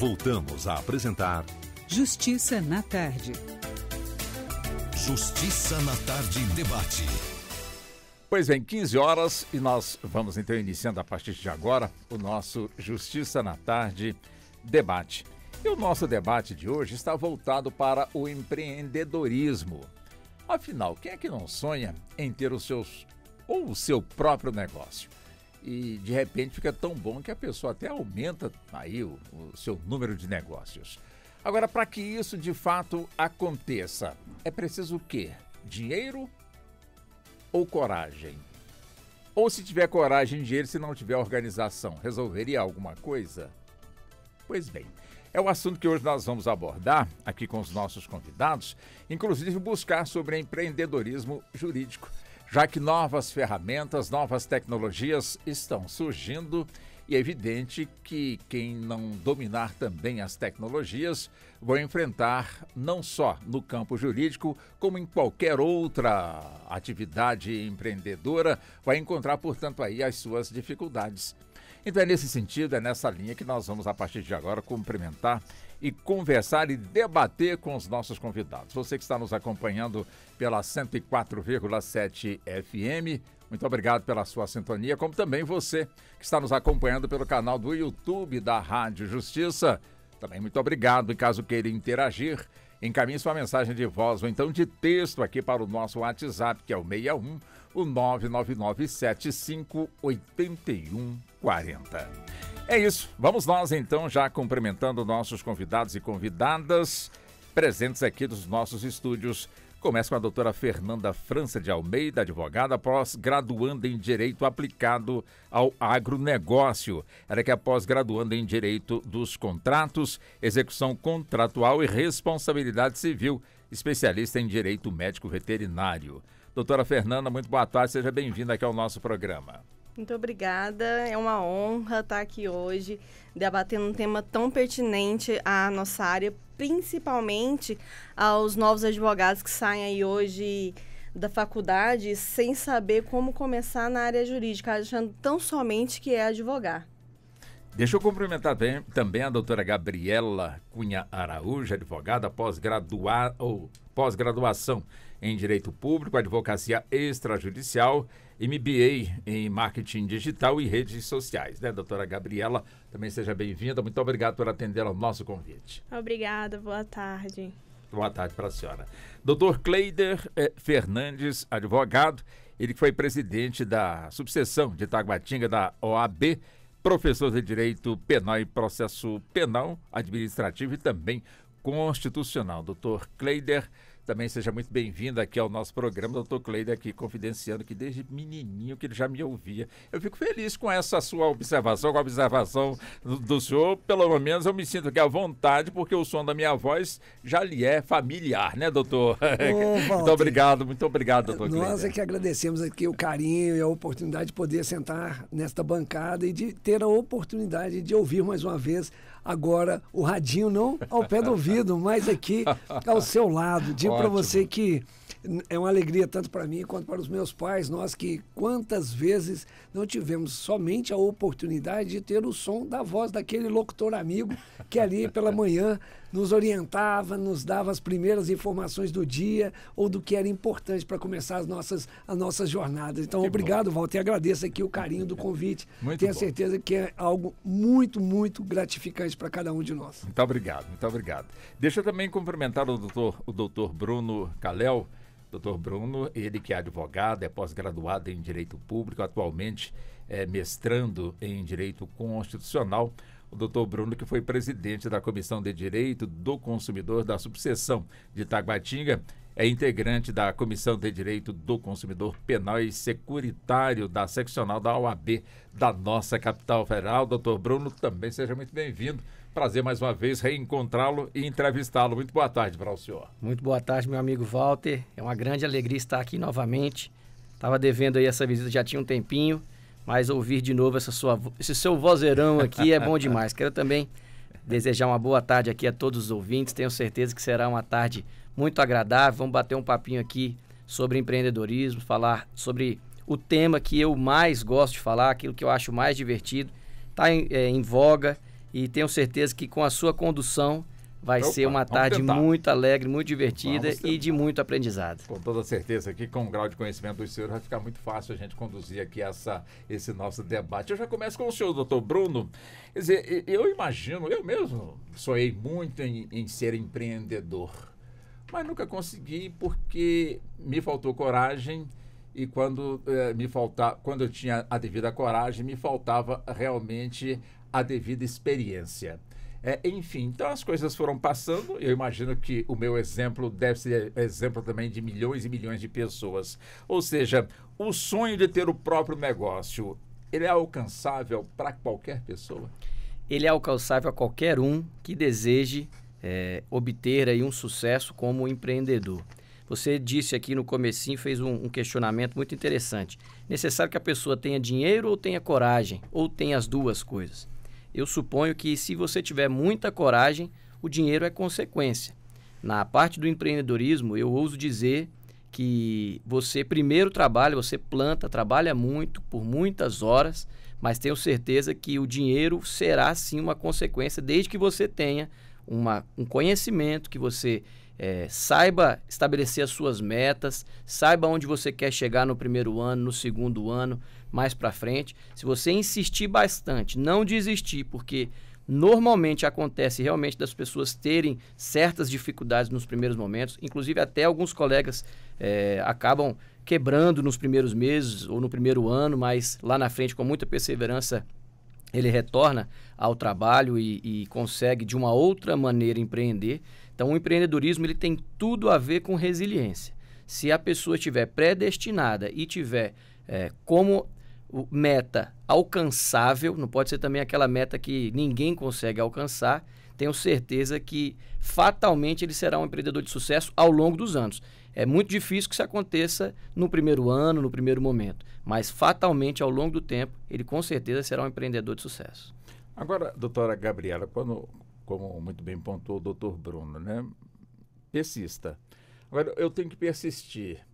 voltamos a apresentar Justiça na Tarde. Justiça na Tarde Debate. Pois bem, 15 horas e nós vamos então iniciando a partir de agora o nosso Justiça na Tarde Debate. E o nosso debate de hoje está voltado para o empreendedorismo. Afinal, quem é que não sonha em ter o seu próprio negócio? E de repente fica tão bom que a pessoa até aumenta aí o seu número de negócios. Agora, para que isso de fato aconteça, é preciso o quê? Dinheiro ou coragem? Ou se tiver coragem, dinheiro, se não tiver organização, resolveria alguma coisa? Pois bem, é o assunto que hoje nós vamos abordar aqui com os nossos convidados, inclusive buscar sobre empreendedorismo jurídico, já que novas ferramentas, novas tecnologias estão surgindo e é evidente que quem não dominar também as tecnologias vai enfrentar não só no campo jurídico, como em qualquer outra atividade empreendedora, vai encontrar, portanto, aí as suas dificuldades. Então é nesse sentido, é nessa linha que nós vamos, a partir de agora, cumprimentar e conversar e debater com os nossos convidados. Você que está nos acompanhando pela 104,7 FM, muito obrigado pela sua sintonia, como também você que está nos acompanhando pelo canal do YouTube da Rádio Justiça. Também muito obrigado. Em caso queira interagir, encaminhe sua mensagem de voz ou então de texto aqui para o nosso WhatsApp, que é o 61 999758140. É isso, vamos nós então já cumprimentando nossos convidados e convidadas presentes aqui dos nossos estúdios. Começa com a doutora Fernanda França de Almeida, advogada pós-graduanda em Direito aplicado ao agronegócio. Ela que é pós-graduanda em Direito dos Contratos, Execução Contratual e Responsabilidade Civil, especialista em Direito Médico Veterinário. Doutora Fernanda, muito boa tarde, seja bem-vinda aqui ao nosso programa. Muito obrigada, é uma honra estar aqui hoje debatendo um tema tão pertinente à nossa área, principalmente aos novos advogados que saem aí hoje da faculdade sem saber como começar na área jurídica, achando tão somente que é advogar. Deixa eu cumprimentar também a doutora Gabriela Cunha Araújo, advogada pós-graduação em Direito Público, Advocacia Extrajudicial, MBA em Marketing Digital e Redes Sociais, né, doutora Gabriela? Também seja bem-vinda, muito obrigado por atender ao nosso convite. Obrigada, boa tarde. Boa tarde para a senhora. Doutor Cleider Fernandes, advogado, ele foi presidente da subseção de Taguatinga da OAB, professor de Direito Penal e Processo Penal, Administrativo e também Constitucional. Doutor Cleider, também seja muito bem-vindo aqui ao nosso programa. Doutor Cleider aqui confidenciando que desde menininho que ele já me ouvia. Eu fico feliz com essa sua observação, com a observação do senhor. Pelo menos eu me sinto aqui à vontade, porque o som da minha voz já lhe é familiar, né, doutor? Muito obrigado, doutor Cleider. Nós é que agradecemos aqui o carinho e a oportunidade de poder sentar nesta bancada e de ter a oportunidade de ouvir mais uma vez agora o radinho, não ao pé do ouvido, mas aqui ao seu lado. Digo para você que é uma alegria tanto para mim quanto para os meus pais, nós que quantas vezes não tivemos somente a oportunidade de ter o som da voz daquele locutor amigo que ali pela manhã nos orientava, nos dava as primeiras informações do dia ou do que era importante para começar as nossas jornadas. Então, obrigado, Walter, e agradeço aqui o carinho do convite. Tenho certeza que é algo muito, muito gratificante para cada um de nós. Muito obrigado, muito obrigado. Deixa eu também cumprimentar o doutor Bruno Calel. Doutor Bruno, ele que é advogado, é pós-graduado em Direito Público, atualmente é mestrando em Direito Constitucional. O doutor Bruno, que foi presidente da Comissão de Direito do Consumidor da subseção de Taguatinga, é integrante da Comissão de Direito do Consumidor Penal e Securitário da seccional da OAB da nossa capital federal. Doutor Bruno, também seja muito bem-vindo. Prazer mais uma vez reencontrá-lo e entrevistá-lo. Muito boa tarde para o senhor. Muito boa tarde, meu amigo Walter. É uma grande alegria estar aqui novamente. Estava devendo aí essa visita já tinha um tempinho, mas ouvir de novo esse seu vozeirão aqui é bom demais. Quero também desejar uma boa tarde aqui a todos os ouvintes. Tenho certeza que será uma tarde muito agradável. Vamos bater um papinho aqui sobre empreendedorismo, falar sobre o tema que eu mais gosto de falar, aquilo que eu acho mais divertido. Está em voga e tenho certeza que com a sua condução vai Opa, ser uma vamos tarde tentar. muito alegre, muito divertida Vamos tentar. e de muito aprendizado. Com toda certeza aqui, com o grau de conhecimento do senhor, vai ficar muito fácil a gente conduzir aqui esse nosso debate. Eu já começo com o senhor, doutor Bruno. Quer dizer, eu imagino, eu mesmo sonhei muito em ser empreendedor, mas nunca consegui porque me faltou coragem e quando eu tinha a devida coragem, me faltava realmente a devida experiência. Enfim, então as coisas foram passando. Eu imagino que o meu exemplo deve ser exemplo também de milhões e milhões de pessoas. Ou seja, o sonho de ter o próprio negócio, ele é alcançável para qualquer pessoa? Ele é alcançável a qualquer um que deseje obter aí um sucesso como empreendedor. Você disse aqui no comecinho, fez um questionamento muito interessante. Necessário que a pessoa tenha dinheiro ou tenha coragem? Ou tenha as duas coisas? Eu suponho que se você tiver muita coragem, o dinheiro é consequência. Na parte do empreendedorismo, eu ouso dizer que você primeiro trabalha, você planta, trabalha muito, por muitas horas, mas tenho certeza que o dinheiro será sim uma consequência, desde que você tenha um conhecimento, que você saiba estabelecer as suas metas, saiba onde você quer chegar no primeiro ano, no segundo ano, mais para frente. Se você insistir bastante, não desistir, porque normalmente acontece realmente das pessoas terem certas dificuldades nos primeiros momentos, inclusive até alguns colegas acabam quebrando nos primeiros meses ou no primeiro ano, mas lá na frente, com muita perseverança, ele retorna ao trabalho e consegue de uma outra maneira empreender. Então, o empreendedorismo ele tem tudo a ver com resiliência. Se a pessoa estiver predestinada e tiver como meta alcançável, não pode ser também aquela meta que ninguém consegue alcançar, tenho certeza que fatalmente ele será um empreendedor de sucesso ao longo dos anos. É muito difícil que isso aconteça no primeiro ano, no primeiro momento, mas fatalmente ao longo do tempo ele com certeza será um empreendedor de sucesso. Agora, doutora Gabriela, como muito bem pontuou o doutor Bruno, né? Persista. Agora, eu tenho que persistir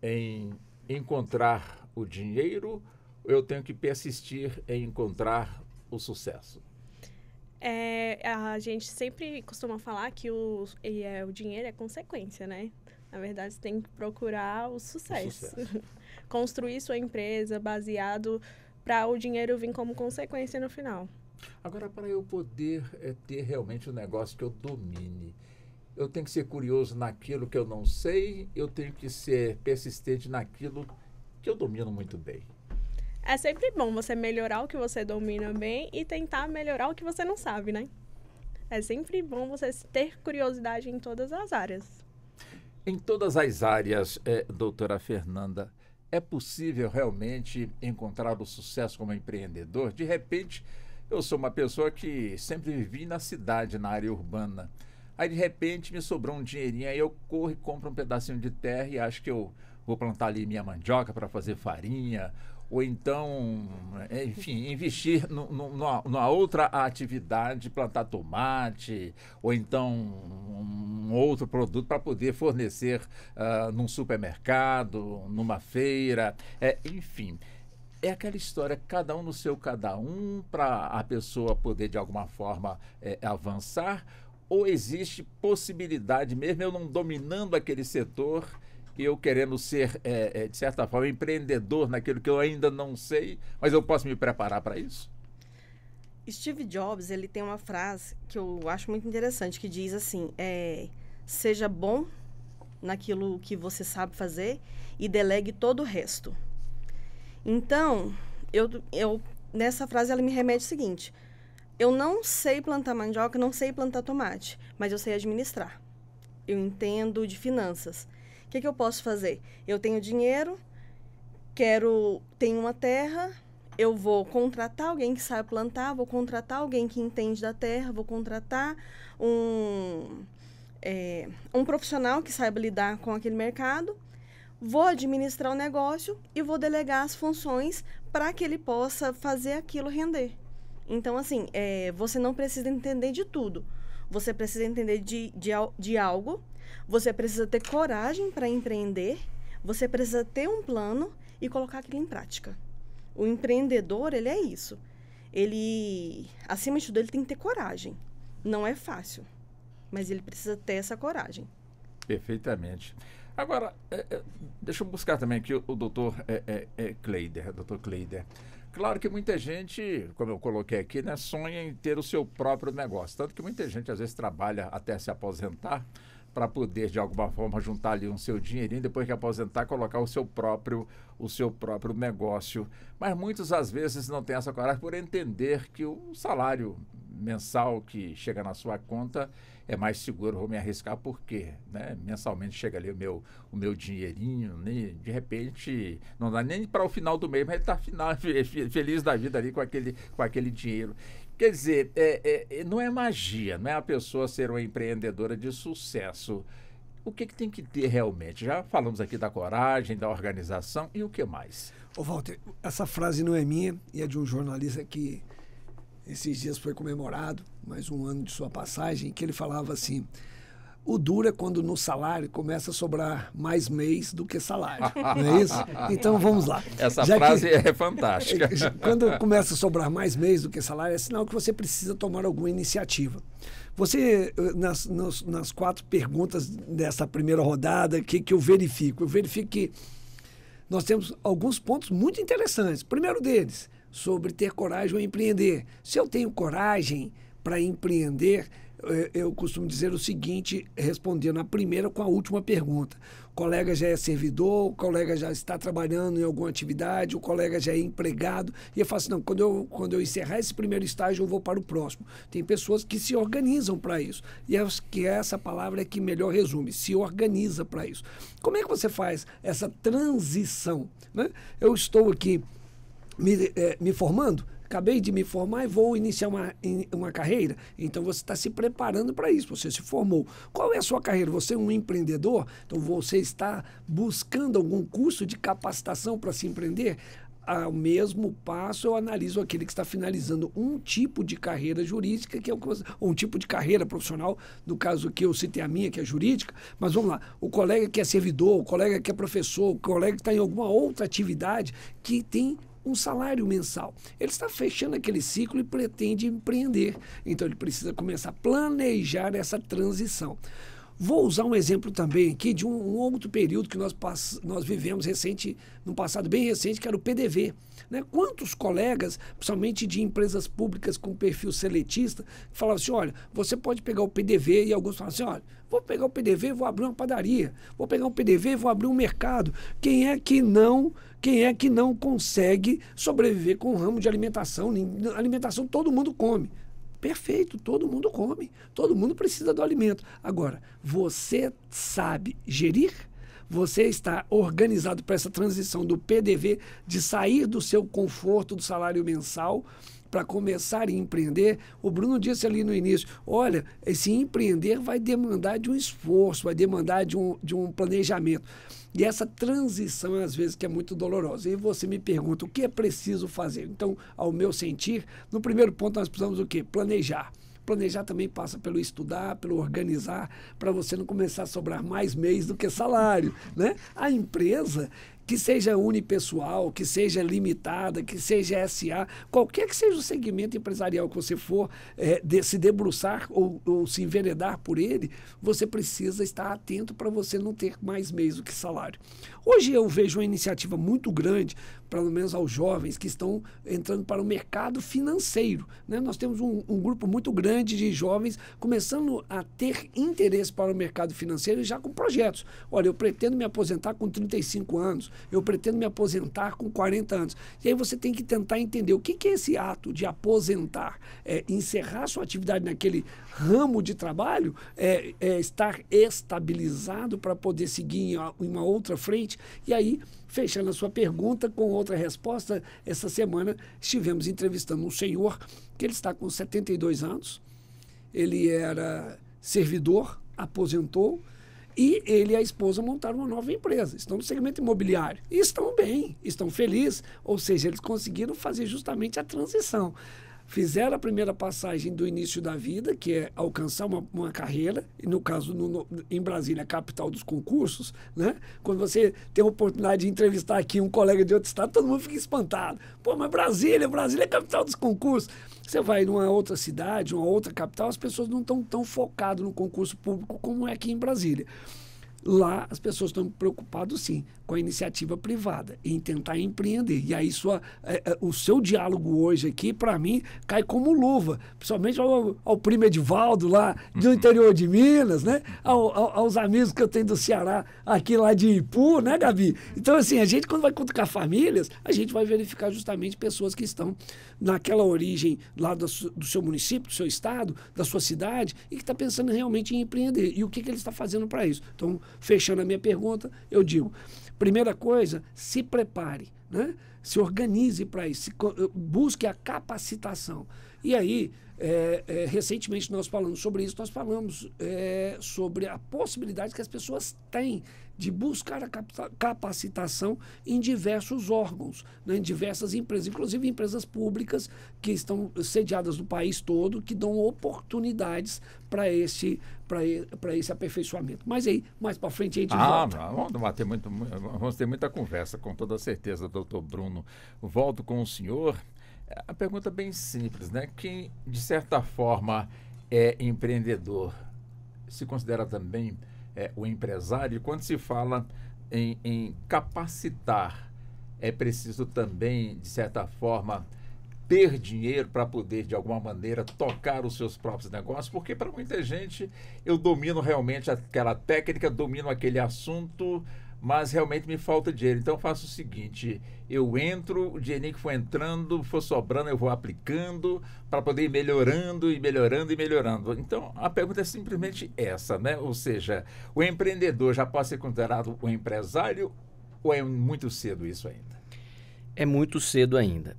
em encontrar o dinheiro, ou eu tenho que persistir em encontrar o sucesso? A gente sempre costuma falar que o dinheiro é consequência, né? Na verdade, você tem que procurar o sucesso. Construir sua empresa baseado para o dinheiro vir como consequência no final. Agora, para eu poder ter realmente um negócio que eu domine, eu tenho que ser curioso naquilo que eu não sei, eu tenho que ser persistente naquilo que eu domino muito bem. É sempre bom você melhorar o que você domina bem e tentar melhorar o que você não sabe, né? É sempre bom você ter curiosidade em todas as áreas. Em todas as áreas, doutora Fernanda, é possível realmente encontrar o sucesso como empreendedor? De repente, eu sou uma pessoa que sempre vivi na cidade, na área urbana. Aí, de repente, me sobrou um dinheirinho, aí eu corro e compro um pedacinho de terra e acho que eu vou plantar ali minha mandioca para fazer farinha, ou então, enfim, investir numa outra atividade, plantar tomate, ou então um outro produto para poder fornecer num supermercado, numa feira, enfim. É aquela história, cada um no seu cada um, para a pessoa poder, de alguma forma, avançar, ou existe possibilidade, mesmo eu não dominando aquele setor, eu querendo ser, de certa forma, empreendedor naquilo que eu ainda não sei, mas eu posso me preparar para isso? Steve Jobs, ele tem uma frase que eu acho muito interessante, que diz assim, seja bom naquilo que você sabe fazer e delegue todo o resto. Então, nessa frase, ela me remete ao seguinte, eu não sei plantar mandioca, não sei plantar tomate, mas eu sei administrar. Eu entendo de finanças. O que eu posso fazer? Eu tenho dinheiro, tenho uma terra, eu vou contratar alguém que sabe plantar, vou contratar alguém que entende da terra, vou contratar um profissional que saiba lidar com aquele mercado, vou administrar o negócio e vou delegar as funções para que ele possa fazer aquilo render. Então, assim, você não precisa entender de tudo. Você precisa entender de algo, você precisa ter coragem para empreender, você precisa ter um plano e colocar aquilo em prática. O empreendedor, ele é isso. ele, acima de tudo, ele tem que ter coragem. Não é fácil, mas ele precisa ter essa coragem. Perfeitamente. Agora, deixa eu buscar também aqui o doutor Kleider. Dr. Kleider. Claro que muita gente, como eu coloquei aqui, né, sonha em ter o seu próprio negócio. Tanto que muita gente, às vezes, trabalha até se aposentar para poder, de alguma forma, juntar ali um seu dinheirinho, depois que aposentar, colocar o seu próprio negócio. Mas muitos, às vezes, não têm essa coragem por entender que o salário mensal que chega na sua conta é mais seguro. Vou me arriscar porque, né, mensalmente chega ali o meu dinheirinho, né, de repente não dá nem para o final do mês, mas ele está feliz da vida ali com aquele dinheiro. Quer dizer, não é magia, não é a pessoa ser uma empreendedora de sucesso. O que tem que ter realmente? Já falamos aqui da coragem, da organização e o que mais? Ô Walter, essa frase não é minha e é de um jornalista que esses dias foi comemorado, mais um ano de sua passagem, que ele falava assim: o duro é quando no salário começa a sobrar mais mês do que salário. Não é isso? Então vamos lá. Essa frase é fantástica. Quando começa a sobrar mais mês do que salário, é sinal que você precisa tomar alguma iniciativa. Você, nas 4 perguntas dessa primeira rodada, o que eu verifico? Eu verifico que nós temos alguns pontos muito interessantes. Primeiro deles, sobre ter coragem ao empreender. Se eu tenho coragem para empreender, eu costumo dizer o seguinte, respondendo a primeira com a última pergunta. O colega já é servidor, o colega já está trabalhando em alguma atividade, o colega já é empregado. E eu falo assim, não, quando eu encerrar esse primeiro estágio, eu vou para o próximo. Tem pessoas que se organizam para isso. E acho que essa palavra é que melhor resume, se organiza para isso. Como é que você faz essa transição? Né? Eu estou aqui me formando, acabei de me formar e vou iniciar uma carreira. Então você está se preparando para isso, você se formou. Qual é a sua carreira? Você é um empreendedor? Então você está buscando algum curso de capacitação para se empreender? Ao mesmo passo, eu analiso aquele que está finalizando um tipo de carreira jurídica, que é um tipo de carreira profissional, no caso que eu citei a minha, que é jurídica, mas vamos lá, o colega que é servidor, o colega que é professor, o colega que está em alguma outra atividade que tem um salário mensal. Ele está fechando aquele ciclo e pretende empreender. Então, ele precisa começar a planejar essa transição. Vou usar um exemplo também aqui de um outro período que nós vivemos num passado bem recente, que era o PDV. Né? Quantos colegas, principalmente de empresas públicas com perfil seletista, falavam assim, olha, você pode pegar o PDV, e alguns falavam assim, olha, vou pegar o PDV, vou abrir uma padaria, vou pegar o PDV, vou abrir um mercado. Quem é que não consegue sobreviver com o ramo de alimentação? Alimentação todo mundo come. Perfeito, todo mundo come, todo mundo precisa do alimento. Agora, você sabe gerir? Você está organizado para essa transição do PDV, de sair do seu conforto do salário mensal para começar a empreender? O Bruno disse ali no início, olha, esse empreender vai demandar de um esforço, vai demandar de um planejamento. E essa transição, às vezes, que é muito dolorosa. E você me pergunta, o que é preciso fazer? Então, ao meu sentir, no primeiro ponto nós precisamos o quê? Planejar. Planejar também passa pelo estudar, pelo organizar, para você não começar a sobrar mais mês do que salário, né? A empresa, que seja unipessoal, que seja limitada, que seja SA, qualquer que seja o segmento empresarial que você for se debruçar ou se enveredar por ele, você precisa estar atento para você não ter mais mês do que salário. Hoje eu vejo uma iniciativa muito grande, pelo menos aos jovens que estão entrando para o mercado financeiro. Né? Nós temos um grupo muito grande de jovens começando a ter interesse para o mercado financeiro já com projetos. Olha, eu pretendo me aposentar com 35 anos, eu pretendo me aposentar com 40 anos. E aí você tem que tentar entender o que é esse ato de aposentar, encerrar sua atividade naquele ramo de trabalho, estar estabilizado para poder seguir em uma outra frente. E aí, fechando a sua pergunta com outra resposta, essa semana estivemos entrevistando um senhor que ele está com 72 anos, ele era servidor, aposentou, e ele e a esposa montaram uma nova empresa, estão no segmento imobiliário, e estão bem, estão felizes, ou seja, eles conseguiram fazer justamente a transição. fizeram a primeira passagem do início da vida, que é alcançar uma carreira, e no caso, em Brasília, a capital dos concursos, né? Quando você tem a oportunidade de entrevistar aqui um colega de outro estado, todo mundo fica espantado. Pô, mas Brasília é a capital dos concursos. Você vai numa outra cidade, uma outra capital, as pessoas não estão tão focadas no concurso público como é aqui em Brasília. Lá as pessoas estão preocupadas, sim, com a iniciativa privada, em tentar empreender. E aí o seu diálogo hoje aqui, para mim, cai como luva. Principalmente ao primo Edivaldo lá do interior de Minas, né? Aos amigos que eu tenho do Ceará, aqui lá de Ipu, né, Gabi? Então, assim, a gente quando vai cutucar famílias, a gente vai verificar justamente pessoas que estão naquela origem lá do seu município, do seu estado, da sua cidade, e que está pensando realmente em empreender. E o que ele está fazendo para isso? Então, fechando a minha pergunta, eu digo, primeira coisa, se prepare, né? Se organize para isso, busque a capacitação. E aí, recentemente nós falamos sobre isso, nós falamos sobre a possibilidade que as pessoas têm de buscar a capacitação em diversos órgãos, né, em diversas empresas, inclusive empresas públicas que estão sediadas no país todo, que dão oportunidades para esse aperfeiçoamento. Mas aí, mais para frente, a gente volta. Vamos ter muita conversa, com toda certeza, doutor Bruno. Volto com o senhor. A pergunta é bem simples, né? Quem, de certa forma, é empreendedor, se considera também o empresário? E quando se fala em capacitar, é preciso também, de certa forma, ter dinheiro para poder, de alguma maneira, tocar os seus próprios negócios? Porque, para muita gente, eu domino realmente aquela técnica, domino aquele assunto, mas realmente me falta dinheiro. Então eu faço o seguinte, eu entro, o dinheirinho que for entrando, for sobrando, eu vou aplicando para poder ir melhorando e melhorando e melhorando. Então a pergunta é simplesmente essa, né? Ou seja, o empreendedor já pode ser considerado um empresário ou é muito cedo isso ainda? É muito cedo ainda.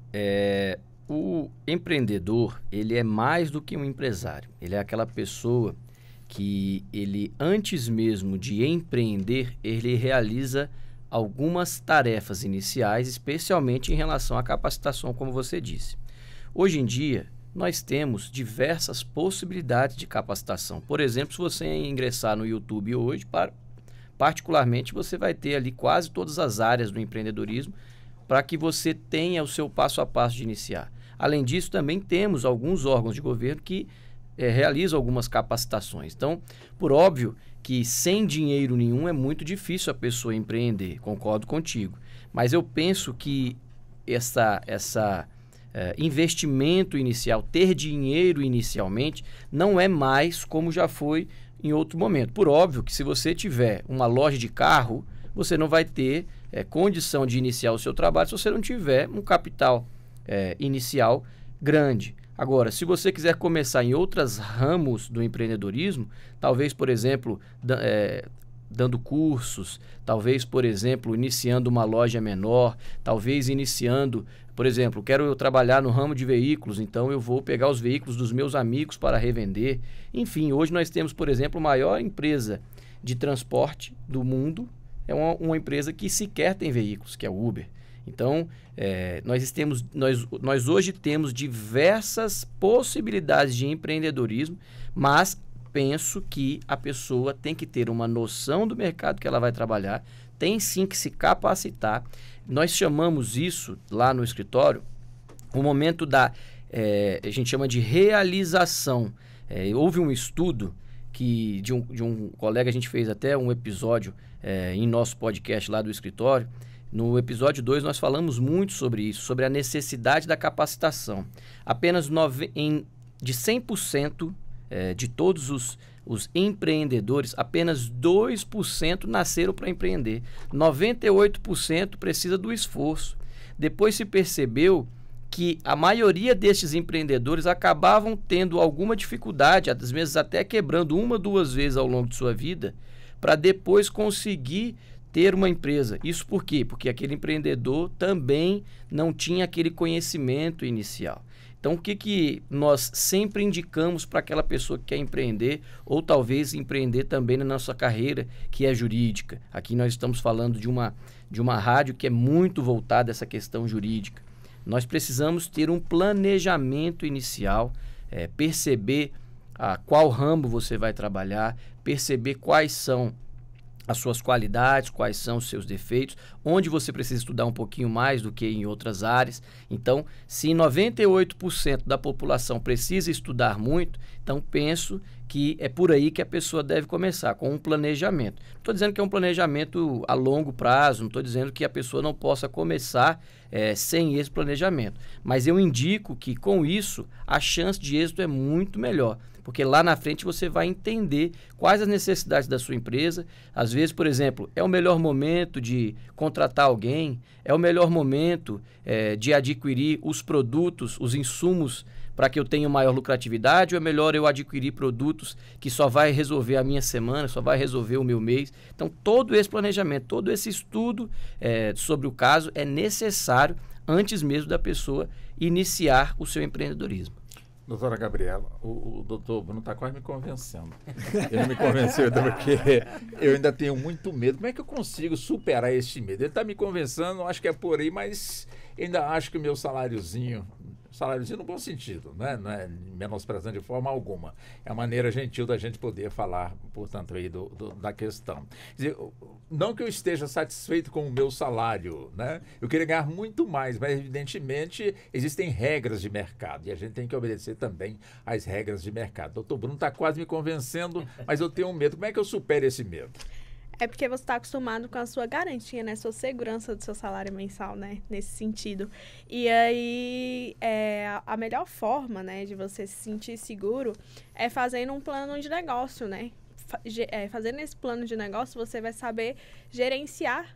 O empreendedor, ele é mais do que um empresário. Ele é aquela pessoa que ele, antes mesmo de empreender, ele realiza algumas tarefas iniciais, especialmente em relação à capacitação, como você disse. Hoje em dia, nós temos diversas possibilidades de capacitação. Por exemplo, se você ingressar no YouTube hoje, particularmente, você vai ter ali quase todas as áreas do empreendedorismo para que você tenha o seu passo a passo de iniciar. Além disso, também temos alguns órgãos de governo que realiza algumas capacitações. Então, por óbvio que sem dinheiro nenhum é muito difícil a pessoa empreender, concordo contigo. Mas eu penso que essa investimento inicial, ter dinheiro inicialmente, não é mais como já foi em outro momento. Por óbvio que se você tiver uma loja de carro, você não vai ter condição de iniciar o seu trabalho se você não tiver um capital inicial grande. Agora, se você quiser começar em outros ramos do empreendedorismo, talvez, por exemplo, dando cursos, talvez, por exemplo, iniciando uma loja menor, talvez iniciando, por exemplo, quero trabalhar no ramo de veículos, então eu vou pegar os veículos dos meus amigos para revender. Enfim, hoje nós temos, por exemplo, a maior empresa de transporte do mundo, é uma empresa que sequer tem veículos, que é o Uber. Então, nós hoje temos diversas possibilidades de empreendedorismo, mas penso que a pessoa tem que ter uma noção do mercado que ela vai trabalhar, tem sim que se capacitar. Nós chamamos isso lá no escritório, o momento a gente chama de realização. Houve um estudo que de um colega, a gente fez até um episódio em nosso podcast lá do escritório. No episódio 2, nós falamos muito sobre isso, sobre a necessidade da capacitação. Apenas de 100% de todos os empreendedores, apenas 2% nasceram para empreender. 98% precisa do esforço. Depois se percebeu que a maioria destes empreendedores acabavam tendo alguma dificuldade, às vezes até quebrando 1 ou 2 vezes ao longo de sua vida, para depois conseguir ter uma empresa. Isso por quê? Porque aquele empreendedor também não tinha aquele conhecimento inicial. Então, o que nós sempre indicamos para aquela pessoa que quer empreender, ou talvez empreender também na nossa carreira, que é jurídica? Aqui nós estamos falando de uma rádio que é muito voltada a essa questão jurídica. Nós precisamos ter um planejamento inicial, perceber qual ramo você vai trabalhar, perceber quais são as suas qualidades, quais são os seus defeitos, onde você precisa estudar um pouquinho mais do que em outras áreas. Então, se 98% da população precisa estudar muito, então penso que é por aí que a pessoa deve começar, com um planejamento. Não estou dizendo que é um planejamento a longo prazo, não estou dizendo que a pessoa não possa começar sem esse planejamento, mas eu indico que com isso a chance de êxito é muito melhor. Porque lá na frente você vai entender quais as necessidades da sua empresa. Às vezes, por exemplo, é o melhor momento de contratar alguém, é o melhor momento de adquirir os produtos, os insumos para que eu tenha maior lucratividade, ou é melhor eu adquirir produtos que só vai resolver a minha semana, só vai resolver o meu mês. Então, todo esse planejamento, todo esse estudo sobre o caso é necessário antes mesmo da pessoa iniciar o seu empreendedorismo. Doutora Gabriela, o doutor Bruno está quase me convencendo. Ele não me convenceu ainda porque eu ainda tenho muito medo. Como é que eu consigo superar este medo? Ele está me convencendo, acho que é por aí, mas ainda acho que o meu saláriozinho no bom sentido, né? Não é menosprezando de forma alguma. É a maneira gentil da gente poder falar, portanto, aí da questão. Quer dizer, não que eu esteja satisfeito com o meu salário, né? Eu queria ganhar muito mais, mas evidentemente existem regras de mercado e a gente tem que obedecer também às regras de mercado. Doutor Bruno está quase me convencendo, mas eu tenho medo. Como é que eu supero esse medo? É porque você está acostumado com a sua garantia, né? Sua segurança do seu salário mensal, né? Nesse sentido. E aí, a melhor forma, né, de você se sentir seguro é fazendo um plano de negócio, né? Fazendo esse plano de negócio, você vai saber gerenciar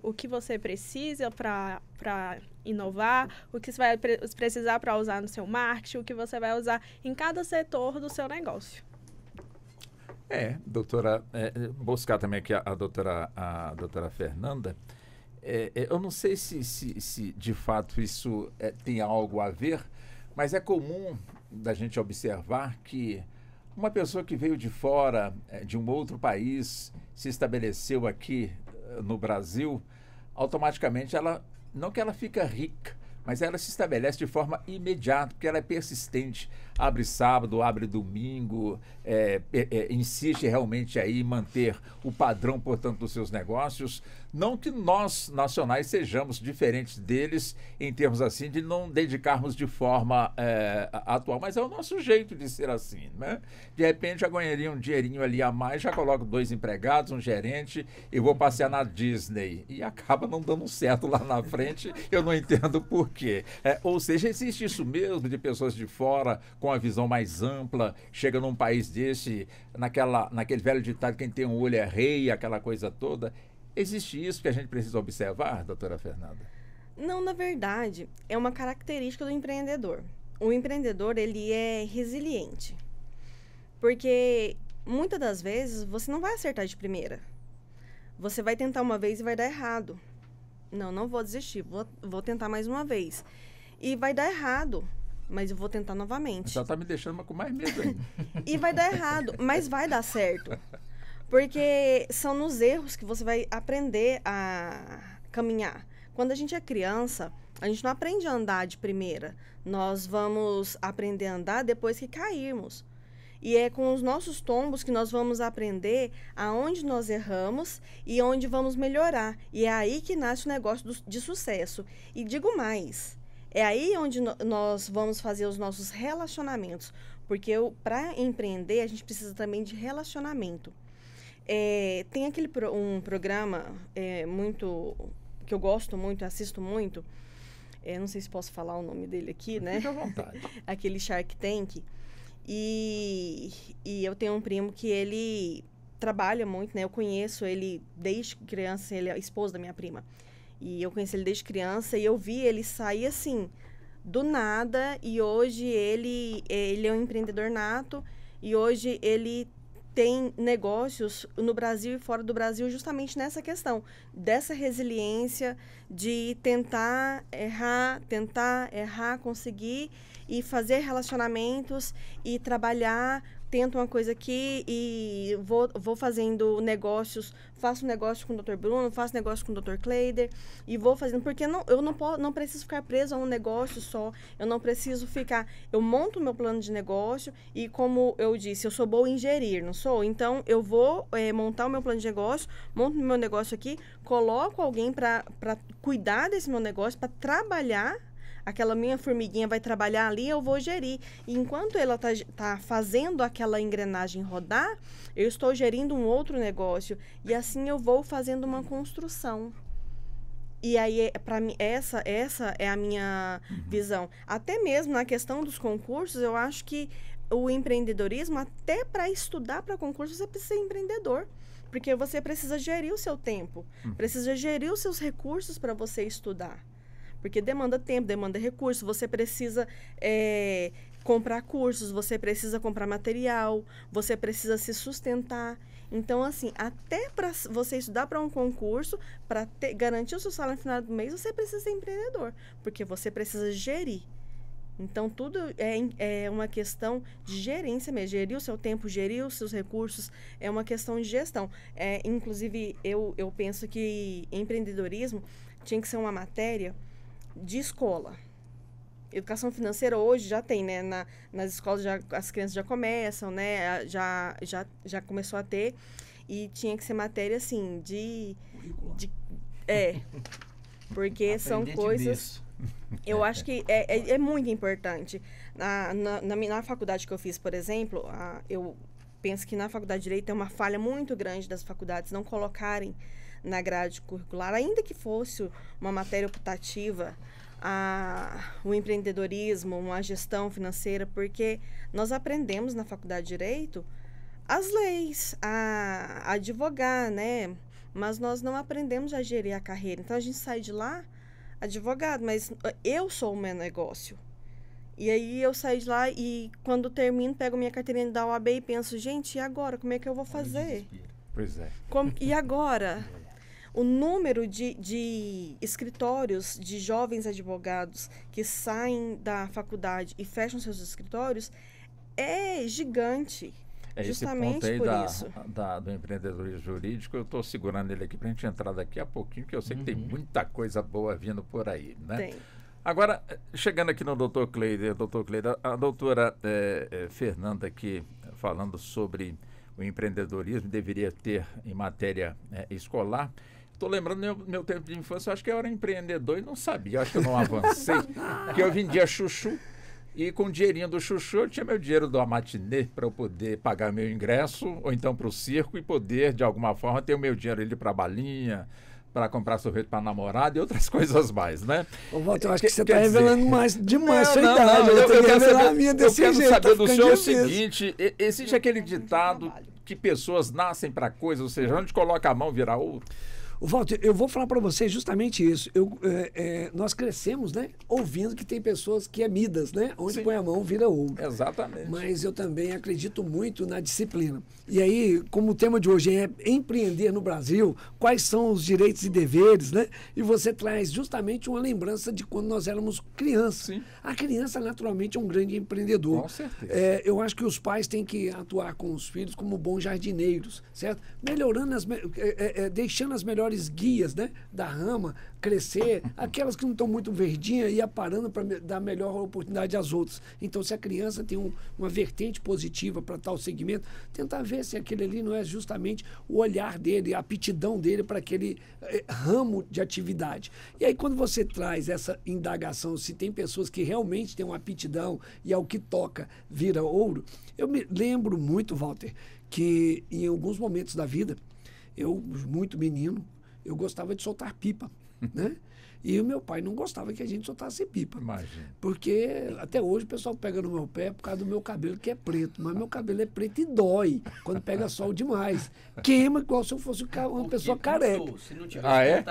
o que você precisa para inovar, o que você vai precisar para usar no seu marketing, o que você vai usar em cada setor do seu negócio. Doutora, buscar também aqui a doutora Fernanda. Eu não sei se de fato isso tem algo a ver, mas é comum da gente observar que uma pessoa que veio de fora, de um outro país, se estabeleceu aqui no Brasil, automaticamente não que ela fica rica, mas ela se estabelece de forma imediata, porque ela é persistente, abre sábado, abre domingo, insiste realmente aí em manter o padrão, portanto, dos seus negócios. Não que nós, nacionais, sejamos diferentes deles em termos assim de não dedicarmos de forma atual, mas é o nosso jeito de ser assim, né? De repente já ganharia um dinheirinho ali a mais, já coloco 2 empregados, um gerente e vou passear na Disney. E acaba não dando certo lá na frente, eu não entendo por quê. Ou seja, existe isso mesmo de pessoas de fora com a visão mais ampla, chega num país desse, naquele velho ditado, quem tem um olho é rei, aquela coisa toda. Existe isso que a gente precisa observar, doutora Fernanda? Não, na verdade, é uma característica do empreendedor. O empreendedor, ele é resiliente. Porque, muitas das vezes, você não vai acertar de primeira. Você vai tentar uma vez e vai dar errado. Não vou desistir, vou tentar mais uma vez. E vai dar errado, mas eu vou tentar novamente. Já está me deixando com mais medo ainda. E vai dar errado, mas vai dar certo. Porque são nos erros que você vai aprender a caminhar. Quando a gente é criança, a gente não aprende a andar de primeira. Nós vamos aprender a andar depois que cairmos. E é com os nossos tombos que nós vamos aprender aonde nós erramos e onde vamos melhorar. E é aí que nasce o negócio de sucesso. E digo mais, é aí onde nós vamos fazer os nossos relacionamentos. Porque para empreender, a gente precisa também de relacionamento. Tem um programa muito que eu gosto muito, assisto muito. Não sei se posso falar o nome dele aqui, né? Fique à vontade. Aquele Shark Tank. E eu tenho um primo que ele trabalha muito, né? Eu conheço ele desde criança, ele é a esposa da minha prima. E eu conheci ele desde criança e eu vi ele sair assim, do nada. E hoje ele é um empreendedor nato e hoje ele tem negócios no Brasil e fora do Brasil justamente nessa questão, dessa resiliência de tentar errar, conseguir e fazer relacionamentos e trabalhar tento uma coisa aqui e vou fazendo negócios, faço negócio com o Dr. Bruno, faço negócio com o Dr. Kleider e vou fazendo, porque eu não preciso ficar preso a um negócio só, eu não preciso ficar, eu monto o meu plano de negócio e, como eu disse, eu sou boa em gerir, não sou? Então, eu vou montar o meu plano de negócio, monto o meu negócio aqui, coloco alguém para cuidar desse meu negócio, para trabalhar. Aquela minha formiguinha vai trabalhar ali, eu vou gerir. E enquanto ela tá fazendo aquela engrenagem rodar, eu estou gerindo um outro negócio. E assim eu vou fazendo uma construção. E aí, para mim, essa é a minha visão. Até mesmo na questão dos concursos, eu acho que o empreendedorismo, até para estudar para concurso, você precisa ser empreendedor. Porque você precisa gerir o seu tempo, precisa gerir os seus recursos para você estudar. Porque demanda tempo, demanda recurso, você precisa comprar cursos, você precisa comprar material, você precisa se sustentar. Então, assim, até para você estudar para um concurso, para garantir o seu salário no final do mês, você precisa ser empreendedor, porque você precisa gerir. Então, tudo é uma questão de gerência mesmo, gerir o seu tempo, gerir os seus recursos, é uma questão de gestão. Inclusive, eu penso que empreendedorismo tinha que ser uma matéria de escola. Educação financeira hoje já tem, né? Nas escolas as crianças já começam, né? Já começou a ter. E tinha que ser matéria, assim, porque são coisas... Eu acho que é muito importante. Na faculdade que eu fiz, por exemplo, eu penso que na faculdade de Direito é uma falha muito grande das faculdades não colocarem na grade curricular, ainda que fosse uma matéria optativa, o empreendedorismo, uma gestão financeira, porque nós aprendemos na faculdade de Direito as leis, a advogar, né? Mas nós não aprendemos a gerir a carreira. Então, a gente sai de lá advogado, mas eu sou o meu negócio. E aí, eu saio de lá e, quando termino, pego minha carteirinha da OAB e penso, gente, e agora? Como é que eu vou fazer? Pois é. E agora? O número de escritórios de jovens advogados que saem da faculdade e fecham seus escritórios é gigante. Justamente esse ponto por aí isso. do empreendedorismo jurídico, eu estou segurando ele aqui para a gente entrar daqui a pouquinho, porque eu sei que tem muita coisa boa vindo por aí, né? Tem. Agora, chegando aqui no Dr. Kleider, a doutora Fernanda aqui falando sobre o empreendedorismo, deveria ter em matéria escolar. Estou lembrando meu tempo de infância, eu acho que eu era empreendedor e não sabia, eu acho que eu não avancei, porque eu vendia chuchu e com o dinheirinho do chuchu eu tinha meu dinheiro do matinê para eu poder pagar meu ingresso, ou então para o circo e poder, de alguma forma, ter o meu dinheiro ali para balinha, para comprar sorvete para namorada e outras coisas mais, né? Ô, Walter, eu acho que você está revelando demais sua idade. Não, eu quero saber, a minha desse jeito. Eu quero saber tá do senhor o difícil. seguinte, existe aquele ditado que pessoas nascem para coisa, ou seja, onde coloca a mão vira ouro? Walter, eu vou falar para você justamente isso. Nós crescemos, né, ouvindo que tem pessoas que é Midas, né? Onde Sim. põe a mão vira ouro. Exatamente. Mas eu também acredito muito na disciplina. E aí, como o tema de hoje é empreender no Brasil, quais são os direitos e deveres, né? E você traz justamente uma lembrança de quando nós éramos crianças. Sim. A criança, naturalmente, é um grande empreendedor. Com certeza. Eu acho que os pais têm que atuar com os filhos como bons jardineiros, certo? Melhorando, deixando as melhores guias, né, da rama crescer, aquelas que não estão muito verdinhas e aparando para dar melhor oportunidade às outras. Então, se a criança tem uma vertente positiva para tal segmento, tentar ver se aquele ali não é justamente o olhar dele, a aptidão dele para aquele ramo de atividade. E aí, quando você traz essa indagação, se tem pessoas que realmente têm uma aptidão e ao que toca vira ouro, eu me lembro muito, Walter, que em alguns momentos da vida, eu, muito menino, eu gostava de soltar pipa, né? E o meu pai não gostava que a gente soltasse pipa. Imagina. Porque até hoje o pessoal pega no meu pé por causa do meu cabelo, que é preto. Mas meu cabelo é preto e dói quando pega sol demais. Queima igual se eu fosse uma pessoa careca. Se não tiver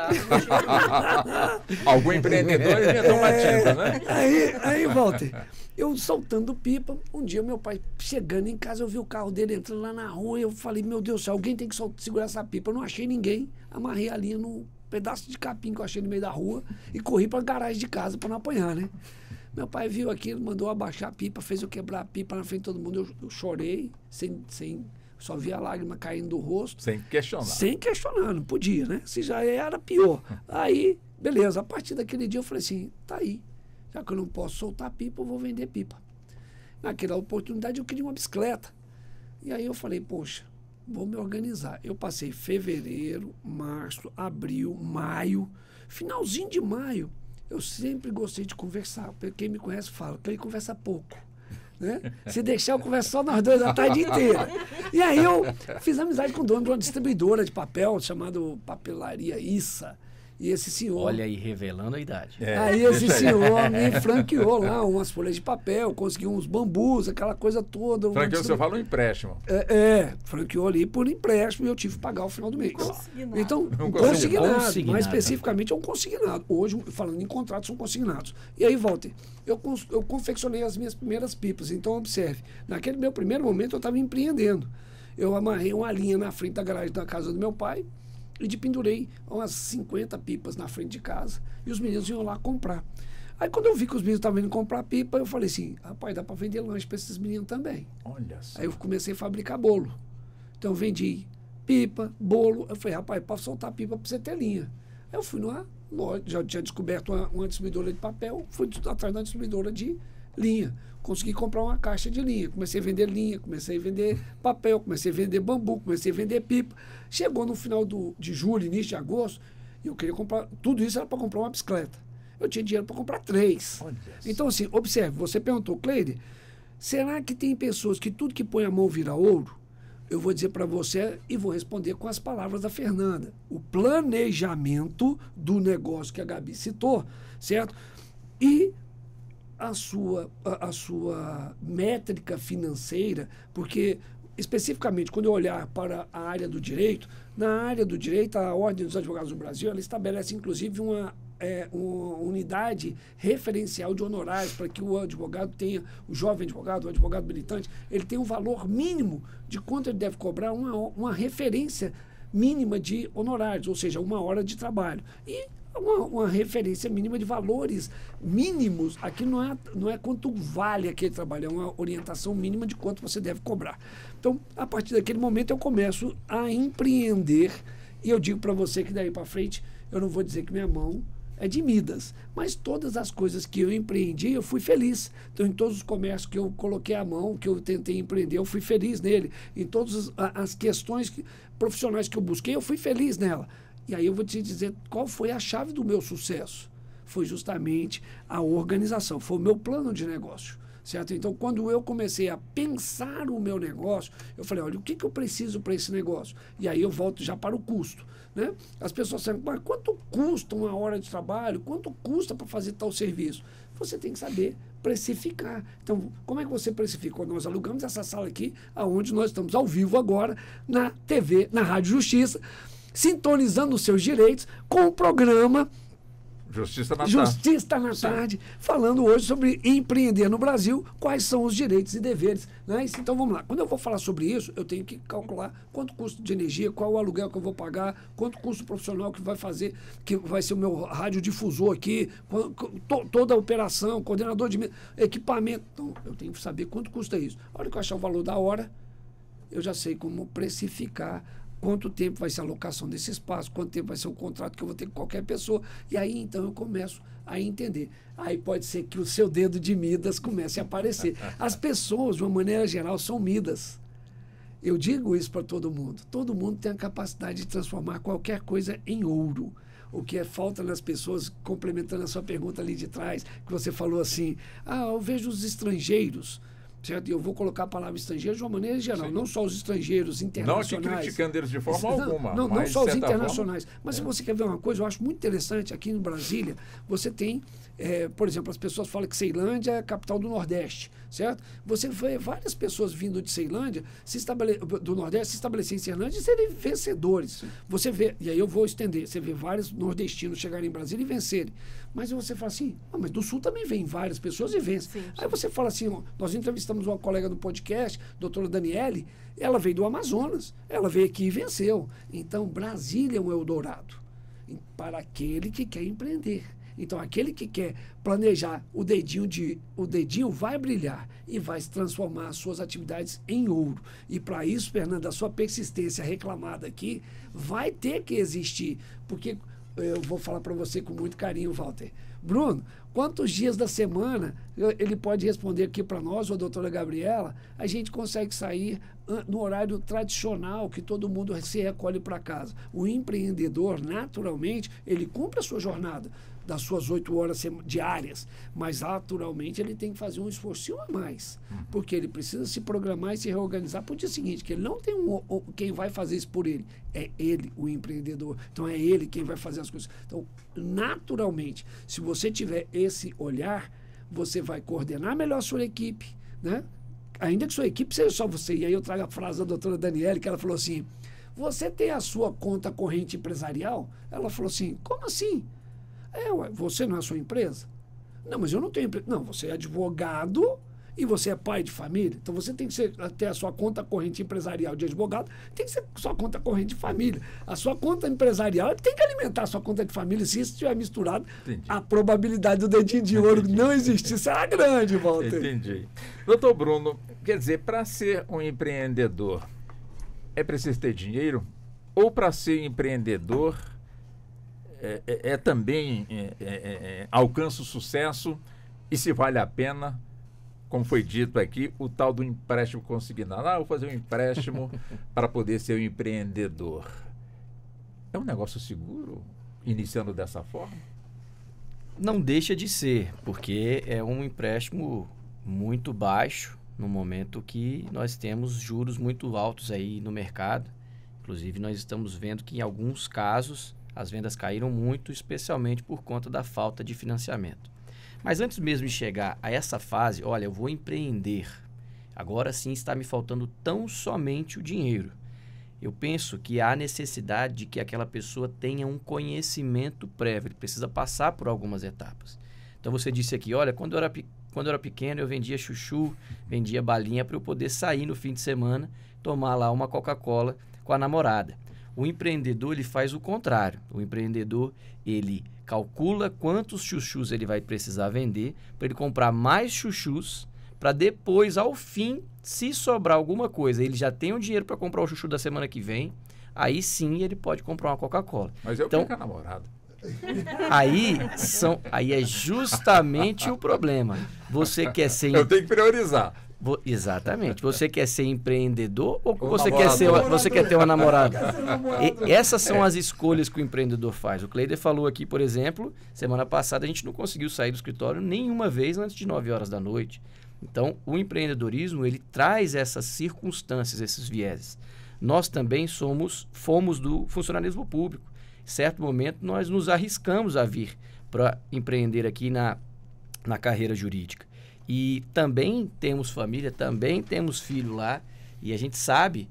Algum empreendedor inventou uma tinta, né? Aí, Walter, eu soltando pipa, um dia meu pai chegando em casa, eu vi o carro dele entrando lá na rua, e eu falei, meu Deus do céu, alguém tem que segurar essa pipa. Eu não achei ninguém, amarrei a linha no pedaço de capim que eu achei no meio da rua e corri para a garagem de casa para não apanhar, né? Meu pai viu aquilo, mandou abaixar a pipa, fez eu quebrar a pipa na frente de todo mundo. Eu chorei, só via a lágrima caindo do rosto. Sem questionar. Sem questionar, não podia, né? Se já era pior. Aí, beleza, a partir daquele dia eu falei assim, tá aí. Já que eu não posso soltar pipa, eu vou vender pipa. Naquela oportunidade eu queria uma bicicleta. E aí eu falei, poxa, vou me organizar. Eu passei fevereiro, março, abril, maio, finalzinho de maio. Eu sempre gostei de conversar. Quem me conhece fala que ele conversa pouco. Né? Se deixar, eu converso só nós dois a tarde inteira. E aí eu fiz amizade com o dono de uma distribuidora de papel chamado Papelaria Issa. E esse senhor... Olha aí, revelando a idade. Aí esse senhor me franqueou lá umas folhas de papel, conseguiu uns bambus, aquela coisa toda. Franqueou, você fala um empréstimo. Franqueou ali por empréstimo e eu tive que pagar ao final do mês. Consignado. Então, consignado. Mais especificamente é um consignado. Hoje, falando em contratos, são consignados. E aí, Walter, eu confeccionei as minhas primeiras pipas. Então, observe, naquele meu primeiro momento eu estava empreendendo. Eu amarrei uma linha na frente da garagem da casa do meu pai, e pendurei umas 50 pipas na frente de casa e os meninos iam lá comprar. Aí quando eu vi que os meninos estavam indo comprar pipa, eu falei assim, rapaz, dá para vender lanche para esses meninos também. Olha só. Aí eu comecei a fabricar bolo. Então eu vendi pipa, bolo. Eu falei, rapaz, para soltar pipa para você ter linha. Aí eu fui numa loja, já tinha descoberto uma distribuidora de papel, fui atrás da distribuidora de linha. Consegui comprar uma caixa de linha. Comecei a vender linha, comecei a vender papel, comecei a vender bambu, comecei a vender pipa. Chegou no final de julho, início de agosto, e eu queria comprar... Tudo isso era para comprar uma bicicleta. Eu tinha dinheiro para comprar 3. Então, assim, observe, você perguntou, Cleide, será que tem pessoas que tudo que põe a mão vira ouro? Eu vou dizer para você e vou responder com as palavras da Fernanda. O planejamento do negócio que a Gabi citou, certo? E a sua métrica financeira, porque especificamente quando eu olhar para a área do direito, na área do direito, a Ordem dos Advogados do Brasil, ela estabelece inclusive uma unidade referencial de honorários para que o advogado tenha, o jovem advogado, o advogado militante, ele tem um valor mínimo de quanto ele deve cobrar, uma referência mínima de honorários, ou seja, 1 hora de trabalho. E uma referência mínima de valores mínimos. Aqui não é quanto vale aquele trabalho, é uma orientação mínima de quanto você deve cobrar. Então, a partir daquele momento, eu começo a empreender e eu digo para você que daí para frente, eu não vou dizer que minha mão é de Midas, mas todas as coisas que eu empreendi, eu fui feliz. Então, em todos os comércios que eu coloquei a mão, que eu tentei empreender, eu fui feliz nele. Em todas as questões profissionais que eu busquei, eu fui feliz nela. E aí eu vou te dizer qual foi a chave do meu sucesso. Foi justamente a organização, foi o meu plano de negócio, certo? Então, quando eu comecei a pensar o meu negócio, eu falei, olha, o que eu preciso para esse negócio? E aí eu volto já para o custo, né? As pessoas sabem, mas quanto custa 1 hora de trabalho? Quanto custa para fazer tal serviço? Você tem que saber precificar. Então, como é que você precifica? Nós alugamos essa sala aqui, aonde nós estamos ao vivo agora, na TV, na Rádio Justiça, sintonizando os seus direitos com o programa Justiça na Tarde, falando hoje sobre empreender no Brasil, quais são os direitos e deveres. Né? Então vamos lá. Quando eu vou falar sobre isso, eu tenho que calcular quanto custo de energia, qual o aluguel que eu vou pagar, quanto custo profissional que vai fazer, que vai ser o meu radiodifusor aqui, toda a operação, coordenador de equipamento. Então, eu tenho que saber quanto custa isso. A hora que eu achar o valor da hora, eu já sei como precificar quanto tempo vai ser a locação desse espaço, quanto tempo vai ser o contrato que eu vou ter com qualquer pessoa. E aí, então, eu começo a entender. Aí pode ser que o seu dedo de Midas comece a aparecer. As pessoas, de uma maneira geral, são Midas. Eu digo isso para todo mundo. Todo mundo tem a capacidade de transformar qualquer coisa em ouro. O que falta nas pessoas, complementando a sua pergunta ali de trás, que você falou assim, eu vejo os estrangeiros, certo? E eu vou colocar a palavra estrangeiro de uma maneira geral, não só os estrangeiros internacionais. Não aqui criticando eles de forma alguma. Não só os internacionais. Mas se você quer ver uma coisa, eu acho muito interessante, aqui em Brasília, você tem, por exemplo, as pessoas falam que Ceilândia é a capital do Nordeste, certo? Você vê várias pessoas vindo de Ceilândia, do Nordeste, se estabelecerem em Ceilândia e serem vencedores. Sim. Você vê, e aí eu vou estender, você vê vários nordestinos chegarem em Brasília e vencerem. Mas você fala assim, mas do Sul também vem várias pessoas e vencem. Sim. Aí você fala assim, nós entrevistamos uma colega do podcast, doutora Daniele, ela veio do Amazonas, ela veio aqui e venceu. Então, Brasília é um Eldorado para aquele que quer empreender. Então, aquele que quer planejar, o dedinho vai brilhar e vai se transformar as suas atividades em ouro. E para isso, Fernando, a sua persistência reclamada aqui vai ter que existir. Porque eu vou falar para você com muito carinho, Walter. Bruno, quantos dias da semana, ele pode responder aqui para nós, ou a doutora Gabriela, a gente consegue sair no horário tradicional, que todo mundo se recolhe para casa. O empreendedor, naturalmente, ele cumpre a sua jornada das suas 8 horas diárias, mas naturalmente ele tem que fazer um esforço a mais, porque ele precisa se programar e se reorganizar para o dia seguinte, que ele não tem quem vai fazer isso por ele, é ele o empreendedor, então é ele quem vai fazer as coisas. Então, naturalmente, se você tiver esse olhar, você vai coordenar melhor a sua equipe, né? Ainda que sua equipe seja só você. E aí eu trago a frase da doutora Daniele, que ela falou assim, você tem a sua conta corrente empresarial? Ela falou assim, como assim? Ué, você não é a sua empresa? Não, mas eu não tenho empresa. Não, você é advogado e você é pai de família. Então você tem que ter a sua conta corrente empresarial de advogado, tem que ser a sua conta corrente de família. A sua conta empresarial tem que alimentar a sua conta de família. Se isso estiver misturado, a probabilidade do dedinho de ouro não existir será grande, Walter. Entendi. Doutor Bruno, quer dizer, para ser um empreendedor, é preciso ter dinheiro? Ou para ser empreendedor também alcança o sucesso e se vale a pena, como foi dito aqui, o tal do empréstimo consignado. Vou fazer um empréstimo para poder ser um empreendedor. É um negócio seguro, iniciando dessa forma? Não deixa de ser, porque é um empréstimo muito baixo no momento que nós temos juros muito altos aí no mercado. Inclusive, nós estamos vendo que em alguns casos as vendas caíram muito, especialmente por conta da falta de financiamento. Mas antes mesmo de chegar a essa fase, olha, eu vou empreender. Agora sim está me faltando tão somente o dinheiro. Eu penso que há necessidade de que aquela pessoa tenha um conhecimento prévio. Ele precisa passar por algumas etapas. Então você disse aqui, olha, quando eu era pequeno eu vendia chuchu, vendia balinha para eu poder sair no fim de semana, tomar lá uma Coca-Cola com a namorada. O empreendedor, ele faz o contrário. O empreendedor, ele calcula quantos chuchus ele vai precisar vender para ele comprar mais chuchus, para depois, ao fim, se sobrar alguma coisa, ele já tem o dinheiro para comprar o chuchu da semana que vem, aí sim ele pode comprar uma Coca-Cola. Mas eu fico namorado. Aí é justamente o problema. Você quer ser... Eu tenho que priorizar. Exatamente. Você quer ser empreendedor ou você quer ter uma namorada? Essas são as escolhas que o empreendedor faz. O Cleider falou aqui, por exemplo, semana passada a gente não conseguiu sair do escritório nenhuma vez antes de 9 horas da noite. Então, o empreendedorismo, ele traz essas circunstâncias, esses vieses. Nós também fomos do funcionalismo público. Em certo momento, nós nos arriscamos a vir para empreender aqui na carreira jurídica. E também temos família, também temos filho lá, e a gente sabe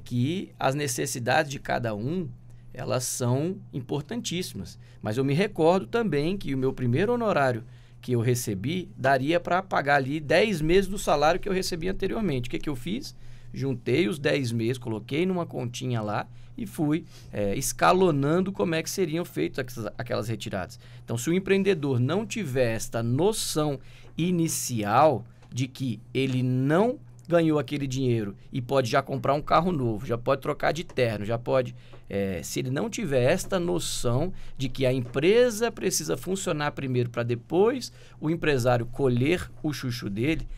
que as necessidades de cada um, elas são importantíssimas. Mas eu me recordo também que o meu primeiro honorário que eu recebi daria para pagar ali 10 meses do salário que eu recebi anteriormente. O que eu fiz? Juntei os 10 meses, coloquei numa continha lá e fui escalonando como é que seriam feitas aquelas retiradas. Então, se o empreendedor não tiver esta noção inicial de que ele não ganhou aquele dinheiro e pode já comprar um carro novo, já pode trocar de terno, já pode... se ele não tiver esta noção de que a empresa precisa funcionar primeiro para depois o empresário colher o chuchu dele,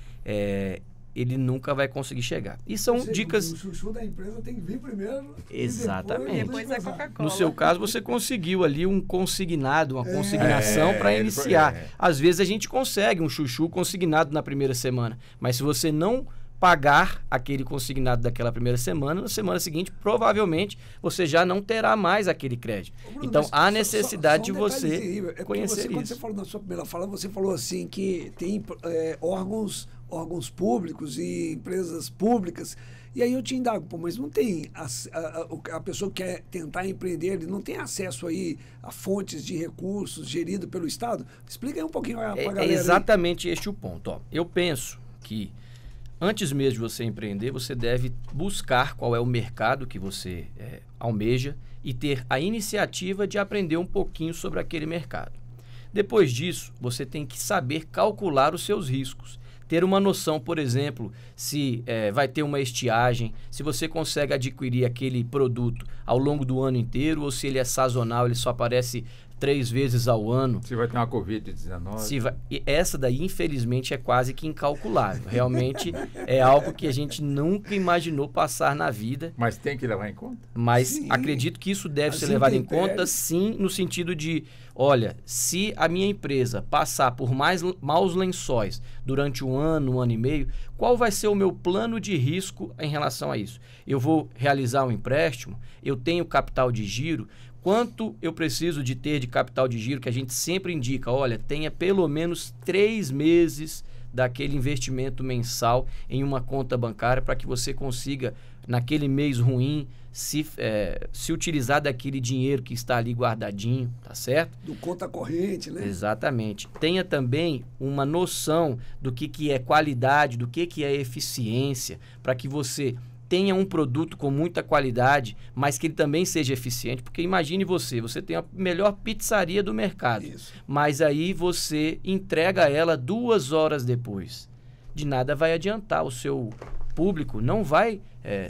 ele nunca vai conseguir chegar. E são dicas... O chuchu da empresa tem que vir primeiro. Exatamente. Depois a Coca-Cola. No seu caso, você conseguiu ali um consignado, uma consignação para iniciar. Às vezes a gente consegue um chuchu consignado na primeira semana, mas se você não pagar aquele consignado daquela primeira semana, na semana seguinte, provavelmente, você já não terá mais aquele crédito. Bruno, então, há necessidade de você conhecer isso. Quando você falou na sua primeira fala, você falou assim que tem órgãos públicos e empresas públicas, e aí eu te indago, mas não tem a pessoa que quer tentar empreender, ele não tem acesso aí a fontes de recursos geridos pelo Estado? Explica aí um pouquinho para a galera. É exatamente este o ponto. Eu penso que antes mesmo de você empreender, você deve buscar qual é o mercado que você almeja e ter a iniciativa de aprender um pouquinho sobre aquele mercado. Depois disso, você tem que saber calcular os seus riscos. Ter uma noção, por exemplo, se vai ter uma estiagem, se você consegue adquirir aquele produto ao longo do ano inteiro ou se ele é sazonal, ele só aparece 3 vezes ao ano. Se vai ter uma Covid-19. E essa daí, infelizmente, é quase que incalculável. Realmente é algo que a gente nunca imaginou passar na vida. Mas tem que levar em conta? Mas Sim. acredito que isso deve As ser levado em intempéries. conta, sim, no sentido de, olha, se a minha empresa passar por maus lençóis durante um ano e meio, qual vai ser o meu plano de risco em relação a isso? Eu vou realizar um empréstimo? Eu tenho capital de giro? Quanto eu preciso de ter de capital de giro, que a gente sempre indica, olha, tenha pelo menos 3 meses daquele investimento mensal em uma conta bancária para que você consiga, naquele mês ruim, se utilizar daquele dinheiro que está ali guardadinho, tá certo? Do conta corrente, né? Exatamente. Tenha também uma noção do que é qualidade, do que é eficiência, para que você tenha um produto com muita qualidade, mas que ele também seja eficiente, porque imagine você tem a melhor pizzaria do mercado, Isso. mas aí você entrega ela 2 horas depois. De nada vai adiantar, o seu público não vai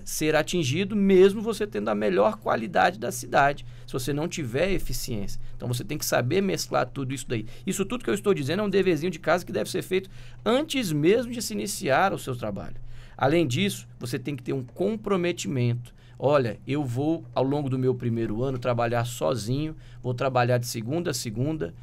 ser atingido, mesmo você tendo a melhor qualidade da cidade, se você não tiver eficiência. Então você tem que saber mesclar tudo isso daí. Isso tudo que eu estou dizendo é um deverzinho de casa que deve ser feito antes mesmo de se iniciar o seu trabalho. Além disso, você tem que ter um comprometimento. Olha, eu vou, ao longo do meu primeiro ano, trabalhar sozinho, vou trabalhar de segunda a segunda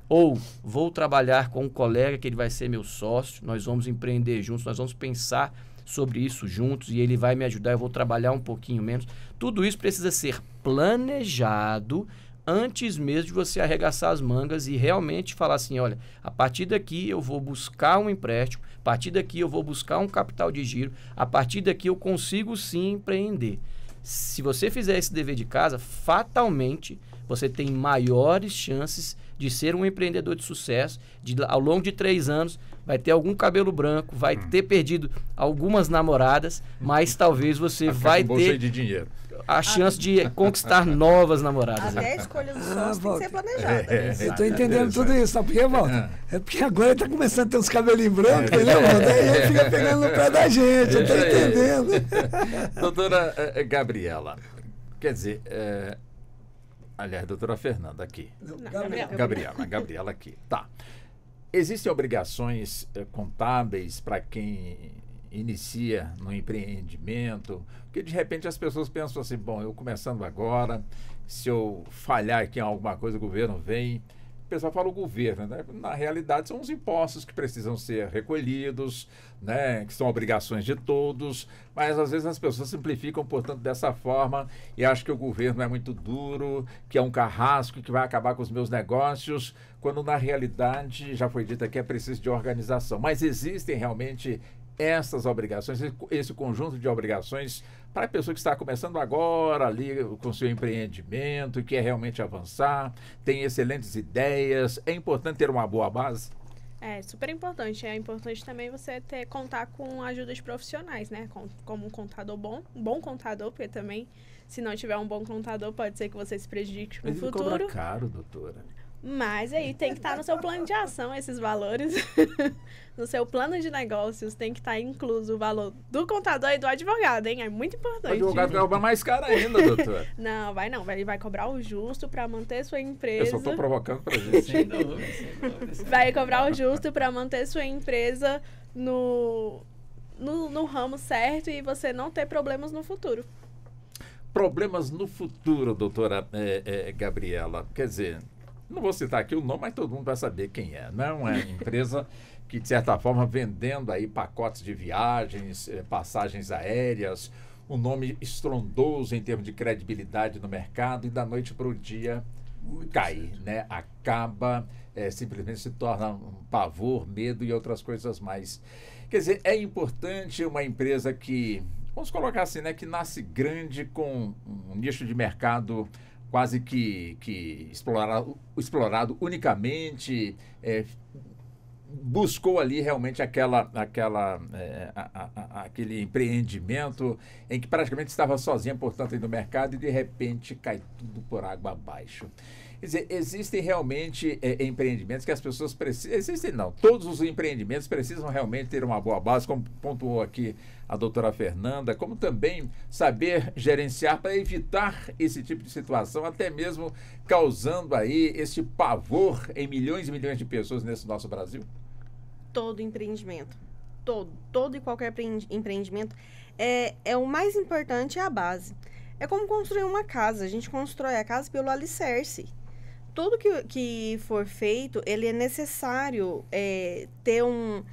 ou vou trabalhar com um colega que ele vai ser meu sócio, nós vamos empreender juntos, nós vamos pensar sobre isso juntos e ele vai me ajudar, eu vou trabalhar um pouquinho menos. Tudo isso precisa ser planejado antes mesmo de você arregaçar as mangas e realmente falar assim, olha, a partir daqui eu vou buscar um empréstimo, a partir daqui eu vou buscar um capital de giro, a partir daqui eu consigo sim empreender. Se você fizer esse dever de casa, fatalmente você tem maiores chances de ser um empreendedor de sucesso, ao longo de 3 anos, vai ter algum cabelo branco, vai ter perdido algumas namoradas, mas talvez você vai ter de dinheiro. a chance de conquistar novas namoradas. Até a escolha do sócio tem que ser planejada. Eu estou entendendo tudo isso, sabe por quê, Walter? É porque agora ele está começando a ter uns cabelinhos brancos, entendeu, Walter? Aí ele fica pegando no pé da gente, eu estou entendendo. Doutora Gabriela, quer dizer, aliás, doutora Fernanda aqui. Gabriela aqui. Tá. Existem obrigações contábeis para quem inicia no empreendimento? Porque de repente as pessoas pensam assim, bom, eu começando agora, se eu falhar aqui em alguma coisa, o governo vem. O pessoal fala o governo, né? Na realidade são os impostos que precisam ser recolhidos, né? Que são obrigações de todos, mas às vezes as pessoas simplificam, portanto, dessa forma e acham que o governo é muito duro, que é um carrasco, que vai acabar com os meus negócios, quando na realidade, já foi dito aqui, é preciso de organização. Mas existem realmente essas obrigações, esse conjunto de obrigações para a pessoa que está começando agora ali com seu empreendimento e quer realmente avançar, tem excelentes ideias, é importante ter uma boa base? É super importante. É importante também você contar com ajuda de profissionais, né? Como um contador um bom contador, porque também, se não tiver um bom contador, pode ser que você se prejudique no futuro. Mas ele cobra caro, doutora. Mas aí tem que estar no seu plano de ação esses valores. No seu plano de negócios tem que estar incluso o valor do contador e do advogado, hein? É muito importante. O advogado vai cobrar mais caro ainda, doutora. Não. Ele vai cobrar o justo para manter sua empresa. Eu só estou provocando para gente. Vai cobrar o justo para manter sua empresa no ramo certo e você não ter problemas no futuro. Problemas no futuro, doutora Gabriela. Quer dizer, não vou citar aqui o nome, mas todo mundo vai saber quem é. Não é uma empresa que, de certa forma, vendendo aí pacotes de viagens, passagens aéreas, um nome estrondoso em termos de credibilidade no mercado e da noite para o dia cai, né? Acaba, simplesmente se torna um pavor, medo e outras coisas mais. Quer dizer, é importante uma empresa que, vamos colocar assim, né? Que nasce grande com um nicho de mercado quase que explorado unicamente, buscou ali realmente aquele empreendimento em que praticamente estava sozinha, portanto, aí no mercado e de repente cai tudo por água abaixo. Quer dizer, existem realmente empreendimentos que as pessoas precisam... Existem não, todos os empreendimentos precisam realmente ter uma boa base, como pontuou aqui a doutora Fernanda, como também saber gerenciar para evitar esse tipo de situação, até mesmo causando aí esse pavor em milhões e milhões de pessoas nesse nosso Brasil? Todo empreendimento, todo e qualquer empreendimento, o mais importante é a base. É como construir uma casa, a gente constrói a casa pelo alicerce. Tudo que for feito, ele é necessário ter um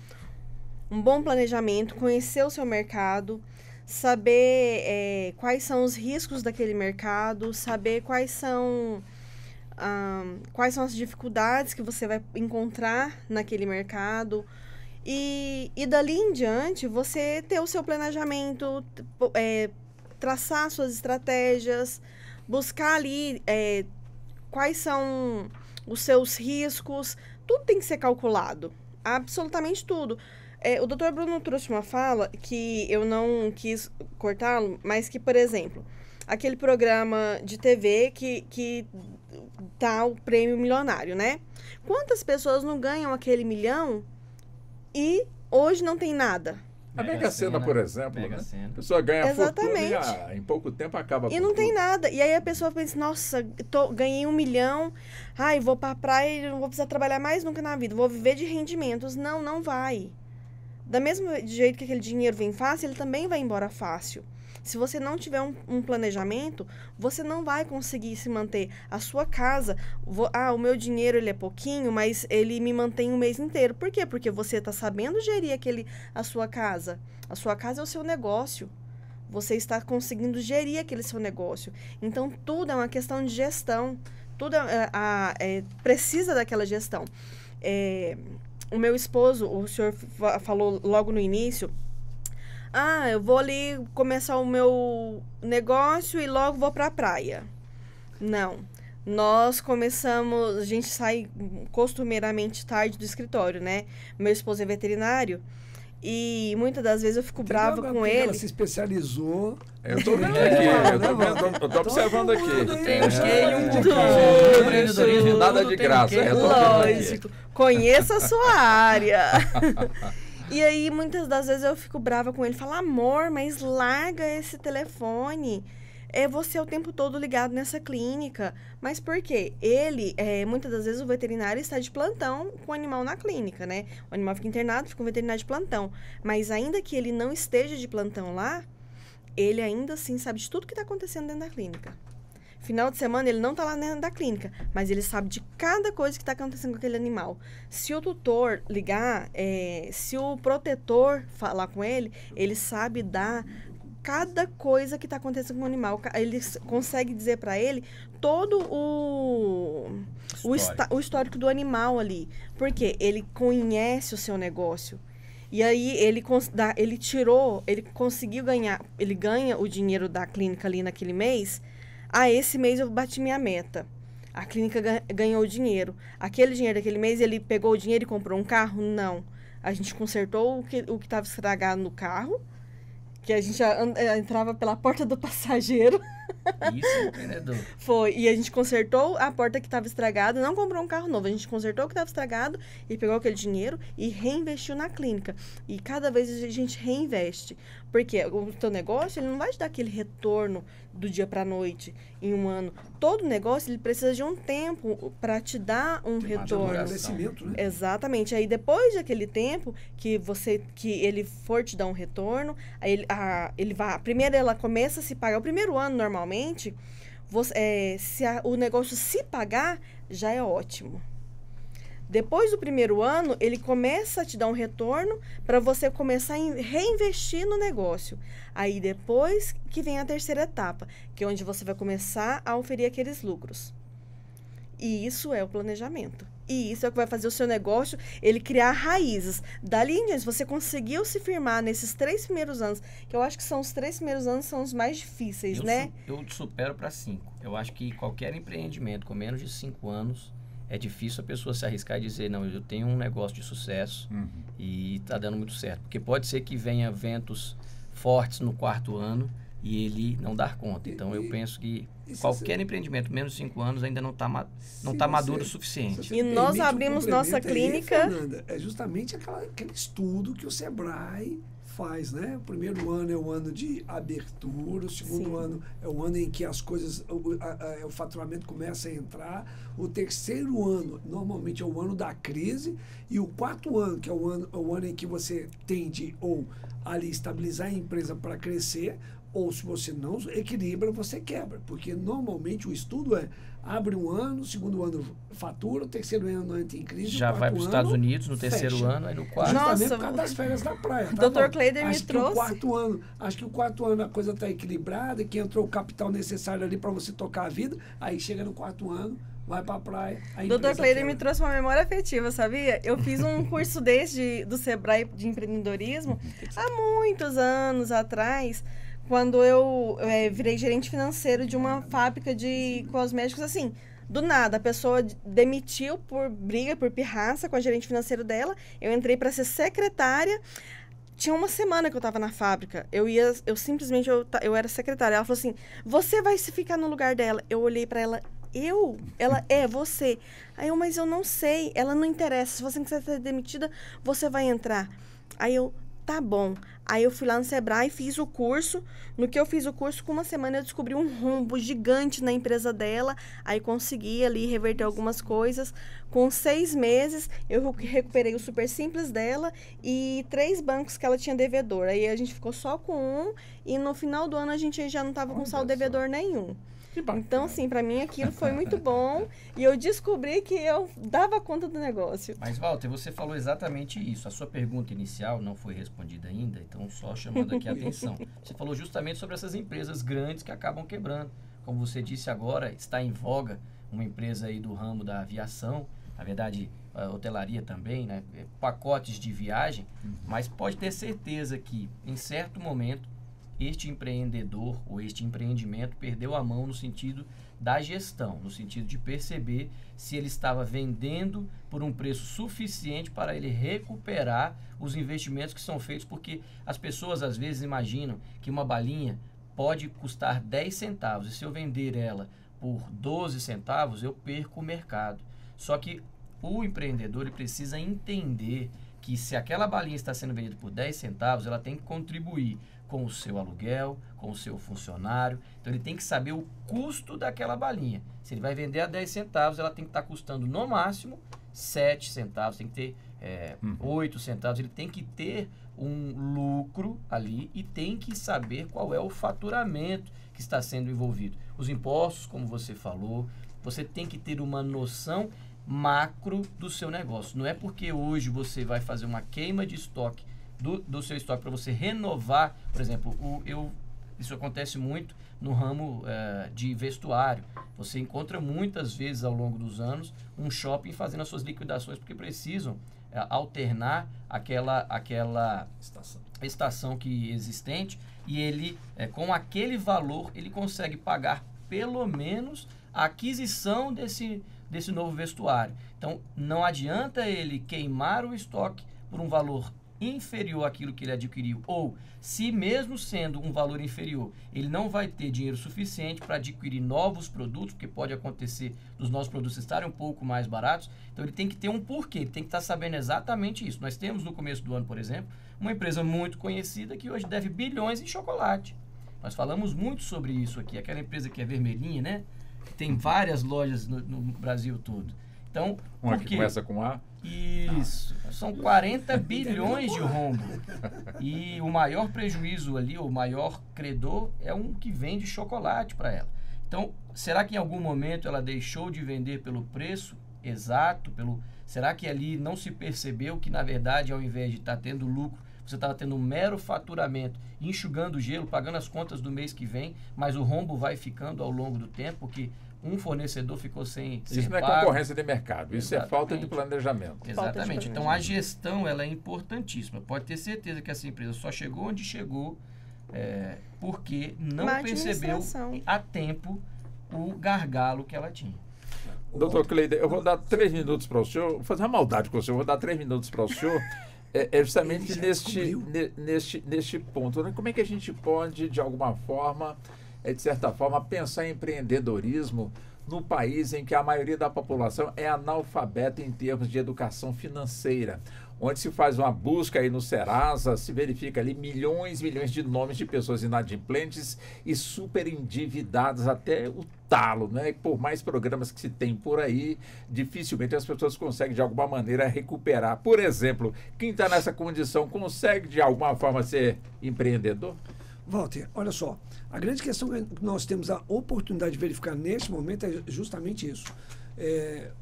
bom planejamento, conhecer o seu mercado, saber quais são os riscos daquele mercado, saber quais são as dificuldades que você vai encontrar naquele mercado. E dali em diante, você ter o seu planejamento, traçar suas estratégias, buscar ali quais são os seus riscos. Tudo tem que ser calculado, absolutamente tudo. O Dr. Bruno trouxe uma fala que eu não quis cortá-lo, mas que, por exemplo, aquele programa de TV que dá o prêmio milionário, né? Quantas pessoas não ganham aquele milhão e hoje não tem nada? A Mega Sena, por exemplo, né? A pessoa ganha fortuna e em pouco tempo acaba com e não tudo. tem nada. E aí a pessoa pensa, nossa, ganhei 1 milhão, vou pra praia e não vou precisar trabalhar mais nunca na vida, vou viver de rendimentos. Não, não vai. Da mesma jeito que aquele dinheiro vem fácil, ele também vai embora fácil. Se você não tiver um planejamento, você não vai conseguir se manter. A sua casa, o meu dinheiro ele é pouquinho, mas ele me mantém um mês inteiro. Por quê? Porque você está sabendo gerir a sua casa. A sua casa é o seu negócio. Você está conseguindo gerir aquele seu negócio. Então, tudo é uma questão de gestão. Tudo precisa daquela gestão. O meu esposo, o senhor falou logo no início... eu vou ali começar o meu negócio e logo vou para a praia. Não. Nós começamos... A gente sai costumeiramente tarde do escritório, né? Meu esposo é veterinário e muitas das vezes eu fico brava com ele. Ela se especializou. Eu tô vendo aqui, eu tô observando aqui. Empreendedorismo, nada de graça. Lógico. Conheça a sua área. E aí, muitas das vezes, eu fico brava com ele. Falo, amor, mas larga esse telefone. Você o tempo todo ligado nessa clínica. Mas por quê? Ele, muitas das vezes, o veterinário está de plantão com o animal na clínica, né? O animal fica internado, fica um veterinário de plantão. Mas ainda que ele não esteja de plantão lá, ele ainda assim sabe de tudo que está acontecendo dentro da clínica. Final de semana, ele não está lá dentro da clínica, mas ele sabe de cada coisa que está acontecendo com aquele animal. Se o tutor ligar, se o protetor falar com ele, ele sabe dar cada coisa que está acontecendo com o animal. Ele consegue dizer para ele todo o histórico do animal ali. Porque ele conhece o seu negócio. E aí ele conseguiu ganhar, ele ganha o dinheiro da clínica ali naquele mês. Esse mês eu bati minha meta. A clínica ganhou o dinheiro. Aquele dinheiro daquele mês, ele pegou o dinheiro e comprou um carro? Não. A gente consertou o que estava estragado no carro, que a gente entrava pela porta do passageiro. Isso, empreendedor. Foi. E a gente consertou a porta que estava estragada, não comprou um carro novo. A gente consertou o que estava estragado e pegou aquele dinheiro e reinvestiu na clínica. E cada vez a gente reinveste. Porque o teu negócio, ele não vai te dar aquele retorno do dia para a noite, em um ano. Todo negócio, ele precisa de um tempo para te dar um retorno. Né? Exatamente. Aí, depois daquele tempo que ele for te dar um retorno, aí primeiro ela começa a se pagar. O primeiro ano, normalmente, se o negócio se pagar, já é ótimo. Depois do primeiro ano, ele começa a te dar um retorno para você começar a reinvestir no negócio. Aí, depois que vem a terceira etapa, que é onde você vai começar a oferir aqueles lucros. E isso é o planejamento. E isso é o que vai fazer o seu negócio, ele criar raízes. Dali em diante, você conseguiu se firmar nesses 3 primeiros anos, que eu acho que são os 3 primeiros anos são os mais difíceis, né? Eu supero para 5. Eu acho que qualquer empreendimento com menos de 5 anos, é difícil a pessoa se arriscar e dizer, não, eu tenho um negócio de sucesso e está dando muito certo. Porque pode ser que venha ventos fortes no 4º ano, e ele não dar conta. Então, eu penso que qualquer empreendimento, menos de 5 anos, ainda não está maduro o suficiente. E nós abrimos nossa clínica... Aí, Fernanda, é justamente aquele estudo que o Sebrae faz, né? O primeiro ano é o ano de abertura, o segundo ano é o ano em que as coisas, o faturamento começa a entrar, o terceiro ano normalmente é o ano da crise, e o quarto ano, que é o ano em que você tende ou ali estabilizar a empresa para crescer, ou se você não equilibra, você quebra. Porque normalmente o estudo abre um ano, o segundo ano fatura, o terceiro ano entra em crise. Já vai para os Estados Unidos no terceiro ano, aí no quarto. Justamente por causa das férias da praia. Dr. Kleider me trouxe. Acho que o quarto ano a coisa está equilibrada, que entrou o capital necessário ali para você tocar a vida, aí chega no quarto ano, vai para a praia. Dr. Kleider me trouxe uma memória afetiva, sabia? Eu fiz um curso do Sebrae de empreendedorismo há muitos anos atrás, quando eu virei gerente financeiro de uma fábrica de cosméticos, assim, do nada, a pessoa demitiu por briga, por pirraça com a gerente financeiro dela, eu entrei para ser secretária, tinha uma semana que eu estava na fábrica, eu era secretária, ela falou assim, você vai se ficar no lugar dela, eu olhei para ela, ela você, mas eu não sei, ela não interessa, se você quiser ser demitida, você vai entrar, aí eu, tá bom. Aí eu fui lá no Sebrae e fiz o curso. No que eu fiz o curso, com uma semana eu descobri um rombo gigante na empresa dela. Aí consegui ali reverter algumas coisas. Com 6 meses, eu recuperei o Super Simples dela e 3 bancos que ela tinha devedor. Aí a gente ficou só com um e no final do ano a gente já não estava com saldo devedor nenhum. Então, assim, para mim aquilo foi muito bom e eu descobri que eu dava conta do negócio. Mas, Walter, você falou exatamente isso. A sua pergunta inicial não foi respondida ainda, então só chamando aqui a atenção. Você falou justamente sobre essas empresas grandes que acabam quebrando. Como você disse agora, está em voga uma empresa aí do ramo da aviação, na verdade, a hotelaria também, né? Pacotes de viagem, mas pode ter certeza que, em certo momento, este empreendedor ou este empreendimento perdeu a mão no sentido da gestão, no sentido de perceber se ele estava vendendo por um preço suficiente para ele recuperar os investimentos que são feitos, porque as pessoas às vezes imaginam que uma balinha pode custar 10 centavos e se eu vender ela por 12 centavos eu perco o mercado. Só que o empreendedor ele precisa entender que se aquela balinha está sendo vendida por 10 centavos, ela tem que contribuir com o seu aluguel, com o seu funcionário. Então, ele tem que saber o custo daquela balinha. Se ele vai vender a 10 centavos, ela tem que estar custando, no máximo, 7 centavos, tem que ter 8 centavos. Ele tem que ter um lucro ali e tem que saber qual é o faturamento que está sendo envolvido. Os impostos, como você falou, você tem que ter uma noção macro do seu negócio. Não é porque hoje você vai fazer uma queima de estoque do seu estoque para você renovar, por exemplo, isso acontece muito no ramo de vestuário. Você encontra muitas vezes ao longo dos anos um shopping fazendo as suas liquidações porque precisam alternar aquela estação que existente e ele, com aquele valor, ele consegue pagar pelo menos a aquisição desse novo vestuário. Então, não adianta ele queimar o estoque por um valor inferior àquilo que ele adquiriu, ou se mesmo sendo um valor inferior, ele não vai ter dinheiro suficiente para adquirir novos produtos, porque pode acontecer dos novos produtos estarem um pouco mais baratos, então ele tem que ter um porquê, ele tem que estar sabendo exatamente isso. Nós temos no começo do ano, por exemplo, uma empresa muito conhecida que hoje deve bilhões em chocolate. Nós falamos muito sobre isso aqui, aquela empresa que é vermelhinha, né? Que tem várias lojas no Brasil todo. Então, uma que começa com A? Isso. São 40 bilhões de rombo. E o maior prejuízo ali, o maior credor, é um que vende chocolate para ela. Então, será que em algum momento ela deixou de vender pelo preço exato? Será que ali não se percebeu que, na verdade, ao invés de estar tendo lucro, você estava tendo um mero faturamento, enxugando o gelo, pagando as contas do mês que vem, mas o rombo vai ficando ao longo do tempo, porque um fornecedor ficou sem isso não é pago. Concorrência de mercado, isso é falta de planejamento. Exatamente. Então, a gestão ela é importantíssima. Pode ter certeza que essa empresa só chegou onde chegou porque não percebeu a tempo o gargalo que ela tinha. Doutor Kleider, eu vou dar 3 minutos para o senhor, vou fazer uma maldade com o senhor, vou dar 3 minutos para o senhor É justamente Ele já neste ponto, né? Como é que a gente pode, de alguma forma, de certa forma, pensar em empreendedorismo no país em que a maioria da população é analfabeta em termos de educação financeira, onde se faz uma busca aí no Serasa, se verifica ali milhões de nomes de pessoas inadimplentes e super endividadas até o talo, né? Por mais programas que se tem por aí, dificilmente as pessoas conseguem de alguma maneira recuperar. Por exemplo, quem está nessa condição consegue de alguma forma ser empreendedor? Walter, olha só, a grande questão que nós temos a oportunidade de verificar neste momento é justamente isso.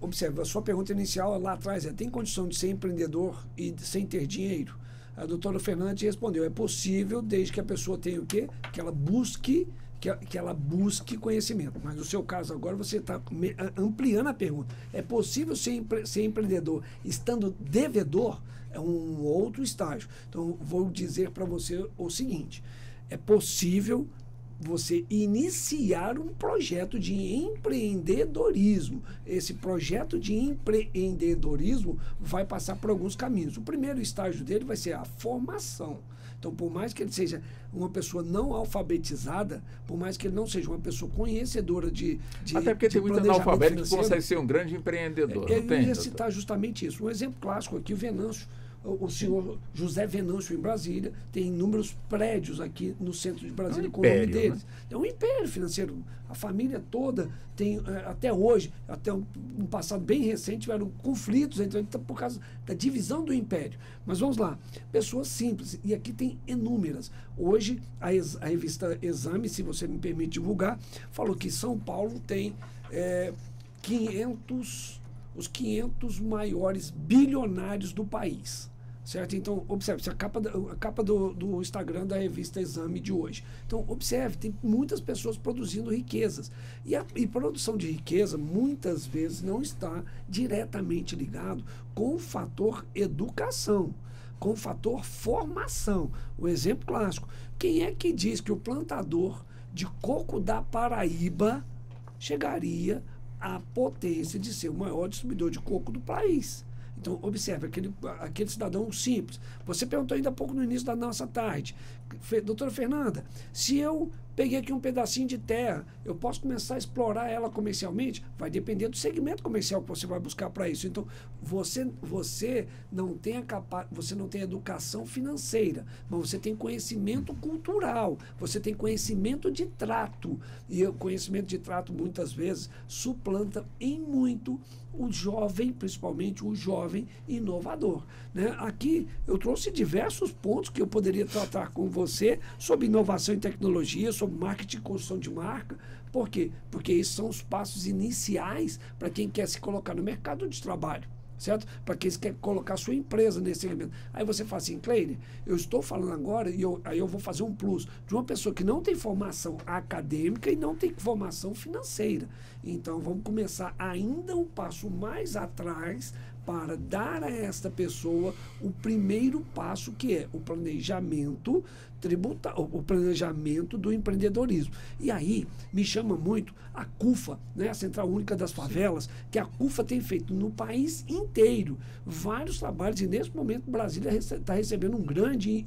Observe, a sua pergunta inicial lá atrás tem condição de ser empreendedor e sem ter dinheiro? A doutora Fernandes respondeu, é possível desde que a pessoa tenha o quê? Que ela busque conhecimento. Mas no seu caso agora você está ampliando a pergunta. É possível ser empreendedor estando devedor? É um outro estágio. Então, vou dizer para você o seguinte, é possível você iniciar um projeto de empreendedorismo. Esse projeto de empreendedorismo vai passar por alguns caminhos. O primeiro estágio dele vai ser a formação. Então, por mais que ele seja uma pessoa não alfabetizada, por mais que ele não seja uma pessoa conhecedora de até porque tem muito analfabeto que consegue ser um grande empreendedor. Eu ia citar justamente isso. Um exemplo clássico aqui, o Venâncio. O senhor José Venâncio, em Brasília, tem inúmeros prédios aqui no centro de Brasília com o nome deles. Né? É um império financeiro. A família toda tem, até hoje, até um passado bem recente, tiveram conflitos por causa da divisão do império. Mas vamos lá, pessoas simples, e aqui tem inúmeras. Hoje, a revista Exame, se você me permite divulgar, falou que São Paulo tem os 500 maiores bilionários do país. Certo? Então, observe, a capa do Instagram da revista Exame de hoje. Então, observe, tem muitas pessoas produzindo riquezas. E produção de riqueza, muitas vezes, não está diretamente ligado com o fator educação, com o fator formação. O exemplo clássico. Quem é que diz que o plantador de coco da Paraíba chegaria à potência de ser o maior distribuidor de coco do país? Então, observe, aquele cidadão simples. Você perguntou ainda há pouco no início da nossa tarde, doutora Fernanda, se eu peguei aqui um pedacinho de terra, eu posso começar a explorar ela comercialmente? Vai depender do segmento comercial que você vai buscar para isso. Então, você não tem educação financeira, mas você tem conhecimento cultural, você tem conhecimento de trato. E o conhecimento de trato, muitas vezes, suplanta em muito o jovem, principalmente o jovem inovador. Né? Aqui eu trouxe diversos pontos que eu poderia tratar com você sobre inovação e tecnologia, sobre marketing e construção de marca. Por quê? Porque esses são os passos iniciais para quem quer se colocar no mercado de trabalho. Certo? Para quem quer colocar sua empresa nesse segmento. Aí você fala assim, Cleide, eu estou falando agora e aí eu vou fazer um plus de uma pessoa que não tem formação acadêmica e não tem formação financeira. Então vamos começar ainda um passo mais atrás para dar a esta pessoa o primeiro passo, que é o planejamento tributário, o planejamento do empreendedorismo. E aí me chama muito a CUFA, né, a Central Única das Favelas, que a CUFA tem feito no país inteiro vários trabalhos, e nesse momento Brasília está recebendo um grande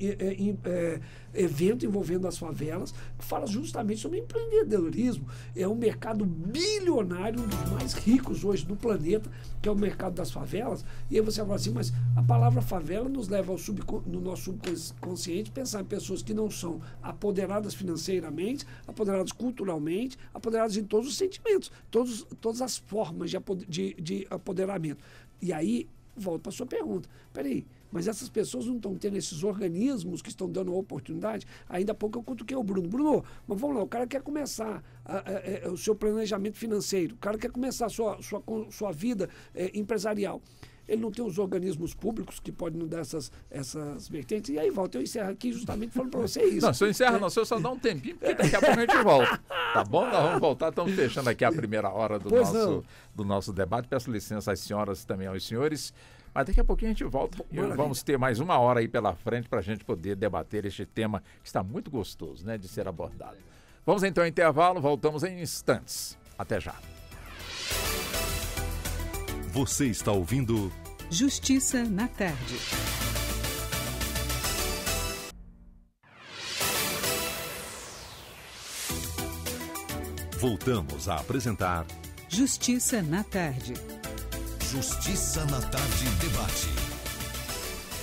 evento envolvendo as favelas, que fala justamente sobre empreendedorismo. É um mercado bilionário, um dos mais ricos hoje do planeta, que é o mercado das favelas. E aí você fala assim, mas a palavra favela nos leva no nosso subconsciente pensar em pessoas que não são apoderadas financeiramente, apoderadas culturalmente, apoderadas em todos os sentimentos, todas as formas de apoderamento. E aí, volto para a sua pergunta. Peraí, mas essas pessoas não estão tendo esses organismos que estão dando a oportunidade? Ainda há pouco eu cutuquei o Bruno. Bruno, mas vamos lá, o cara quer começar o seu planejamento financeiro, o cara quer começar a sua vida empresarial. Ele não tem os organismos públicos que podem nos dar essas vertentes. E aí, Walter, eu encerro aqui justamente falando para você isso. Não, se eu encerro, não, se eu só dá um tempinho, porque daqui a pouco a gente volta. Tá bom? Nós vamos voltar, estamos fechando aqui a primeira hora do nosso debate. Peço licença às senhoras e também aos senhores. Mas daqui a pouquinho a gente volta e vamos ter mais uma hora aí pela frente para a gente poder debater este tema que está muito gostoso, né, de ser abordado. Vamos então ao intervalo, voltamos em instantes. Até já. Você está ouvindo Justiça na Tarde. Voltamos a apresentar Justiça na Tarde. Justiça na Tarde Debate.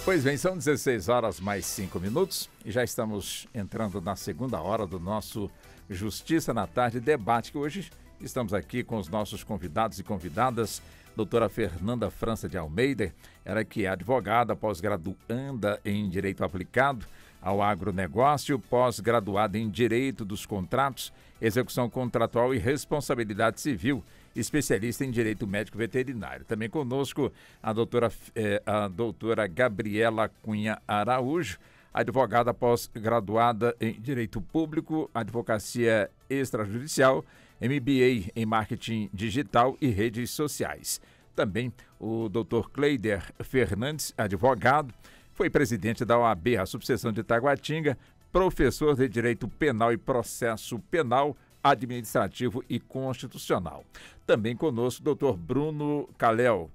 Pois bem, são 16 horas mais 5 minutos e já estamos entrando na segunda hora do nosso Justiça na Tarde Debate, que hoje estamos aqui com os nossos convidados e convidadas. Doutora Fernanda França de Almeida, ela que é advogada, pós-graduanda em Direito Aplicado ao Agronegócio, pós-graduada em Direito dos Contratos, Execução Contratual e Responsabilidade Civil, especialista em Direito Médico Veterinário. Também conosco a doutora Gabriela Cunha Araújo, advogada pós-graduada em Direito Público, Advocacia Extrajudicial, MBA em Marketing Digital e Redes Sociais. Também o Dr. Cleider Fernandes, advogado, foi presidente da OAB, a subseção de Taguatinga, professor de Direito Penal e Processo Penal, Administrativo e Constitucional. Também conosco o Dr. Bruno Calel.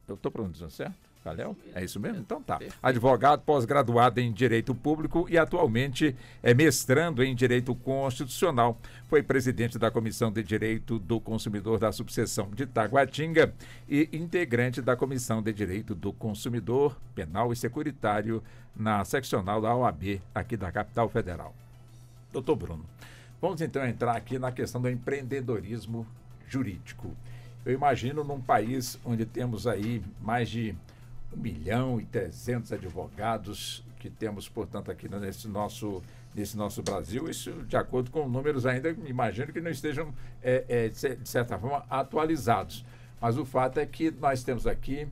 Eu estou pronunciando certo? Calel? É isso mesmo? Então tá. Advogado, pós-graduado em Direito Público e atualmente é mestrando em Direito Constitucional. Foi presidente da Comissão de Direito do Consumidor da subseção de Taguatinga e integrante da Comissão de Direito do Consumidor, Penal e Securitário na seccional da OAB aqui da capital federal. Doutor Bruno, vamos então entrar aqui na questão do empreendedorismo jurídico. Eu imagino num país onde temos aí mais de 1.300.000 advogados que temos, portanto, aqui nesse nosso Brasil, isso de acordo com números ainda, imagino que não estejam, de certa forma, atualizados. Mas o fato é que nós temos aqui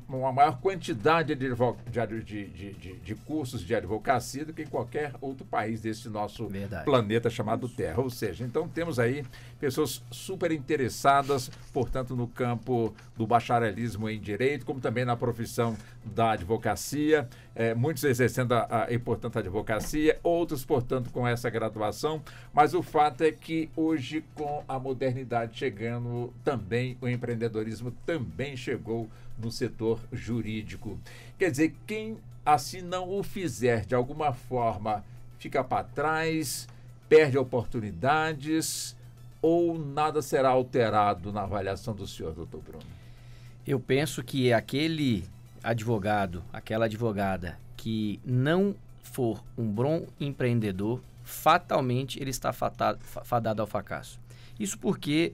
uma maior quantidade de cursos de advocacia do que em qualquer outro país desse nosso planeta chamado Terra. Ou seja, então temos aí pessoas super interessadas, portanto, no campo do bacharelismo em Direito, como também na profissão da advocacia, muitos exercendo portanto, a advocacia, outros, portanto, com essa graduação, mas o fato é que hoje, com a modernidade chegando também, o empreendedorismo também chegou no setor jurídico. Quer dizer, quem assim não o fizer de alguma forma fica para trás, perde oportunidades ou nada será alterado na avaliação do senhor, doutor Bruno? Eu penso que aquele advogado, aquela advogada que não for um bom empreendedor, fatalmente ele está fadado ao fracasso. Isso porque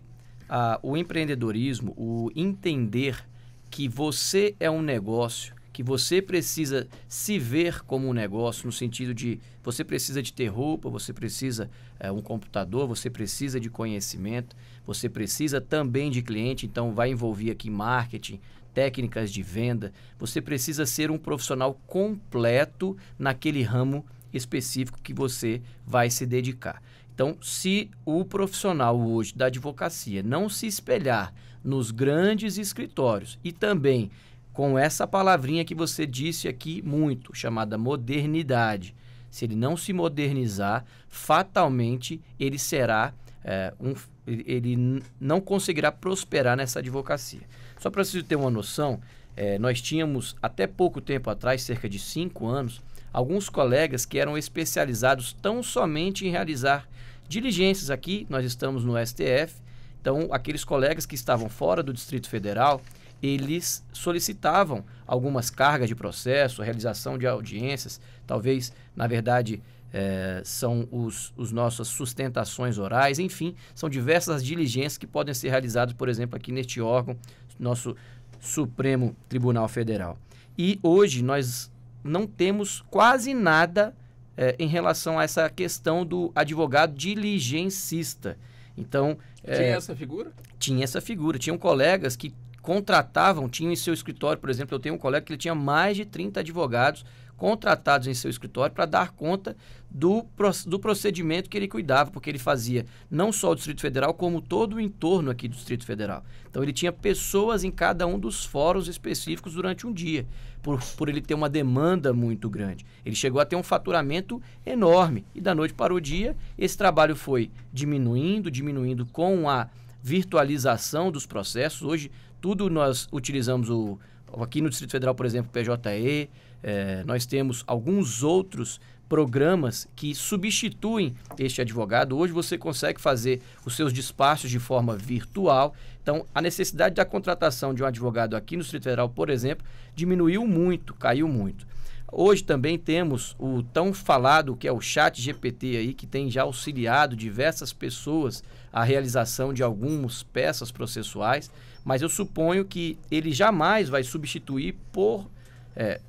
o empreendedorismo, o entender que você é um negócio, que você precisa se ver como um negócio, no sentido de você precisa de ter roupa, você precisa um computador, você precisa de conhecimento, você precisa também de cliente, então vai envolver aqui marketing, técnicas de venda, você precisa ser um profissional completo naquele ramo específico que você vai se dedicar. Então, se o profissional hoje da advocacia não se espelhar nos grandes escritórios e também com essa palavrinha que você disse aqui muito, chamada modernidade, se ele não se modernizar, fatalmente ele será ele não conseguirá prosperar nessa advocacia. Só para vocês terem uma noção, nós tínhamos até pouco tempo atrás, cerca de 5 anos, alguns colegas que eram especializados tão somente em realizar diligências. Aqui, nós estamos no STF, então aqueles colegas que estavam fora do Distrito Federal, eles solicitavam algumas cargas de processo, a realização de audiências, talvez, na verdade, são os nossas sustentações orais, enfim, são diversas diligências que podem ser realizadas, por exemplo, aqui neste órgão, nosso Supremo Tribunal Federal. E hoje nós não temos quase nada em relação a essa questão do advogado diligencista. Então, tinha essa figura? Tinha essa figura. Tinham colegas que contratavam, tinham em seu escritório, por exemplo, eu tenho um colega que ele tinha mais de 30 advogados contratados em seu escritório para dar conta do procedimento que ele cuidava, porque ele fazia não só o Distrito Federal, como todo o entorno aqui do Distrito Federal. Então, ele tinha pessoas em cada um dos fóruns específicos durante um dia, por ele ter uma demanda muito grande. Ele chegou a ter um faturamento enorme, e da noite para o dia, esse trabalho foi diminuindo com a virtualização dos processos. Hoje, tudo nós utilizamos aqui no Distrito Federal, por exemplo, o PJE, nós temos alguns outros programas que substituem este advogado. Hoje você consegue fazer os seus despachos de forma virtual. Então, a necessidade da contratação de um advogado aqui no Distrito Federal, por exemplo, diminuiu muito, caiu muito. Hoje também temos o tão falado que é o ChatGPT aí, que tem já auxiliado diversas pessoas à realização de algumas peças processuais, mas eu suponho que ele jamais vai substituir por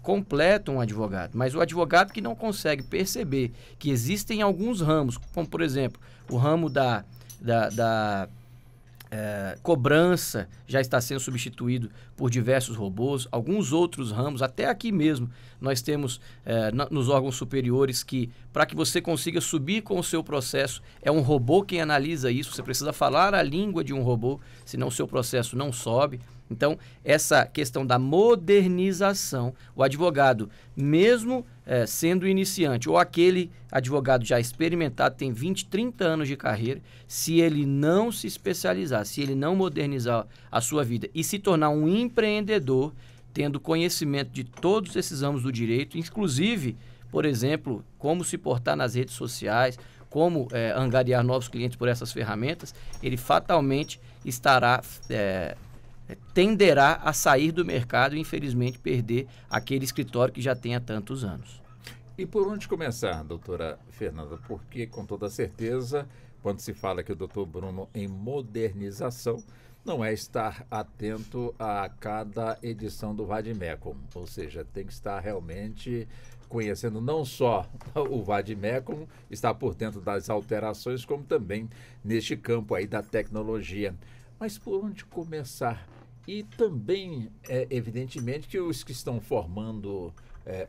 completo um advogado. Mas o advogado que não consegue perceber que existem alguns ramos, como por exemplo, o ramo da cobrança já está sendo substituído por diversos robôs, alguns outros ramos, até aqui mesmo, nós temos nos órgãos superiores que, para que você consiga subir com o seu processo, é um robô quem analisa isso, você precisa falar a língua de um robô, senão o seu processo não sobe. Então, essa questão da modernização, o advogado, mesmo sendo iniciante, ou aquele advogado já experimentado, tem 20, 30 anos de carreira, se ele não se especializar, se ele não modernizar a sua vida e se tornar um empreendedor, tendo conhecimento de todos esses ramos do direito, inclusive, por exemplo, como se portar nas redes sociais, como angariar novos clientes por essas ferramentas, ele fatalmente tenderá a sair do mercado e, infelizmente, perder aquele escritório que já tem há tantos anos. E por onde começar, doutora Fernanda? Porque, com toda certeza, quando se fala aqui o doutor Bruno em modernização, não é estar atento a cada edição do Vademecum, ou seja, tem que estar realmente conhecendo não só o Vademecum, estar por dentro das alterações, como também neste campo aí da tecnologia. Mas por onde começar? E também, evidentemente, que os que estão formando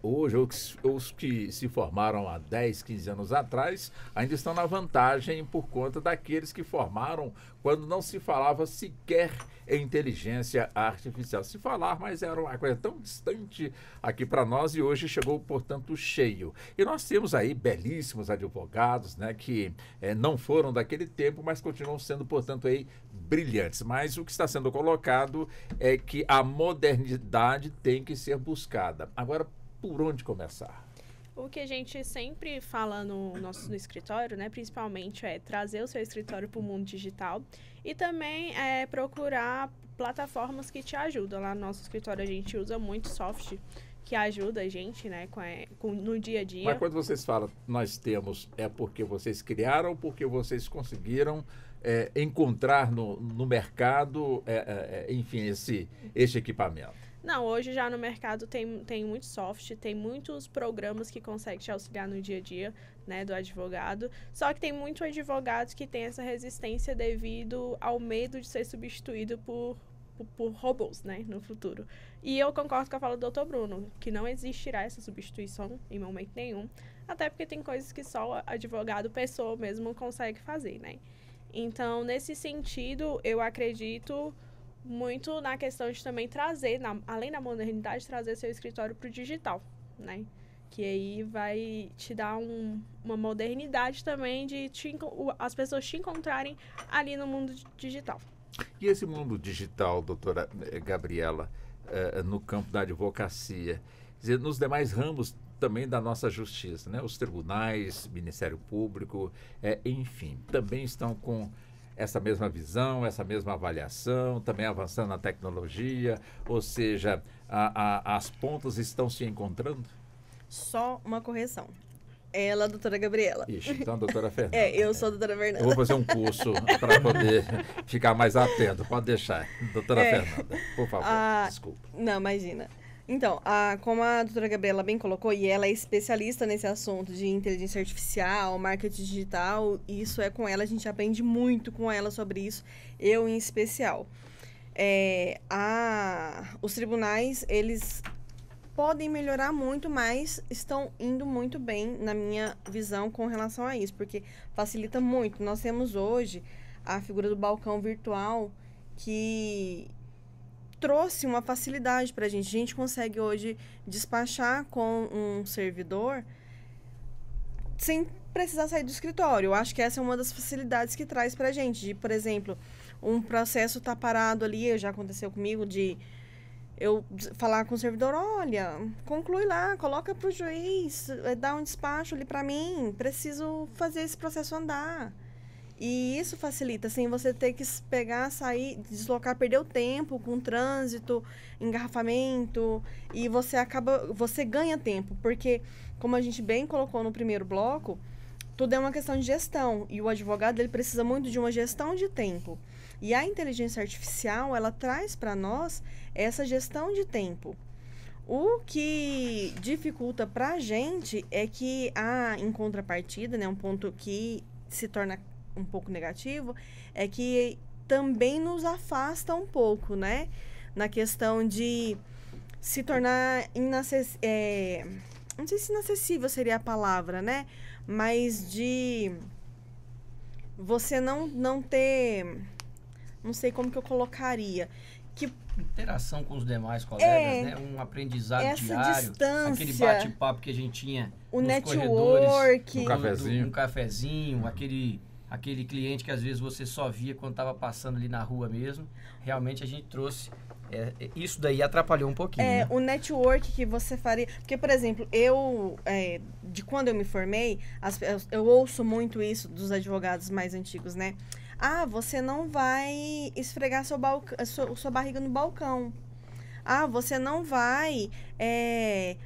hoje, ou os que se formaram há 10, 15 anos atrás, ainda estão na vantagem por conta daqueles que formaram quando não se falava sequer em inteligência artificial. Se falar, mas era uma coisa tão distante aqui para nós e hoje chegou, portanto, cheio. E nós temos aí belíssimos advogados, né, que não foram daquele tempo, mas continuam sendo, portanto, aí brilhantes. Mas o que está sendo colocado é que a modernidade tem que ser buscada. Agora, por onde começar? O que a gente sempre fala no escritório, né, principalmente, é trazer o seu escritório para o mundo digital e também procurar plataformas que te ajudam. Lá no nosso escritório a gente usa muito software que ajuda a gente, né, no dia a dia. Mas quando vocês falam nós temos, é porque vocês criaram ou porque vocês conseguiram encontrar no mercado, enfim, este equipamento? Não, hoje já no mercado tem muito software, tem muitos programas que conseguem te auxiliar no dia a dia, né, do advogado. Só que tem muito advogado que tem essa resistência devido ao medo de ser substituído por robôs, né, no futuro. E eu concordo com a fala do Dr. Bruno, que não existirá essa substituição em momento nenhum, até porque tem coisas que só advogado, pessoa mesmo, consegue fazer, né. Então, nesse sentido, eu acredito muito na questão de também trazer, além da modernidade, trazer seu escritório para o digital, né? Que aí vai te dar uma modernidade também de as pessoas te encontrarem ali no mundo digital. E esse mundo digital, doutora Gabriela, no campo da advocacia, quer dizer, nos demais ramos também da nossa justiça, né? Os tribunais, Ministério Público, enfim, também estão com essa mesma visão, essa mesma avaliação, também avançando na tecnologia, ou seja, as pontas estão se encontrando? Só uma correção. Ela, a doutora Gabriela. Ixi, então a doutora Fernanda. Eu sou a doutora Fernanda. Eu vou fazer um curso para poder ficar mais atento. Pode deixar. Doutora Fernanda, por favor, desculpa. Não, imagina. Então, como a doutora Gabriela bem colocou, e ela é especialista nesse assunto de inteligência artificial, marketing digital, isso é com ela, a gente aprende muito com ela sobre isso, eu em especial. Os tribunais, eles podem melhorar muito, mas estão indo muito bem, na minha visão, com relação a isso, porque facilita muito. Nós temos hoje a figura do balcão virtual, que trouxe uma facilidade para a gente. A gente consegue hoje despachar com um servidor sem precisar sair do escritório. Eu acho que essa é uma das facilidades que traz para a gente. De, por exemplo, um processo está parado ali, já aconteceu comigo, de falar com o servidor, olha, conclui lá, coloca para o juiz, dá um despacho ali para mim, preciso fazer esse processo andar. E isso facilita, sem você ter que pegar, sair, deslocar, perder o tempo com trânsito, engarrafamento, e você ganha tempo, porque, como a gente bem colocou no primeiro bloco, tudo é uma questão de gestão, e o advogado ele precisa muito de uma gestão de tempo. E a inteligência artificial, ela traz para nós essa gestão de tempo. O que dificulta para a gente é que em contrapartida, né, um ponto que se torna um pouco negativo, é que também nos afasta um pouco, né? Na questão de se tornar não sei se inacessível seria a palavra, né? Mas de você não ter... Não sei como que eu colocaria. Que interação com os demais colegas, né? Um aprendizado essa diário. Distância, aquele bate-papo que a gente tinha o nos network, corredores. Um cafezinho, aquele cliente que às vezes você só via quando estava passando ali na rua mesmo. Realmente a gente trouxe... isso daí atrapalhou um pouquinho. Né? O network que você faria... Porque, por exemplo, de quando eu me formei, eu ouço muito isso dos advogados mais antigos, né? Você não vai esfregar sua barriga no balcão. Você não vai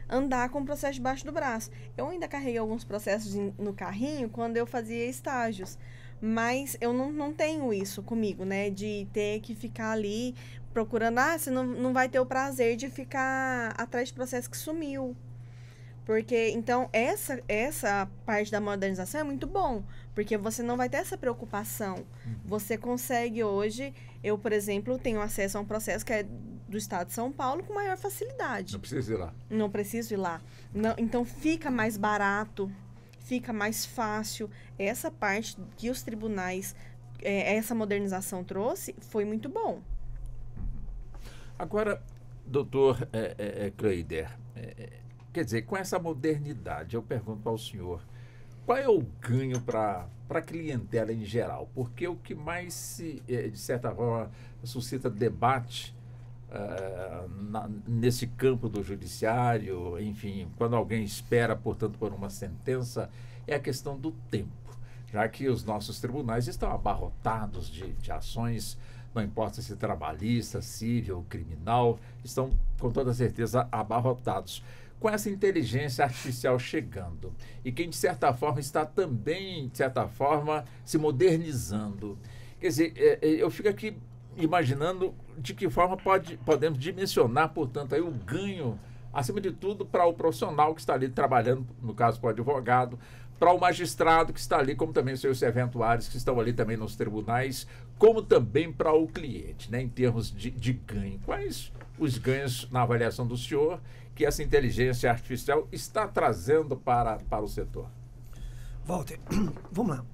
andar com o processo debaixo do braço. Eu ainda carreguei alguns processos no carrinho quando eu fazia estágios. Mas eu não tenho isso comigo, né? De ter que ficar ali procurando. Você não vai ter o prazer de ficar atrás de processo que sumiu. Porque, então, essa parte da modernização é muito bom, porque você não vai ter essa preocupação. Você consegue hoje, eu, por exemplo, tenho acesso a um processo que é do estado de São Paulo com maior facilidade. Não preciso ir lá. Não preciso ir lá. Então, fica mais barato, fica mais fácil. Essa parte que os tribunais, essa modernização trouxe, foi muito bom. Agora, doutor Kleider, quer dizer, com essa modernidade, eu pergunto ao senhor, qual é o ganho para a clientela em geral? Porque o que mais, de certa forma, suscita debate nesse campo do judiciário, enfim, quando alguém espera, portanto, por uma sentença, é a questão do tempo, já que os nossos tribunais estão abarrotados de ações, não importa se trabalhista, civil, criminal, estão com toda certeza abarrotados. Com essa inteligência artificial chegando e quem, de certa forma, está também, de certa forma, se modernizando. Quer dizer, eu fico aqui imaginando de que forma podemos dimensionar, portanto, aí o ganho, acima de tudo, para o profissional que está ali trabalhando, no caso, para o advogado, para o magistrado que está ali, como também os seus serventuários que estão ali também nos tribunais, como também para o cliente, né, em termos de ganho. Quais os ganhos, na avaliação do senhor, que essa inteligência artificial está trazendo para o setor? Walter, vamos lá.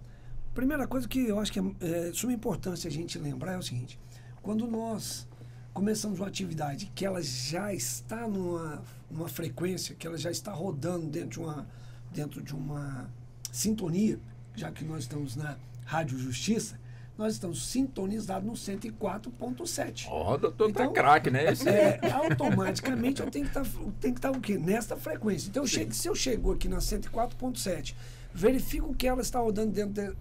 Primeira coisa que eu acho que é de suma importância a gente lembrar é o seguinte: quando nós começamos uma atividade que ela já está numa frequência, que ela já está rodando dentro de uma sintonia, já que nós estamos na Rádio Justiça, nós estamos sintonizados no 104.7. Doutor, então, tá craque, né? Automaticamente eu tenho que estar o quê? Nesta frequência. Então, se eu chego aqui na 104.7, verifico que ela está rodando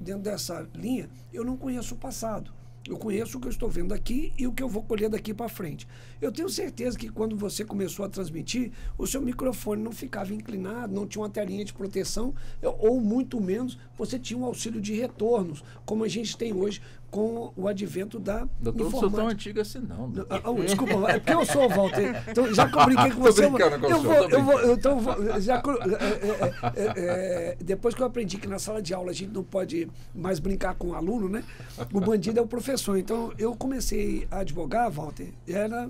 dentro dessa linha, eu não conheço o passado. Eu conheço o que eu estou vendo aqui e o que eu vou colher daqui para frente. Eu tenho certeza que quando você começou a transmitir, o seu microfone não ficava inclinado, não tinha uma telinha de proteção, ou muito menos, você tinha um auxílio de retornos, como a gente tem hoje com o advento da informática. Não sou tão antigo assim, não. Desculpa, é porque eu sou, Walter. Então, já que eu brinquei com você, depois que eu aprendi que na sala de aula a gente não pode mais brincar com o aluno, né? O bandido é o professor. Então, eu comecei a advogar, Walter, era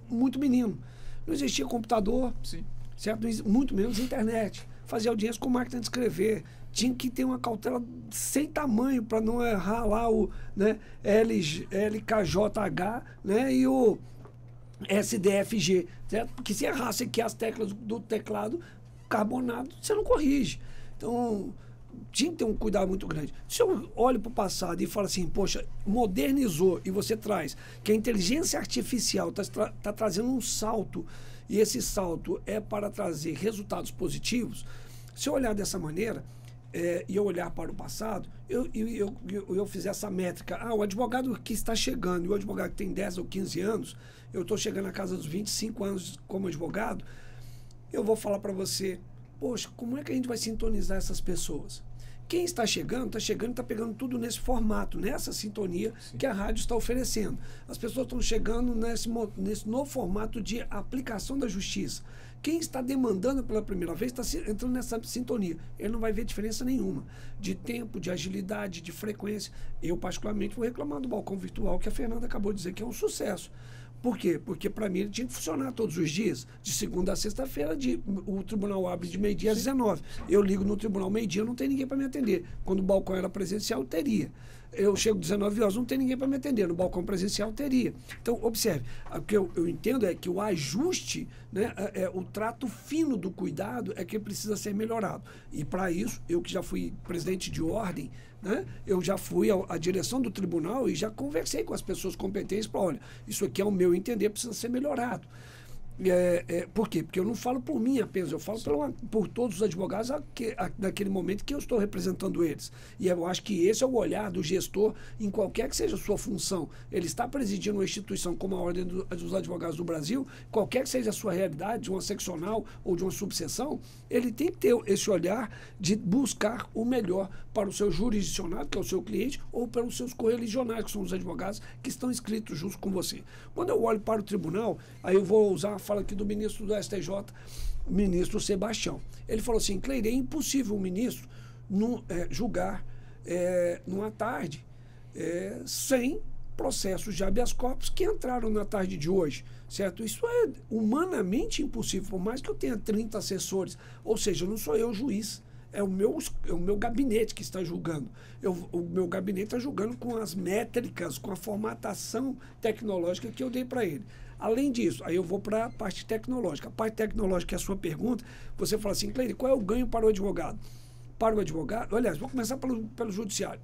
muito menino. Não existia computador, sim, certo? Muito menos internet. Fazia audiência com máquina de escrever. Tinha que ter uma cautela sem tamanho para não errar lá o, né, LKJH, né, e o SDFG, certo? Porque se errasse aqui as teclas do teclado carbonado, você não corrige. Então, tinha que ter um cuidado muito grande. Se eu olho para o passado e falo assim, poxa, modernizou, e você traz que a inteligência artificial está trazendo um salto, e esse salto é para trazer resultados positivos, se eu olhar dessa maneira, e eu olhar para o passado, eu fizer essa métrica, o advogado que está chegando, e o advogado que tem 10 ou 15 anos, eu estou chegando na casa dos 25 anos como advogado, eu vou falar para você, poxa, como é que a gente vai sintonizar essas pessoas? Quem está chegando, está pegando tudo nesse formato, nessa sintonia que a rádio está oferecendo. As pessoas estão chegando nesse novo formato de aplicação da justiça. Quem está demandando pela primeira vez está entrando nessa sintonia. Ele não vai ver diferença nenhuma de tempo, de agilidade, de frequência. Eu, particularmente, vou reclamar do balcão virtual que a Fernanda acabou de dizer que é um sucesso. Por quê? Porque para mim ele tinha que funcionar todos os dias, de segunda a sexta-feira, o tribunal abre de meio-dia às 19. Eu ligo no tribunal meio-dia, não tem ninguém para me atender. Quando o balcão era presencial, teria. Eu chego 19 horas, não tem ninguém para me atender. No balcão presencial, teria. Então, observe, o que eu entendo é que o ajuste, né, o trato fino do cuidado é que precisa ser melhorado. E para isso, eu que já fui presidente de ordem, né, eu já fui à direção do tribunal e já conversei com as pessoas competentes para, olha, isso aqui é o meu entender, precisa ser melhorado. Por quê? Porque eu não falo por mim apenas, eu falo por todos os advogados naquele momento que eu estou representando eles. E eu acho que esse é o olhar do gestor em qualquer que seja a sua função. Ele está presidindo uma instituição como a Ordem dos Advogados do Brasil, qualquer que seja a sua realidade, de uma seccional ou de uma subseção, ele tem que ter esse olhar de buscar o melhor para o seu jurisdicionado, que é o seu cliente, ou para os seus correligionários, que são os advogados que estão inscritos junto com você. Quando eu olho para o tribunal, aí eu vou usar a fala aqui do ministro do STJ, o ministro Sebastião. Ele falou assim, Cleide, é impossível o ministro julgar numa tarde sem processos de habeas corpus que entraram na tarde de hoje, certo? Isso é humanamente impossível, por mais que eu tenha 30 assessores, ou seja, não sou eu juiz, é o meu gabinete que está julgando. O meu gabinete está julgando com as métricas, com a formatação tecnológica que eu dei para ele. Além disso, aí eu vou para a parte tecnológica. A parte tecnológica é a sua pergunta. Você fala assim, Cleide, qual é o ganho para o advogado? Para o advogado, aliás, vou começar pelo judiciário.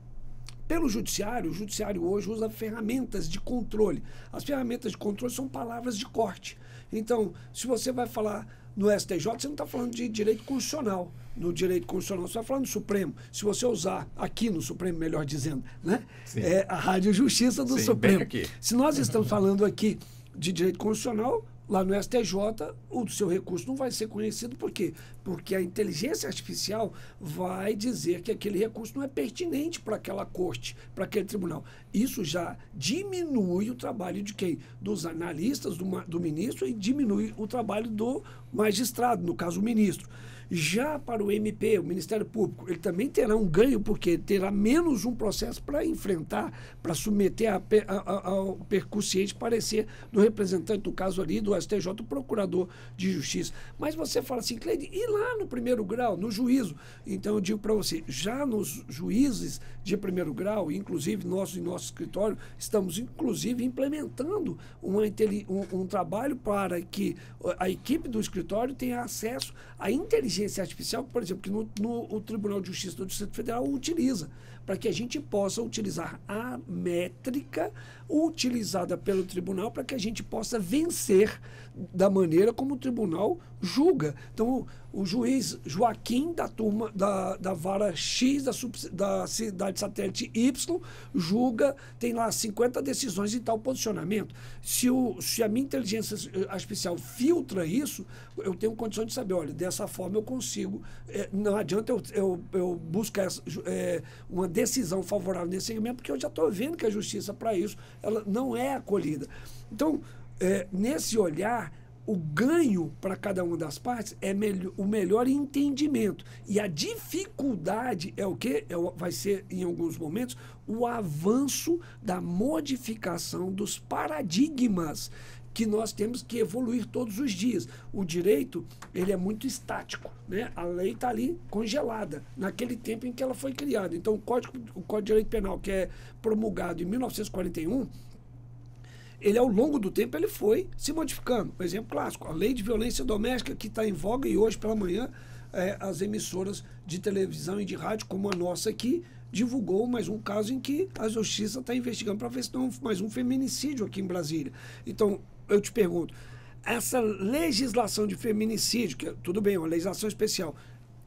Pelo judiciário, o judiciário hoje usa ferramentas de controle. As ferramentas de controle são palavras de corte. Então, se você vai falar no STJ, você não está falando de direito constitucional. No direito constitucional, você está falando do Supremo. Se você usar aqui no Supremo, melhor dizendo, né? É a Rádio Justiça do Supremo. Se nós estamos falando aqui de direito constitucional, lá no STJ, o seu recurso não vai ser conhecido. Por quê? Porque a inteligência artificial vai dizer que aquele recurso não é pertinente para aquela corte, para aquele tribunal. Isso já diminui o trabalho de quem? Dos analistas, do ministro, e diminui o trabalho do magistrado, no caso o ministro. Já para o MP, o Ministério Público, ele também terá um ganho, porque terá menos um processo para enfrentar, para submeter ao percussiente parecer do representante, do caso ali, do STJ, o procurador de justiça. Mas você fala assim, Cleide, e lá no primeiro grau, no juízo? Então eu digo para você, já nos juízes de primeiro grau, inclusive nós em nosso escritório, estamos inclusive implementando um trabalho para que a equipe do escritório tenha acesso à inteligência artificial, por exemplo, que no Tribunal de Justiça do Distrito Federal utiliza, para que a gente possa utilizar a métrica utilizada pelo tribunal para que a gente possa vencer da maneira como o tribunal julga. Então, o juiz Joaquim da turma da vara X da cidade satélite Y julga, tem lá 50 decisões em tal posicionamento. Se a minha inteligência artificial filtra isso, eu tenho condição de saber, olha, dessa forma eu consigo, não adianta eu buscar uma decisão favorável nesse segmento, porque eu já estou vendo que a justiça para isso ela não é acolhida. Então, nesse olhar, o ganho para cada uma das partes é o melhor entendimento. E a dificuldade é o quê? Vai ser, em alguns momentos, o avanço da modificação dos paradigmas que nós temos que evoluir todos os dias. O direito, ele é muito estático, né? A lei está ali congelada, naquele tempo em que ela foi criada. Então, o Código de Direito Penal, que é promulgado em 1941, ele, ao longo do tempo, ele foi se modificando. Um exemplo clássico, a Lei de Violência Doméstica, que está em voga, e hoje pela manhã as emissoras de televisão e de rádio, como a nossa aqui, divulgou mais um caso em que a Justiça está investigando para ver se não mais um feminicídio aqui em Brasília. Então, eu te pergunto, essa legislação de feminicídio, que tudo bem, é uma legislação especial,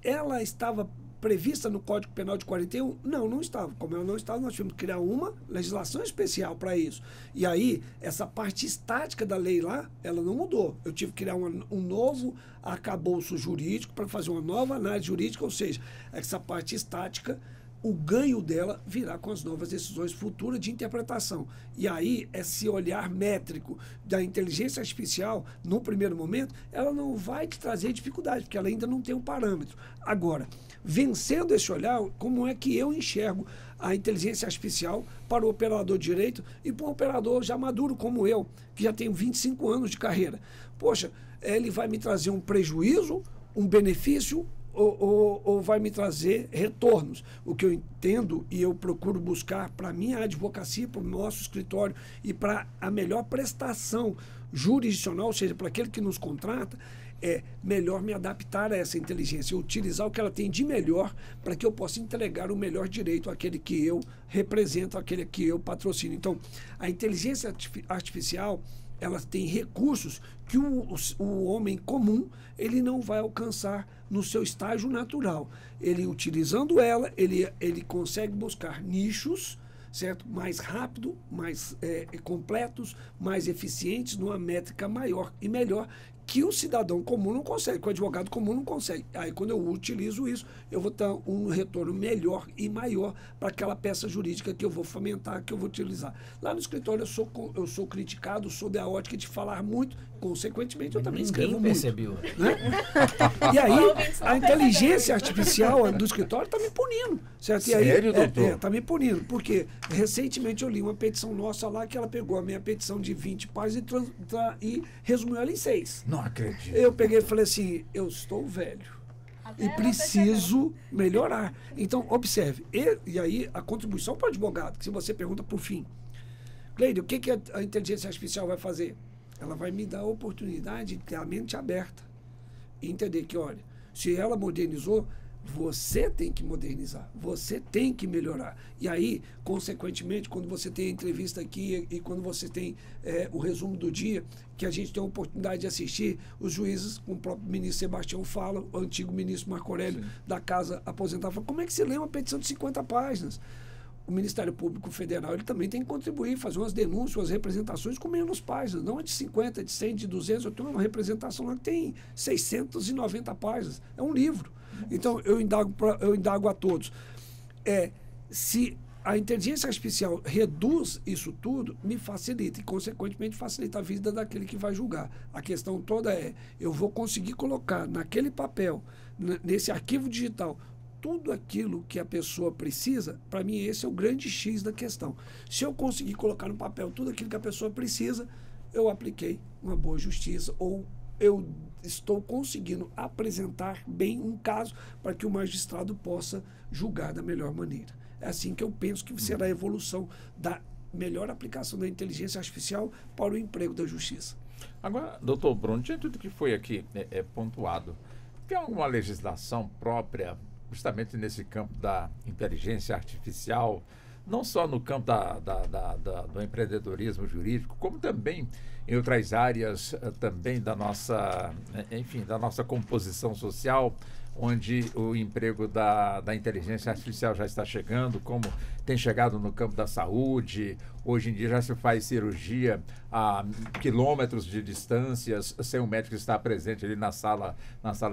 ela estava prevista no Código Penal de 41? Não, não estava. Como ela não estava, nós tivemos que criar uma legislação especial para isso. E aí, essa parte estática da lei lá, ela não mudou. Eu tive que criar um novo arcabouço jurídico para fazer uma nova análise jurídica, ou seja, essa parte estática, o ganho dela virá com as novas decisões futuras de interpretação. E aí, esse olhar métrico da inteligência artificial, no primeiro momento, ela não vai te trazer dificuldade, porque ela ainda não tem um parâmetro. Agora, vencendo esse olhar, como é que eu enxergo a inteligência artificial para o operador de direito e para um operador já maduro como eu, que já tenho 25 anos de carreira? Poxa, ele vai me trazer um prejuízo, um benefício ou vai me trazer retornos? O que eu entendo e eu procuro buscar para a minha advocacia, para o nosso escritório e para a melhor prestação jurisdicional, ou seja, para aquele que nos contrata, é melhor me adaptar a essa inteligência, utilizar o que ela tem de melhor para que eu possa entregar o melhor direito àquele que eu represento, àquele que eu patrocino. Então, a inteligência artificial, ela tem recursos que o homem comum ele não vai alcançar no seu estágio natural. Ele, utilizando ela, ele consegue buscar nichos, certo? Mais rápido, mais completos, mais eficientes, numa métrica maior e melhor, que o cidadão comum não consegue, que o advogado comum não consegue. Aí, quando eu utilizo isso, eu vou ter um retorno melhor e maior para aquela peça jurídica que eu vou fomentar, que eu vou utilizar. Lá no escritório, eu sou criticado sob a ótica de falar muito, consequentemente, eu também escrevo muito. Percebeu. Né? E aí, a inteligência artificial do escritório está me punindo. Certo? E aí, sério, doutor? Está me punindo. Porque recentemente eu li uma petição nossa lá que ela pegou a minha petição de 20 páginas e resumiu ela em 6. Não acredito. Eu peguei e falei assim, eu estou velho e preciso melhorar. Então, observe. E aí, a contribuição para o advogado, que se você pergunta por fim, Cleide, o que a inteligência artificial vai fazer? Ela vai me dar a oportunidade de ter a mente aberta e entender que, olha, se ela modernizou, você tem que modernizar, você tem que melhorar. E aí, consequentemente, quando você tem a entrevista aqui e quando você tem o resumo do dia, que a gente tem a oportunidade de assistir, os juízes, como o próprio ministro Sebastião fala, o antigo ministro Marco Aurélio da Casa Aposentado, fala, como é que se lê uma petição de 50 páginas? O Ministério Público Federal ele também tem que contribuir, fazer umas denúncias, umas representações com menos páginas, não é de 50, de 100, de 200. Eu tenho uma representação lá que tem 690 páginas. É um livro. Então, eu indago a todos. Se a inteligência artificial reduz isso tudo, me facilita e, consequentemente, facilita a vida daquele que vai julgar. A questão toda eu vou conseguir colocar naquele papel, nesse arquivo digital, tudo aquilo que a pessoa precisa. Para mim, esse é o grande X da questão. Se eu conseguir colocar no papel tudo aquilo que a pessoa precisa, eu apliquei uma boa justiça, ou eu estou conseguindo apresentar bem um caso para que o magistrado possa julgar da melhor maneira. É assim que eu penso que será a evolução da melhor aplicação da inteligência artificial para o emprego da justiça. Agora, doutor Bruno, diante do que foi aqui pontuado, tem alguma legislação própria justamente nesse campo da inteligência artificial, não só no campo do empreendedorismo jurídico, como também em outras áreas também da nossa, enfim, da nossa composição social, onde o emprego da inteligência artificial já está chegando, como tem chegado no campo da saúde. Hoje em dia já se faz cirurgia a quilômetros de distâncias, sem o médico estar presente ali na sala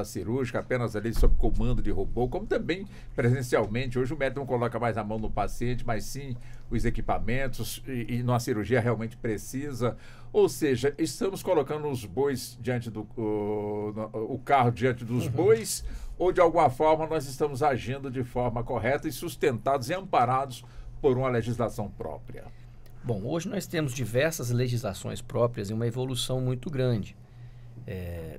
cirúrgica, apenas ali sob comando de robô, como também presencialmente. Hoje o médico não coloca mais a mão no paciente, mas sim os equipamentos e numa cirurgia realmente precisa. Ou seja, estamos colocando os bois diante o carro diante dos bois, ou de alguma forma nós estamos agindo de forma correta e sustentados e amparados por uma legislação própria? Bom, hoje nós temos diversas legislações próprias e uma evolução muito grande.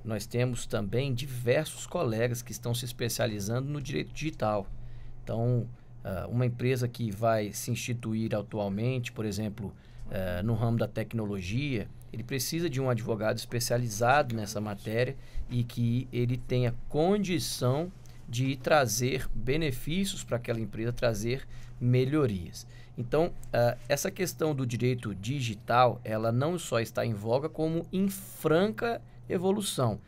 Nós temos também diversos colegas que estão se especializando no direito digital. Então, uma empresa que vai se instituir atualmente, por exemplo, no ramo da tecnologia, ele precisa de um advogado especializado nessa matéria e que ele tenha condição de trazer benefícios para aquela empresa, trazer melhorias. Então, essa questão do direito digital, ela não só está em voga, como em franca evolução.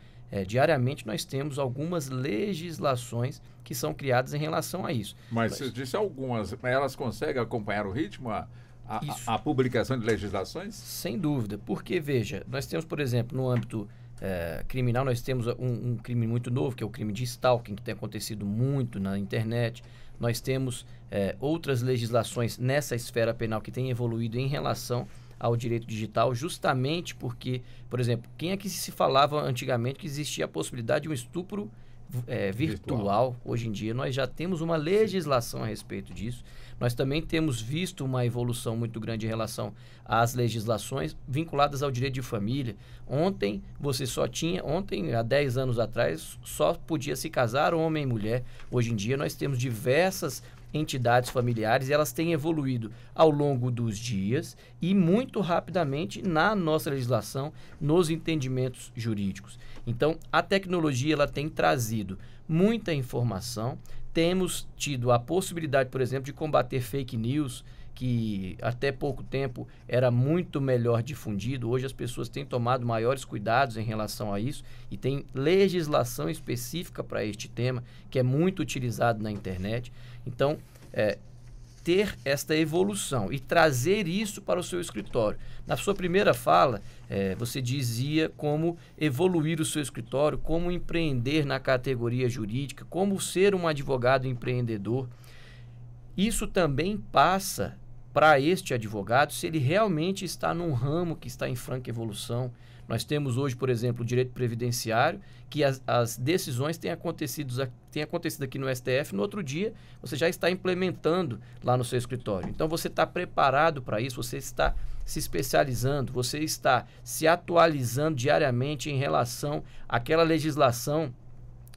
Diariamente nós temos algumas legislações que são criadas em relação a isso. Mas você disse algumas, mas elas conseguem acompanhar o ritmo, a publicação de legislações? Sem dúvida, porque, veja, nós temos, por exemplo, no âmbito criminal, nós temos um crime muito novo, que é o crime de stalking, que tem acontecido muito na internet. Nós temos outras legislações nessa esfera penal que têm evoluído em relação ao direito digital, justamente porque, por exemplo, quem é que se falava antigamente que existia a possibilidade de um estupro virtual? Hoje em dia nós já temos uma legislação a respeito disso. Nós também temos visto uma evolução muito grande em relação às legislações vinculadas ao direito de família. Ontem, há 10 anos atrás, só podia se casar homem e mulher. Hoje em dia nós temos diversas entidades familiares e elas têm evoluído ao longo dos dias e muito rapidamente na nossa legislação, nos entendimentos jurídicos. Então, a tecnologia ela tem trazido muita informação. Temos tido a possibilidade, por exemplo, de combater fake news, que até pouco tempo era muito melhor difundido. Hoje as pessoas têm tomado maiores cuidados em relação a isso e tem legislação específica para este tema, que é muito utilizado na internet. Então, ter esta evolução e trazer isso para o seu escritório. Na sua primeira fala, você dizia como evoluir o seu escritório, como empreender na categoria jurídica, como ser um advogado empreendedor. Isso também passa para este advogado se ele realmente está num ramo que está em franca evolução. Nós temos hoje, por exemplo, o direito previdenciário, que as decisões têm acontecido aqui no STF, no outro dia você já está implementando lá no seu escritório. Então você está preparado para isso, você está se especializando, você está se atualizando diariamente em relação àquela legislação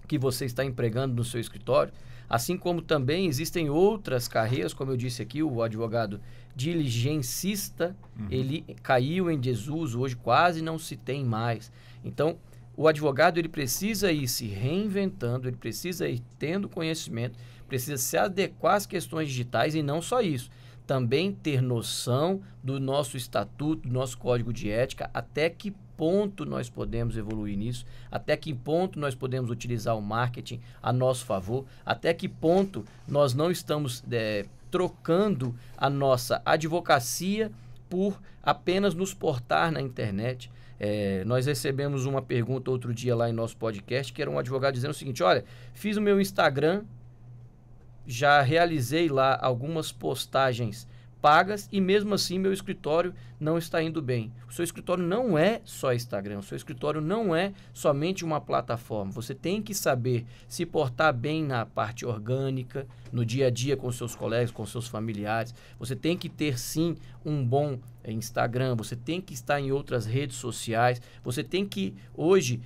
que você está empregando no seu escritório. Assim como também existem outras carreiras, como eu disse aqui, o advogado diligencista, ele caiu em desuso, hoje quase não se tem mais. Então, o advogado ele precisa ir se reinventando, ele precisa ir tendo conhecimento, precisa se adequar às questões digitais e não só isso. Também ter noção do nosso estatuto, do nosso código de ética, até que ponto nós podemos evoluir nisso, até que ponto nós podemos utilizar o marketing a nosso favor, até que ponto nós não estamos trocando a nossa advocacia por apenas nos portar na internet. Nós recebemos uma pergunta outro dia lá em nosso podcast, que era um advogado dizendo o seguinte: olha, fiz o meu Instagram, já realizei lá algumas postagens pagas e mesmo assim meu escritório não está indo bem. O seu escritório não é só Instagram, o seu escritório não é somente uma plataforma. Você tem que saber se portar bem na parte orgânica, no dia a dia com seus colegas, com seus familiares. Você tem que ter sim um bom Instagram, você tem que estar em outras redes sociais, você tem que hoje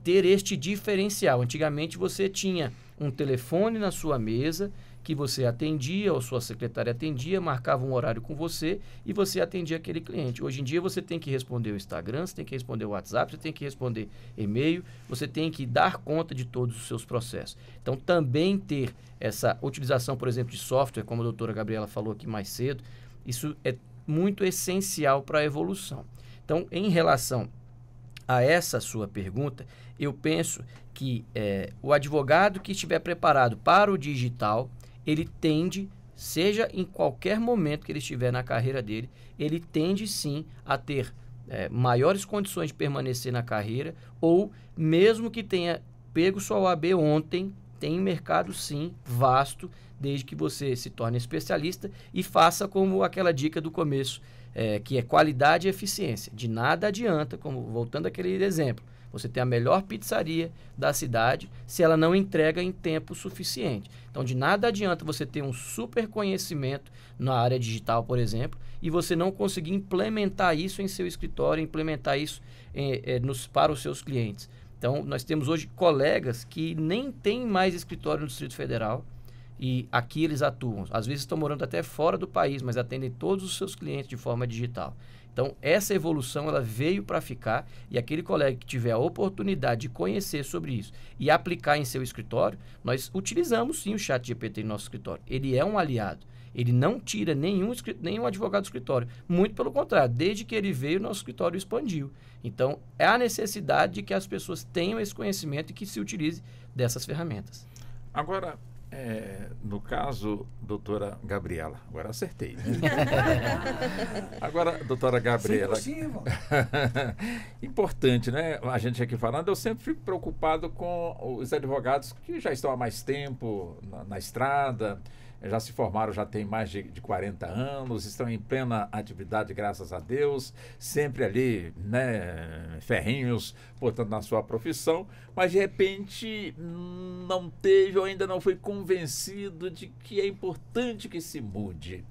ter este diferencial. Antigamente você tinha um telefone na sua mesa que você atendia, ou sua secretária atendia, marcava um horário com você e você atendia aquele cliente. Hoje em dia você tem que responder o Instagram, você tem que responder o WhatsApp, você tem que responder e-mail, você tem que dar conta de todos os seus processos. Então também ter essa utilização, por exemplo, de software, como a doutora Gabriela falou aqui mais cedo, isso é muito essencial para a evolução. Então, em relação a essa sua pergunta, eu penso que o advogado que estiver preparado para o digital, ele tende, seja em qualquer momento que ele estiver na carreira dele, ele tende sim a ter maiores condições de permanecer na carreira, ou mesmo que tenha pego sua OAB ontem, tem mercado sim vasto, desde que você se torne especialista e faça como aquela dica do começo, que é qualidade e eficiência. De nada adianta, como voltando àquele exemplo, você tem a melhor pizzaria da cidade se ela não entrega em tempo suficiente. Então, de nada adianta você ter um super conhecimento na área digital, por exemplo, e você não conseguir implementar isso em seu escritório, implementar isso para os seus clientes. Então, nós temos hoje colegas que nem têm mais escritório no Distrito Federal e aqui eles atuam. Às vezes estão morando até fora do país, mas atendem todos os seus clientes de forma digital. Então, essa evolução ela veio para ficar, e aquele colega que tiver a oportunidade de conhecer sobre isso e aplicar em seu escritório, nós utilizamos sim o ChatGPT no nosso escritório. Ele é um aliado. Ele não tira nenhum advogado do escritório. Muito pelo contrário, desde que ele veio, o nosso escritório expandiu. Então, é a necessidade de que as pessoas tenham esse conhecimento e que se utilize dessas ferramentas. Agora, no caso, doutora Gabriela, agora acertei, né? Agora, doutora Gabriela, importante, né? A gente aqui falando, eu sempre fico preocupado com os advogados que já estão há mais tempo na estrada, já se formaram, já tem mais de 40 anos, estão em plena atividade, graças a Deus, sempre ali, né, ferrinhos, portanto, na sua profissão, mas de repente não teve ou ainda não foi convencido de que é importante que se mude.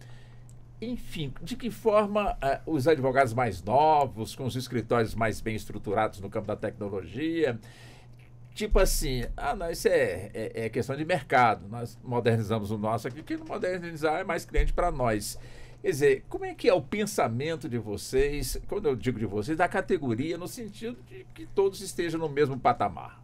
Enfim, de que forma os advogados mais novos, com os escritórios mais bem estruturados no campo da tecnologia, tipo assim, não, isso é questão de mercado, nós modernizamos o nosso aqui, que não modernizar é mais cliente para nós. Quer dizer, como é que é o pensamento de vocês, quando eu digo de vocês, da categoria, no sentido de que todos estejam no mesmo patamar?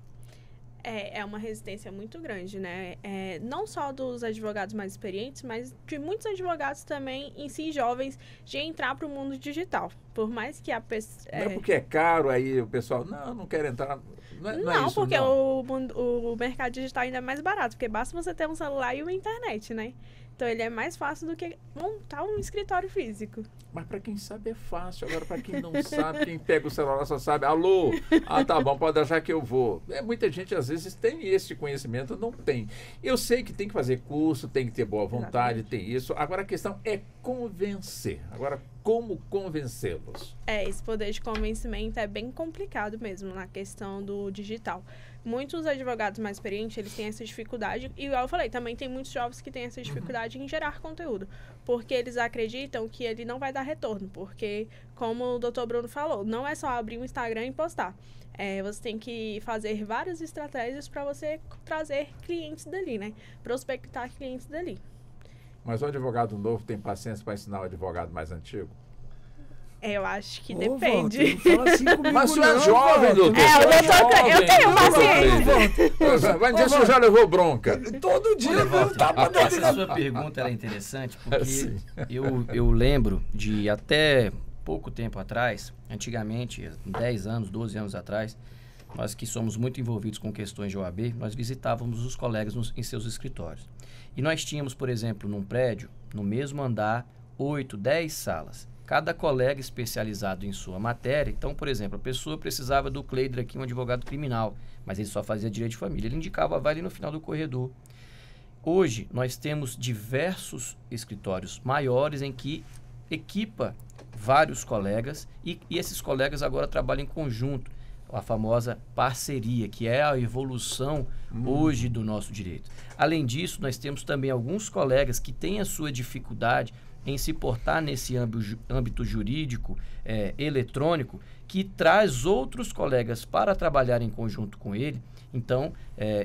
É uma resistência muito grande, né? Não só dos advogados mais experientes, mas de muitos advogados também, em si, jovens, de entrar para o mundo digital. Por mais que a pessoa... Não é porque é caro, aí o pessoal, não quero entrar... Não é isso, porque não. O mercado digital ainda é mais barato, porque basta você ter um celular e uma internet, né? Então, ele é mais fácil do que montar um escritório físico. Mas para quem sabe é fácil. Agora, para quem não sabe, quem pega o celular só sabe, alô, tá bom, pode achar que eu vou. Muita gente, às vezes, tem esse conhecimento, não tem. Eu sei que tem que fazer curso, tem que ter boa vontade, tem isso. Agora, a questão é convencer. Agora, como convencê-los? Esse poder de convencimento é bem complicado mesmo na questão do digital. Muitos advogados mais experientes, eles têm essa dificuldade, e igual eu falei, também tem muitos jovens que têm essa dificuldade em gerar conteúdo, porque eles acreditam que ele não vai dar retorno, porque, como o Dr. Bruno falou, não é só abrir um Instagram e postar. Você tem que fazer várias estratégias para você trazer clientes dali, né? Prospectar clientes dali. Mas o advogado novo tem paciência para ensinar o advogado mais antigo? Eu acho que depende. Walter, não fala assim comigo, mas você é jovem, doutor. Eu tenho paciência. Vai dizer se já levou bronca. Todo dia eu tava dentro Essa sua pergunta é interessante, porque eu lembro de até pouco tempo atrás, antigamente, 10 anos, 12 anos atrás, nós que somos muito envolvidos com questões de OAB, nós visitávamos os colegas em seus escritórios. E nós tínhamos, por exemplo, num prédio, no mesmo andar, 8, 10 salas. Cada colega especializado em sua matéria. Então, por exemplo, a pessoa precisava do Cleider aqui, um advogado criminal, mas ele só fazia direito de família. Ele indicava, vai ali no final do corredor. Hoje, nós temos diversos escritórios maiores em que equipa vários colegas e esses colegas agora trabalham em conjunto. A famosa parceria, que é a evolução hoje do nosso direito. Além disso, nós temos também alguns colegas que têm a sua dificuldade em se portar nesse âmbito jurídico eletrônico, que traz outros colegas para trabalhar em conjunto com ele. Então,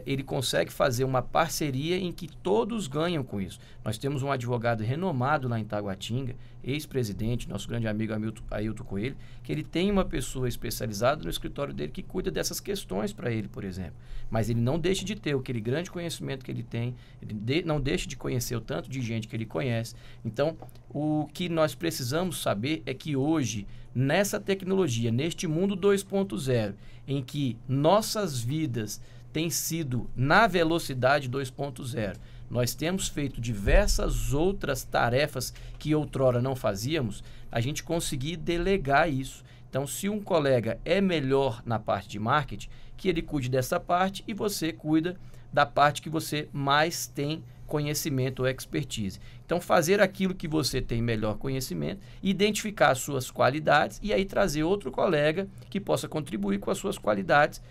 ele consegue fazer uma parceria em que todos ganham com isso. Nós temos um advogado renomado lá em Taguatinga, ex-presidente, nosso grande amigo Ailton Coelho, que ele tem uma pessoa especializada no escritório dele que cuida dessas questões para ele, por exemplo. Mas ele não deixa de ter aquele grande conhecimento que ele tem, ele não deixa de conhecer o tanto de gente que ele conhece. Então, o que nós precisamos saber é que hoje, nessa tecnologia, neste mundo 2.0, em que nossas vidas têm sido na velocidade 2.0, nós temos feito diversas outras tarefas que outrora não fazíamos, a gente conseguir delegar isso. Então, se um colega é melhor na parte de marketing, que ele cuide dessa parte e você cuida da parte que você mais tem conhecimento ou expertise. Então, fazer aquilo que você tem melhor conhecimento, identificar as suas qualidades e aí trazer outro colega que possa contribuir com as suas qualidades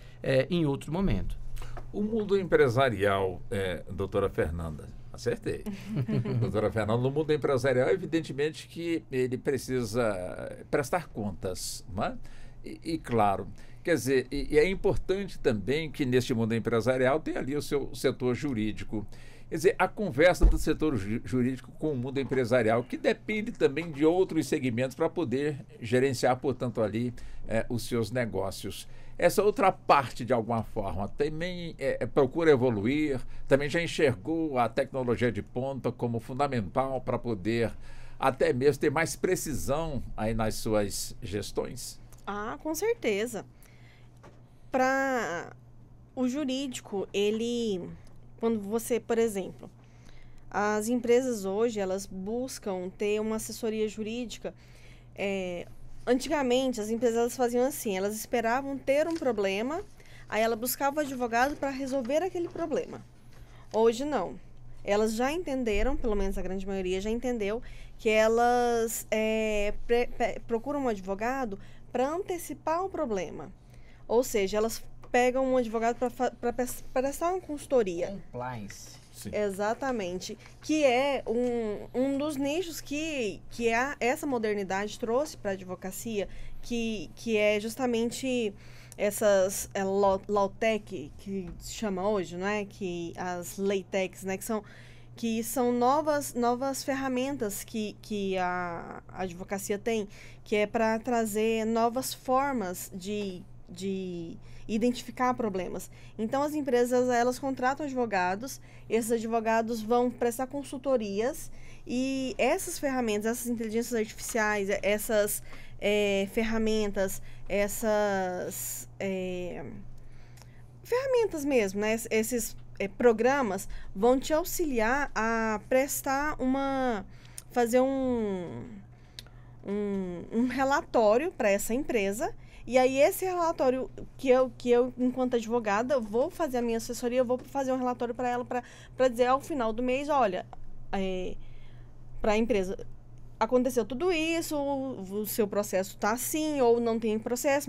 em outro momento. O mundo empresarial, doutora Fernanda, acertei. Doutora Fernanda, no mundo empresarial, evidentemente que ele precisa prestar contas, não é? E claro, quer dizer, e é importante também que neste mundo empresarial tenha ali o seu setor jurídico. Quer dizer, a conversa do setor jurídico com o mundo empresarial, que depende também de outros segmentos para poder gerenciar, portanto, ali os seus negócios. Essa outra parte, de alguma forma, também procura evoluir, também já enxergou a tecnologia de ponta como fundamental para poder até mesmo ter mais precisão aí nas suas gestões? Ah, com certeza. Para o jurídico, quando você, por exemplo, as empresas hoje, elas buscam ter uma assessoria jurídica. Antigamente, as empresas elas faziam assim, elas esperavam ter um problema, aí ela buscava o advogado para resolver aquele problema. Hoje, não. Elas já entenderam, pelo menos a grande maioria já entendeu, que elas procuram um advogado para antecipar o problema. Ou seja, elas pegam um advogado para prestar uma consultoria. Compliance. Sim. Exatamente. Que é um dos nichos que essa modernidade trouxe para a advocacia, que é justamente essas Law-Tech, que se chama hoje, não é? Que as Lay-Techs, né? Que são novas ferramentas que a advocacia tem, que é para trazer novas formas de identificar problemas. Então, as empresas, elas contratam advogados, esses advogados vão prestar consultorias e essas ferramentas, essas inteligências artificiais, essas ferramentas, essas ferramentas mesmo, né? Esses programas vão te auxiliar a fazer um relatório para essa empresa. E aí, esse relatório que eu, enquanto advogada, vou fazer a minha assessoria, eu vou fazer um relatório para ela, para dizer ao final do mês, olha, para a empresa, aconteceu tudo isso, o seu processo está assim, ou não tem processo,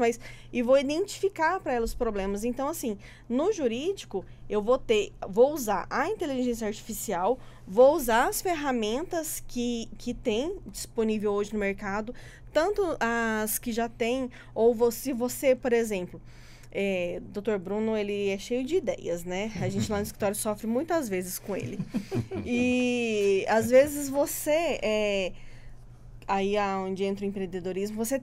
e vou identificar para ela os problemas. Então, assim, no jurídico, eu vou usar a inteligência artificial, vou usar as ferramentas que tem disponível hoje no mercado, tanto as que já tem, ou se você, por exemplo, Dr. Bruno, ele é cheio de ideias, né? A gente lá no escritório sofre muitas vezes com ele. E, às vezes, você, aí onde entra o empreendedorismo, você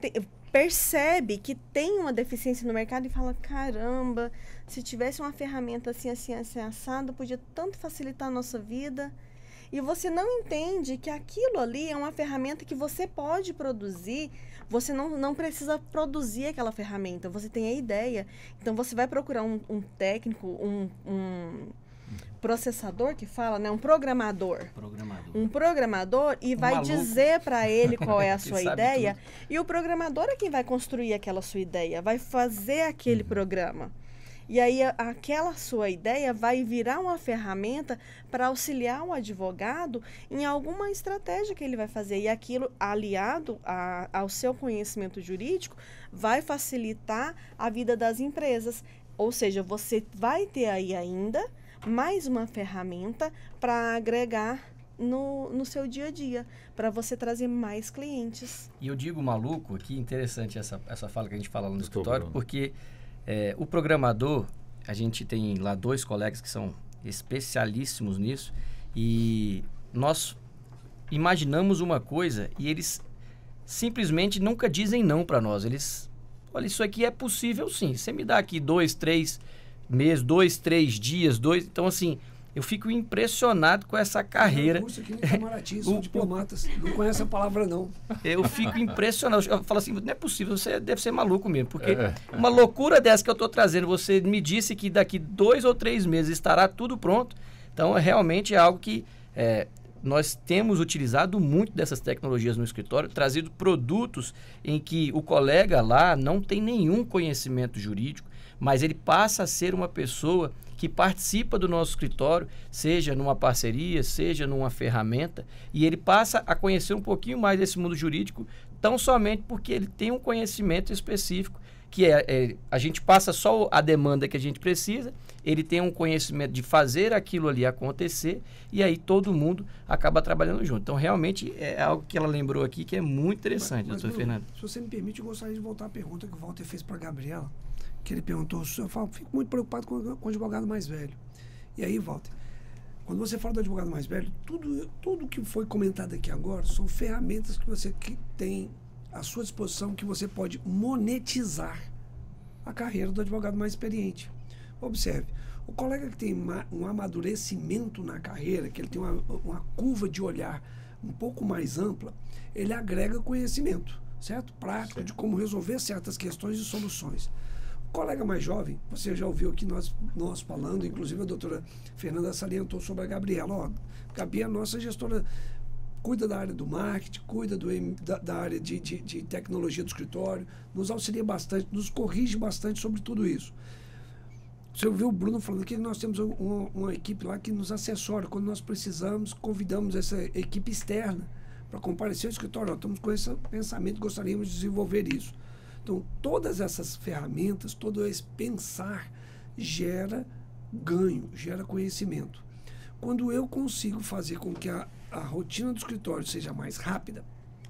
percebe que tem uma deficiência no mercado e fala, caramba, se tivesse uma ferramenta assim, assim, assim, assado, podia tanto facilitar a nossa vida. E você não entende que aquilo ali é uma ferramenta que você pode produzir, você não precisa produzir aquela ferramenta, você tem a ideia. Então, você vai procurar um técnico, um processador que fala, né? Um programador. Um programador e vai dizer para ele qual é a sua ideia. E o programador é quem vai construir aquela sua ideia, vai fazer aquele programa. E aí, aquela sua ideia vai virar uma ferramenta para auxiliar o advogado em alguma estratégia que ele vai fazer. E aquilo, aliado ao seu conhecimento jurídico, vai facilitar a vida das empresas. Ou seja, você vai ter aí ainda mais uma ferramenta para agregar no seu dia a dia, para você trazer mais clientes. E eu digo maluco aqui, interessante essa fala que a gente fala lá no escritório, porque... o programador, a gente tem lá 2 colegas que são especialíssimos nisso e nós imaginamos uma coisa e eles simplesmente nunca dizem não para nós. Eles, olha, isso aqui é possível sim. Você me dá aqui 2, 3 meses, 2, 3 dias, então assim, eu fico impressionado com essa carreira. Curso aqui em Itamaraty, são diplomatas, não conhece a palavra não. Eu fico impressionado, eu falo assim, não é possível, você deve ser maluco mesmo, porque uma loucura dessa que eu estou trazendo, você me disse que daqui 2 ou 3 meses estará tudo pronto, então realmente é algo que nós temos utilizado muito dessas tecnologias no escritório, trazido produtos em que o colega lá não tem nenhum conhecimento jurídico, mas ele passa a ser uma pessoa que participa do nosso escritório, seja numa parceria, seja numa ferramenta, e ele passa a conhecer um pouquinho mais desse mundo jurídico, tão somente porque ele tem um conhecimento específico, que a gente passa só a demanda que a gente precisa, ele tem um conhecimento de fazer aquilo ali acontecer, e aí todo mundo acaba trabalhando junto. Então, realmente, é algo que ela lembrou aqui que é muito interessante, doutor Fernando. Se você me permite, eu gostaria de voltar à pergunta que o Walter fez para a Gabriela, que ele perguntou, eu fico muito preocupado com o advogado mais velho. E aí, Walter, Quando você fala do advogado mais velho, tudo que foi comentado aqui agora são ferramentas que você tem à sua disposição, que você pode monetizar a carreira do advogado mais experiente. Observe, o colega que tem um amadurecimento na carreira, que ele tem uma curva de olhar um pouco mais ampla, ele agrega conhecimento, certo? Prático, de como resolver certas questões e soluções. O colega mais jovem, você já ouviu aqui nós falando, inclusive a doutora Fernanda salientou sobre a Gabriela. Ó, Gabi é a nossa gestora, cuida da área do marketing, cuida da área de tecnologia do escritório, nos auxilia bastante, nos corrige bastante sobre tudo isso. Você ouviu o Bruno falando que nós temos uma equipe lá que nos assessora. Quando nós precisamos, convidamos essa equipe externa para comparecer ao escritório. Ó, estamos com esse pensamento, gostaríamos de desenvolver isso. Então, todas essas ferramentas, todo esse pensar gera ganho, gera conhecimento. Quando eu consigo fazer com que a rotina do escritório seja mais rápida,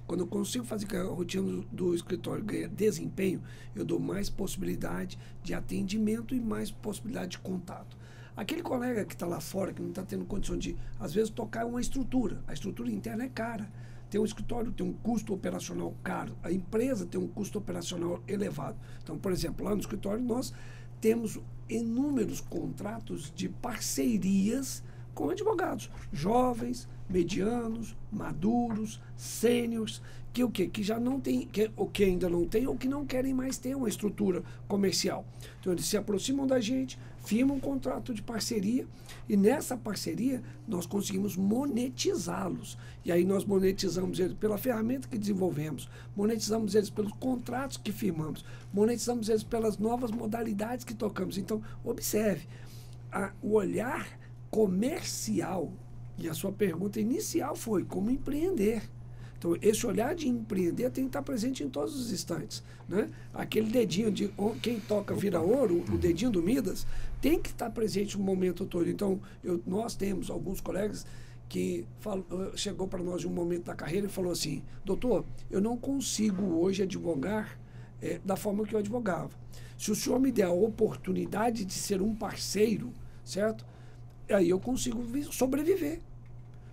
quando eu consigo fazer com que a rotina do escritório ganhe desempenho, eu dou mais possibilidade de atendimento e mais possibilidade de contato. Aquele colega que está lá fora, que não está tendo condição de, às vezes, tocar uma estrutura. A estrutura interna é cara. Tem um escritório, tem um custo operacional caro. A empresa tem um custo operacional elevado. Então, por exemplo, lá no escritório nós temos inúmeros contratos de parcerias com advogados, jovens, medianos, maduros, sêniores, que já não tem, que ainda não tem ou que não querem mais ter uma estrutura comercial. Então eles se aproximam da gente, firmam um contrato de parceria e nessa parceria nós conseguimos monetizá-los. E aí nós monetizamos eles pela ferramenta que desenvolvemos, monetizamos eles pelos contratos que firmamos, monetizamos eles pelas novas modalidades que tocamos. Então, observe, o olhar comercial, e a sua pergunta inicial foi como empreender. Então, esse olhar de empreender tem que estar presente em todos os instantes, né? Aquele dedinho de quem toca vira ouro, o dedinho do Midas, tem que estar presente no momento todo. Então, nós temos alguns colegas que chegou para nós em um momento da carreira e falou assim: doutor, eu não consigo hoje advogar da forma que eu advogava. Se o senhor me der a oportunidade de ser um parceiro, certo? Aí eu consigo sobreviver.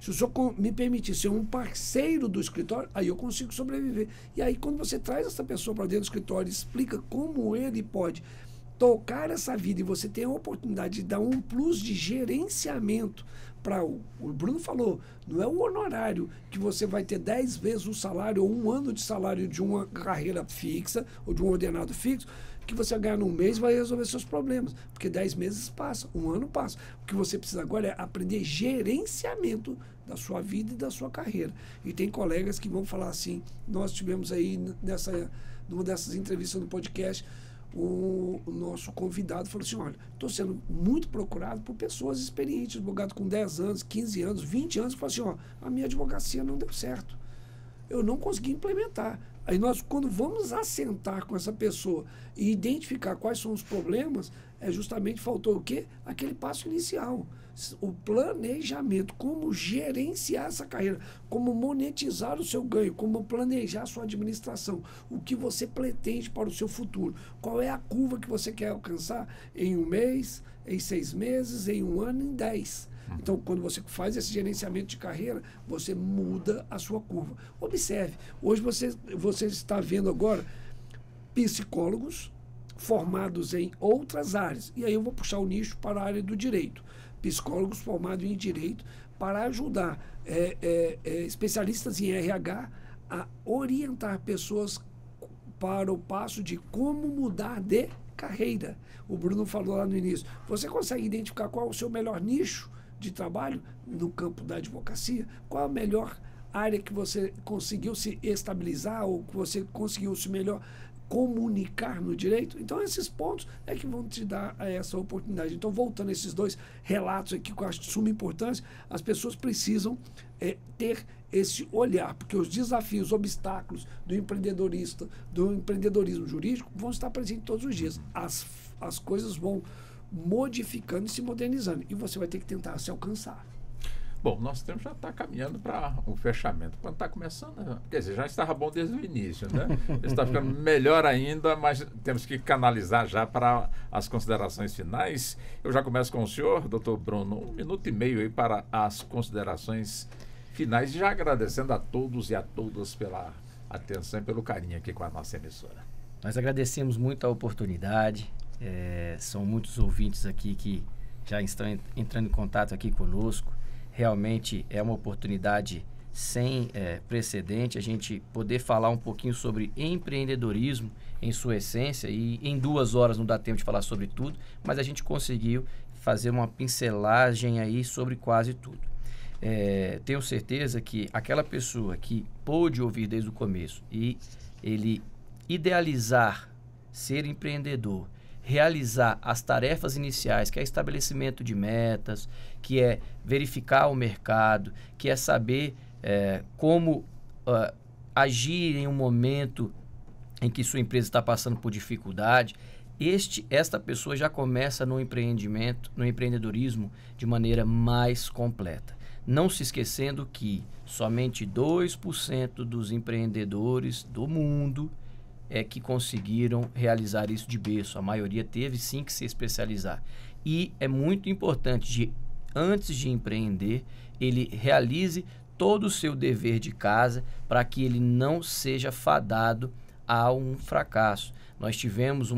Se o senhor me permitir ser um parceiro do escritório, aí eu consigo sobreviver. E aí, quando você traz essa pessoa para dentro do escritório e explica como ele pode tocar essa vida e você tem a oportunidade de dar um plus de gerenciamento para o Bruno falou, não é o honorário que você vai ter 10 vezes o salário ou um ano de salário de uma carreira fixa ou de um ordenado fixo, que você ganhar num mês vai resolver seus problemas, porque 10 meses passam, um ano passa. O que você precisa agora é aprender gerenciamento da sua vida e da sua carreira. E tem colegas que vão falar assim, nós tivemos aí numa dessas entrevistas no podcast, o nosso convidado falou assim, olha, estou sendo muito procurado por pessoas experientes, advogado com 10 anos, 15 anos, 20 anos, que falam assim, ó, a minha advocacia não deu certo. Eu não consegui implementar. Aí nós, quando vamos assentar com essa pessoa e identificar quais são os problemas, justamente faltou o quê? Aquele passo inicial. O planejamento, como gerenciar essa carreira, como monetizar o seu ganho, como planejar a sua administração, o que você pretende para o seu futuro, qual é a curva que você quer alcançar em um mês, em 6 meses, em um ano, em 10. Então, quando você faz esse gerenciamento de carreira, você muda a sua curva. Observe, hoje você está vendo agora psicólogos formados em outras áreas. E aí eu vou puxar o nicho para a área do direito. Psicólogos formados em direito para ajudar especialistas em RH a orientar pessoas para o passo de como mudar de carreira. O Bruno falou lá no início. Você consegue identificar qual é o seu melhor nicho de trabalho no campo da advocacia? Qual a melhor área que você conseguiu se estabilizar ou que você conseguiu se melhor comunicar no direito? Então, esses pontos é que vão te dar essa oportunidade. Então, voltando a esses 2 relatos aqui que eu acho de suma importância, as pessoas precisam ter esse olhar, porque os desafios, obstáculos do empreendedorismo jurídico vão estar presentes todos os dias. As coisas vão modificando e se modernizando. E você vai ter que tentar se alcançar. Bom, nosso tempo já está caminhando para o fechamento. Quando está começando, né? Quer dizer, já estava bom desde o início, né? Está ficando melhor ainda, mas temos que canalizar já para as considerações finais. Eu já começo com o senhor, doutor Bruno, 1 minuto e meio aí para as considerações finais, já agradecendo a todos e a todas pela atenção e pelo carinho aqui com a nossa emissora. Nós agradecemos muito a oportunidade, são muitos ouvintes aqui que já estão entrando em contato aqui conosco. Realmente é uma oportunidade sem precedente a gente poder falar um pouquinho sobre empreendedorismo em sua essência, e em 2 horas não dá tempo de falar sobre tudo, mas a gente conseguiu fazer uma pincelagem aí sobre quase tudo. Tenho certeza que aquela pessoa que pôde ouvir desde o começo e ele idealizar ser empreendedor, realizar as tarefas iniciais, que é estabelecimento de metas, que é verificar o mercado, que é saber como agir em um momento em que sua empresa está passando por dificuldade. Esta pessoa já começa no empreendedorismo de maneira mais completa. Não se esquecendo que somente 2% dos empreendedores do mundo que conseguiram realizar isso de berço. A maioria teve sim que se especializar. E é muito importante, antes de empreender, ele realize todo o seu dever de casa para que ele não seja fadado a um fracasso. Nós tivemos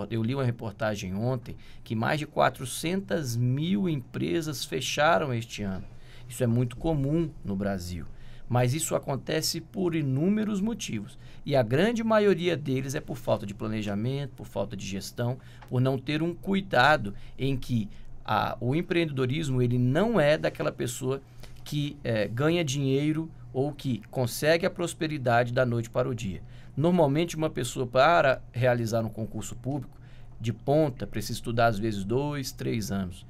eu li uma reportagem ontem que mais de 400 mil empresas fecharam este ano. Isso é muito comum no Brasil. Mas isso acontece por inúmeros motivos. E a grande maioria deles é por falta de planejamento, por falta de gestão, por não ter um cuidado em que o empreendedorismo ele não é daquela pessoa que ganha dinheiro ou que consegue a prosperidade da noite para o dia. Normalmente, uma pessoa, para realizar um concurso público de ponta, precisa estudar às vezes 2, 3 anos.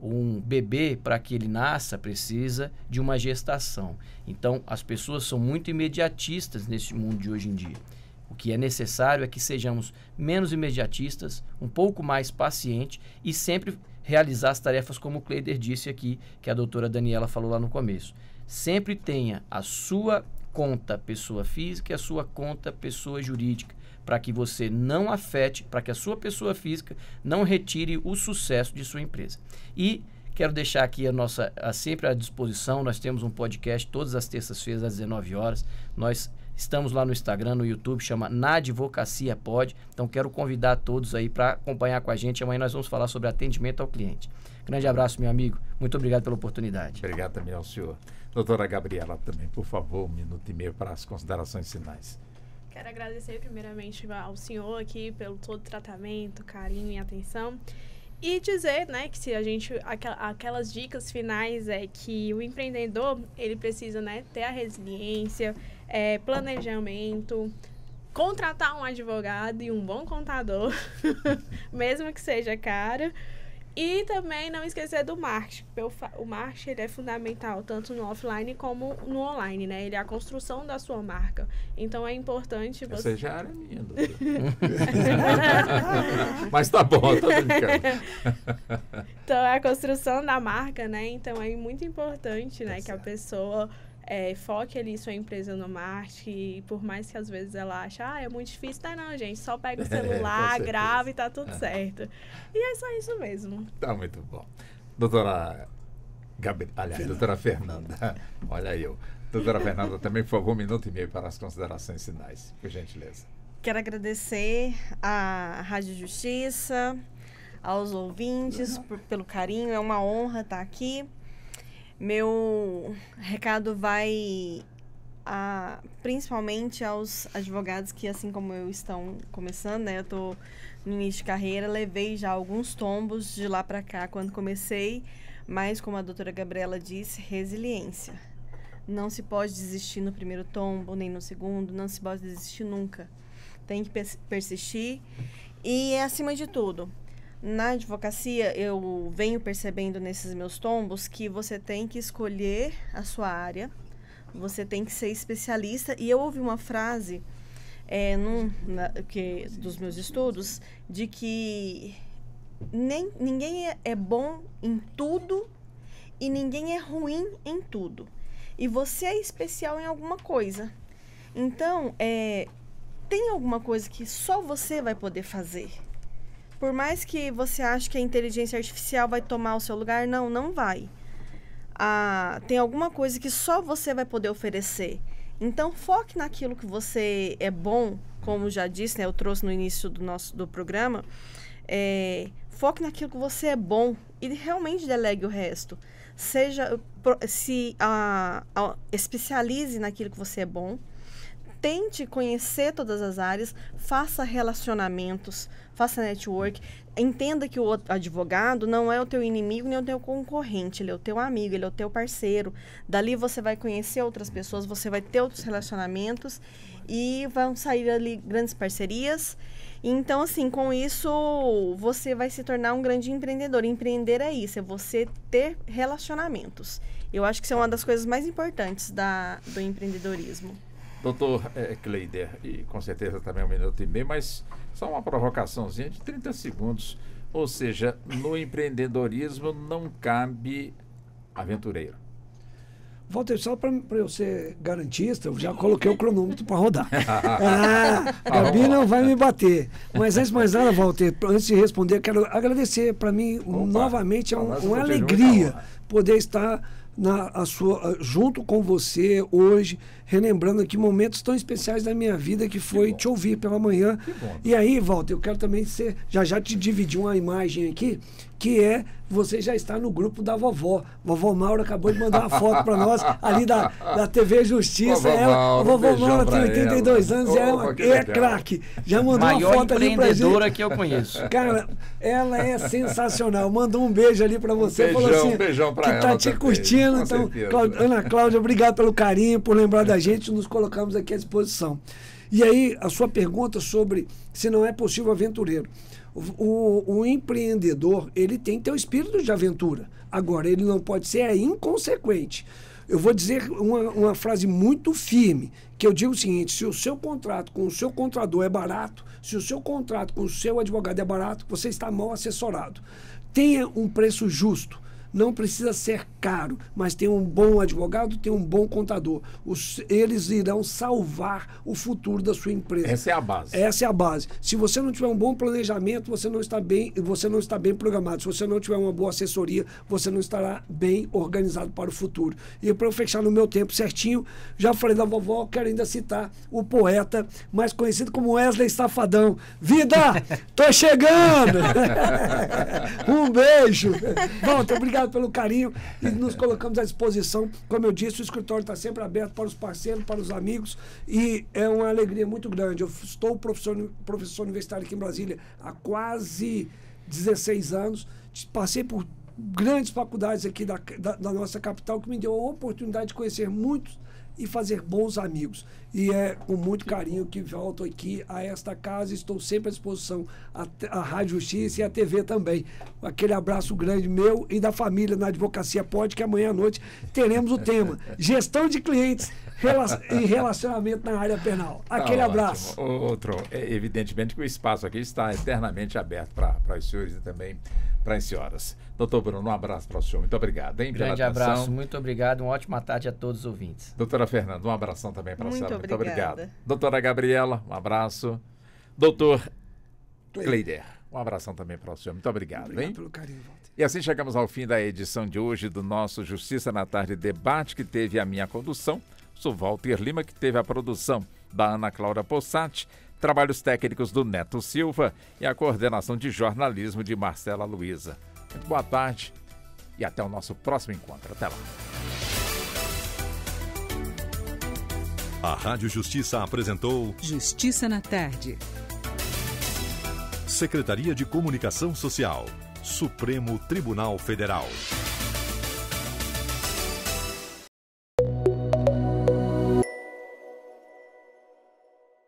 Um bebê, para que ele nasça, precisa de uma gestação. Então, as pessoas são muito imediatistas nesse mundo de hoje em dia. O que é necessário é que sejamos menos imediatistas, um pouco mais pacientes e sempre realizar as tarefas como o Cleider disse aqui, que a doutora Daniela falou lá no começo. Sempre tenha a sua conta pessoa física e a sua conta pessoa jurídica, para que você não afete, para que a sua pessoa física não retire o sucesso de sua empresa. E quero deixar aqui sempre à disposição, nós temos um podcast todas as terças-feiras às 19 horas, nós estamos lá no Instagram, no YouTube, chama Na Advocacia Pod, então quero convidar todos aí para acompanhar com a gente, amanhã nós vamos falar sobre atendimento ao cliente. Grande abraço, meu amigo, muito obrigado pela oportunidade. Obrigado também ao senhor. Doutora Gabriela também, por favor, 1 minuto e meio para as considerações finais. Quero agradecer primeiramente ao senhor aqui pelo todo o tratamento, carinho e atenção. E dizer, né, que se a gente, aquelas dicas finais é que o empreendedor, ele precisa, né, ter a resiliência, planejamento, contratar um advogado e um bom contador, mesmo que seja caro. E também não esquecer do marketing. O marketing ele é fundamental, tanto no offline como no online, né? Ele é a construção da sua marca. Então, é importante você... Você já era minha, doutora. Mas tá bom, tô brincando. Então, é a construção da marca, né? Então, é muito importante, né? Que a pessoa... foque ali sua empresa no marketing, por mais que às vezes ela ache, é muito difícil, não, gente, só pega o celular, grava e tá tudo certo. E é só isso mesmo. Tá muito bom. Doutora doutora Fernanda, olha eu. Doutora Fernanda, também, por favor, 1 minuto e meio para as considerações finais, por gentileza. Quero agradecer à Rádio Justiça, aos ouvintes pelo carinho, é uma honra estar aqui. Meu recado vai principalmente aos advogados que, assim como eu, estão começando, né? Eu estou no início de carreira, levei já alguns tombos de lá para cá quando comecei, mas como a doutora Gabriela disse, resiliência. Não se pode desistir no primeiro tombo, nem no segundo, não se pode desistir nunca. Tem que persistir e, acima de tudo, na advocacia, eu venho percebendo nesses meus tombos que você tem que escolher a sua área, você tem que ser especialista. E eu ouvi uma frase dos meus estudos de que ninguém é bom em tudo e ninguém é ruim em tudo. E você é especial em alguma coisa. Então, tem alguma coisa que só você vai poder fazer. Por mais que você ache que a inteligência artificial vai tomar o seu lugar, não vai. Tem alguma coisa que só você vai poder oferecer. Então, foque naquilo que você é bom, como já disse, né, eu trouxe no início do programa. Foque naquilo que você é bom e realmente delegue o resto. Especialize naquilo que você é bom. Tente conhecer todas as áreas, faça relacionamentos, faça network. Entenda que o advogado não é o teu inimigo nem o teu concorrente, ele é o teu amigo, ele é o teu parceiro. Dali você vai conhecer outras pessoas, você vai ter outros relacionamentos e vão sair ali grandes parcerias. Então, assim, com isso, você vai se tornar um grande empreendedor. Empreender é isso, é você ter relacionamentos. Eu acho que isso é uma das coisas mais importantes do empreendedorismo. Doutor Kleider, e com certeza também 1 minuto e meio, mas só uma provocaçãozinha de 30 segundos. Ou seja, no empreendedorismo não cabe aventureiro. Walter, só para eu ser garantista, eu já coloquei o cronômetro para rodar. Gabi não vai me bater. Mas antes de mais nada, Walter, antes de responder, quero agradecer. Para mim, novamente, é uma alegria poder estar junto com você hoje, relembrando aqui momentos tão especiais da minha vida, que foi te ouvir pela manhã. E aí, Walter, eu quero também já te dividir uma imagem aqui, que você já está no grupo da vovó. Vovó Maura acabou de mandar uma foto para nós, ali da TV Justiça. A vovó Maura tem 82 anos e é craque. Já mandou uma foto ali pra gente. Empreendedora que eu conheço. Cara, ela é sensacional. Mandou um beijo ali para você. Falou assim, beijão pra que tá te curtindo. Então, Ana Cláudia, obrigado pelo carinho, por lembrar da gente. Nos colocamos aqui à disposição. E aí, a sua pergunta sobre se não é possível aventureiro. O empreendedor, ele tem que ter o espírito de aventura. Agora, ele não pode ser inconsequente. Eu vou dizer uma frase muito firme, que eu digo o seguinte: se o seu contrato com o seu contador é barato, se o seu contrato com o seu advogado é barato, você está mal assessorado. Tenha um preço justo. Não precisa ser caro, mas tem um bom advogado, tem um bom contador. Eles irão salvar o futuro da sua empresa. Essa é a base. Essa é a base. Se você não tiver um bom planejamento, você não está bem programado. Se você não tiver uma boa assessoria, você não estará bem organizado para o futuro. E para eu fechar no meu tempo certinho, já falei da vovó, quero ainda citar o poeta mais conhecido como Wesley Safadão. Vida, tô chegando! Um beijo! Walter, obrigado pelo carinho e nos colocamos à disposição. Como eu disse, o escritório está sempre aberto para os parceiros, para os amigos, e é uma alegria muito grande. Eu estou professor universitário aqui em Brasília há quase 16 anos, passei por grandes faculdades aqui da nossa capital, que me deu a oportunidade de conhecer muitos e fazer bons amigos. E é com muito carinho que volto aqui a esta casa. Estou sempre à disposição, a Rádio Justiça e a TV também. Aquele abraço grande meu e da família na Advocacia Pode, que amanhã à noite teremos o tema Gestão de Clientes e Relacionamento na Área Penal. Aquele abraço. Outro, evidentemente que o espaço aqui está eternamente aberto para os senhores e também para as senhoras. Doutor Bruno, um abraço para o senhor. Muito obrigado, hein? Grande abraço, muito obrigado. Uma ótima tarde a todos os ouvintes. Doutora Fernanda, um abração também para a senhora. Muito obrigada. Obrigado. Doutora Gabriela, um abraço. Doutor Kleider, um abração também para o senhor. Muito obrigado, hein? Pelo carinho, Walter. E assim chegamos ao fim da edição de hoje do nosso Justiça na Tarde Debate, que teve a minha condução. Sou Walter Lima, que teve a produção da Ana Cláudia Possati, trabalhos técnicos do Neto Silva e a coordenação de jornalismo de Marcela Luiza. Muito boa tarde e até o nosso próximo encontro. Até lá. A Rádio Justiça apresentou Justiça na Tarde. Secretaria de Comunicação Social, Supremo Tribunal Federal.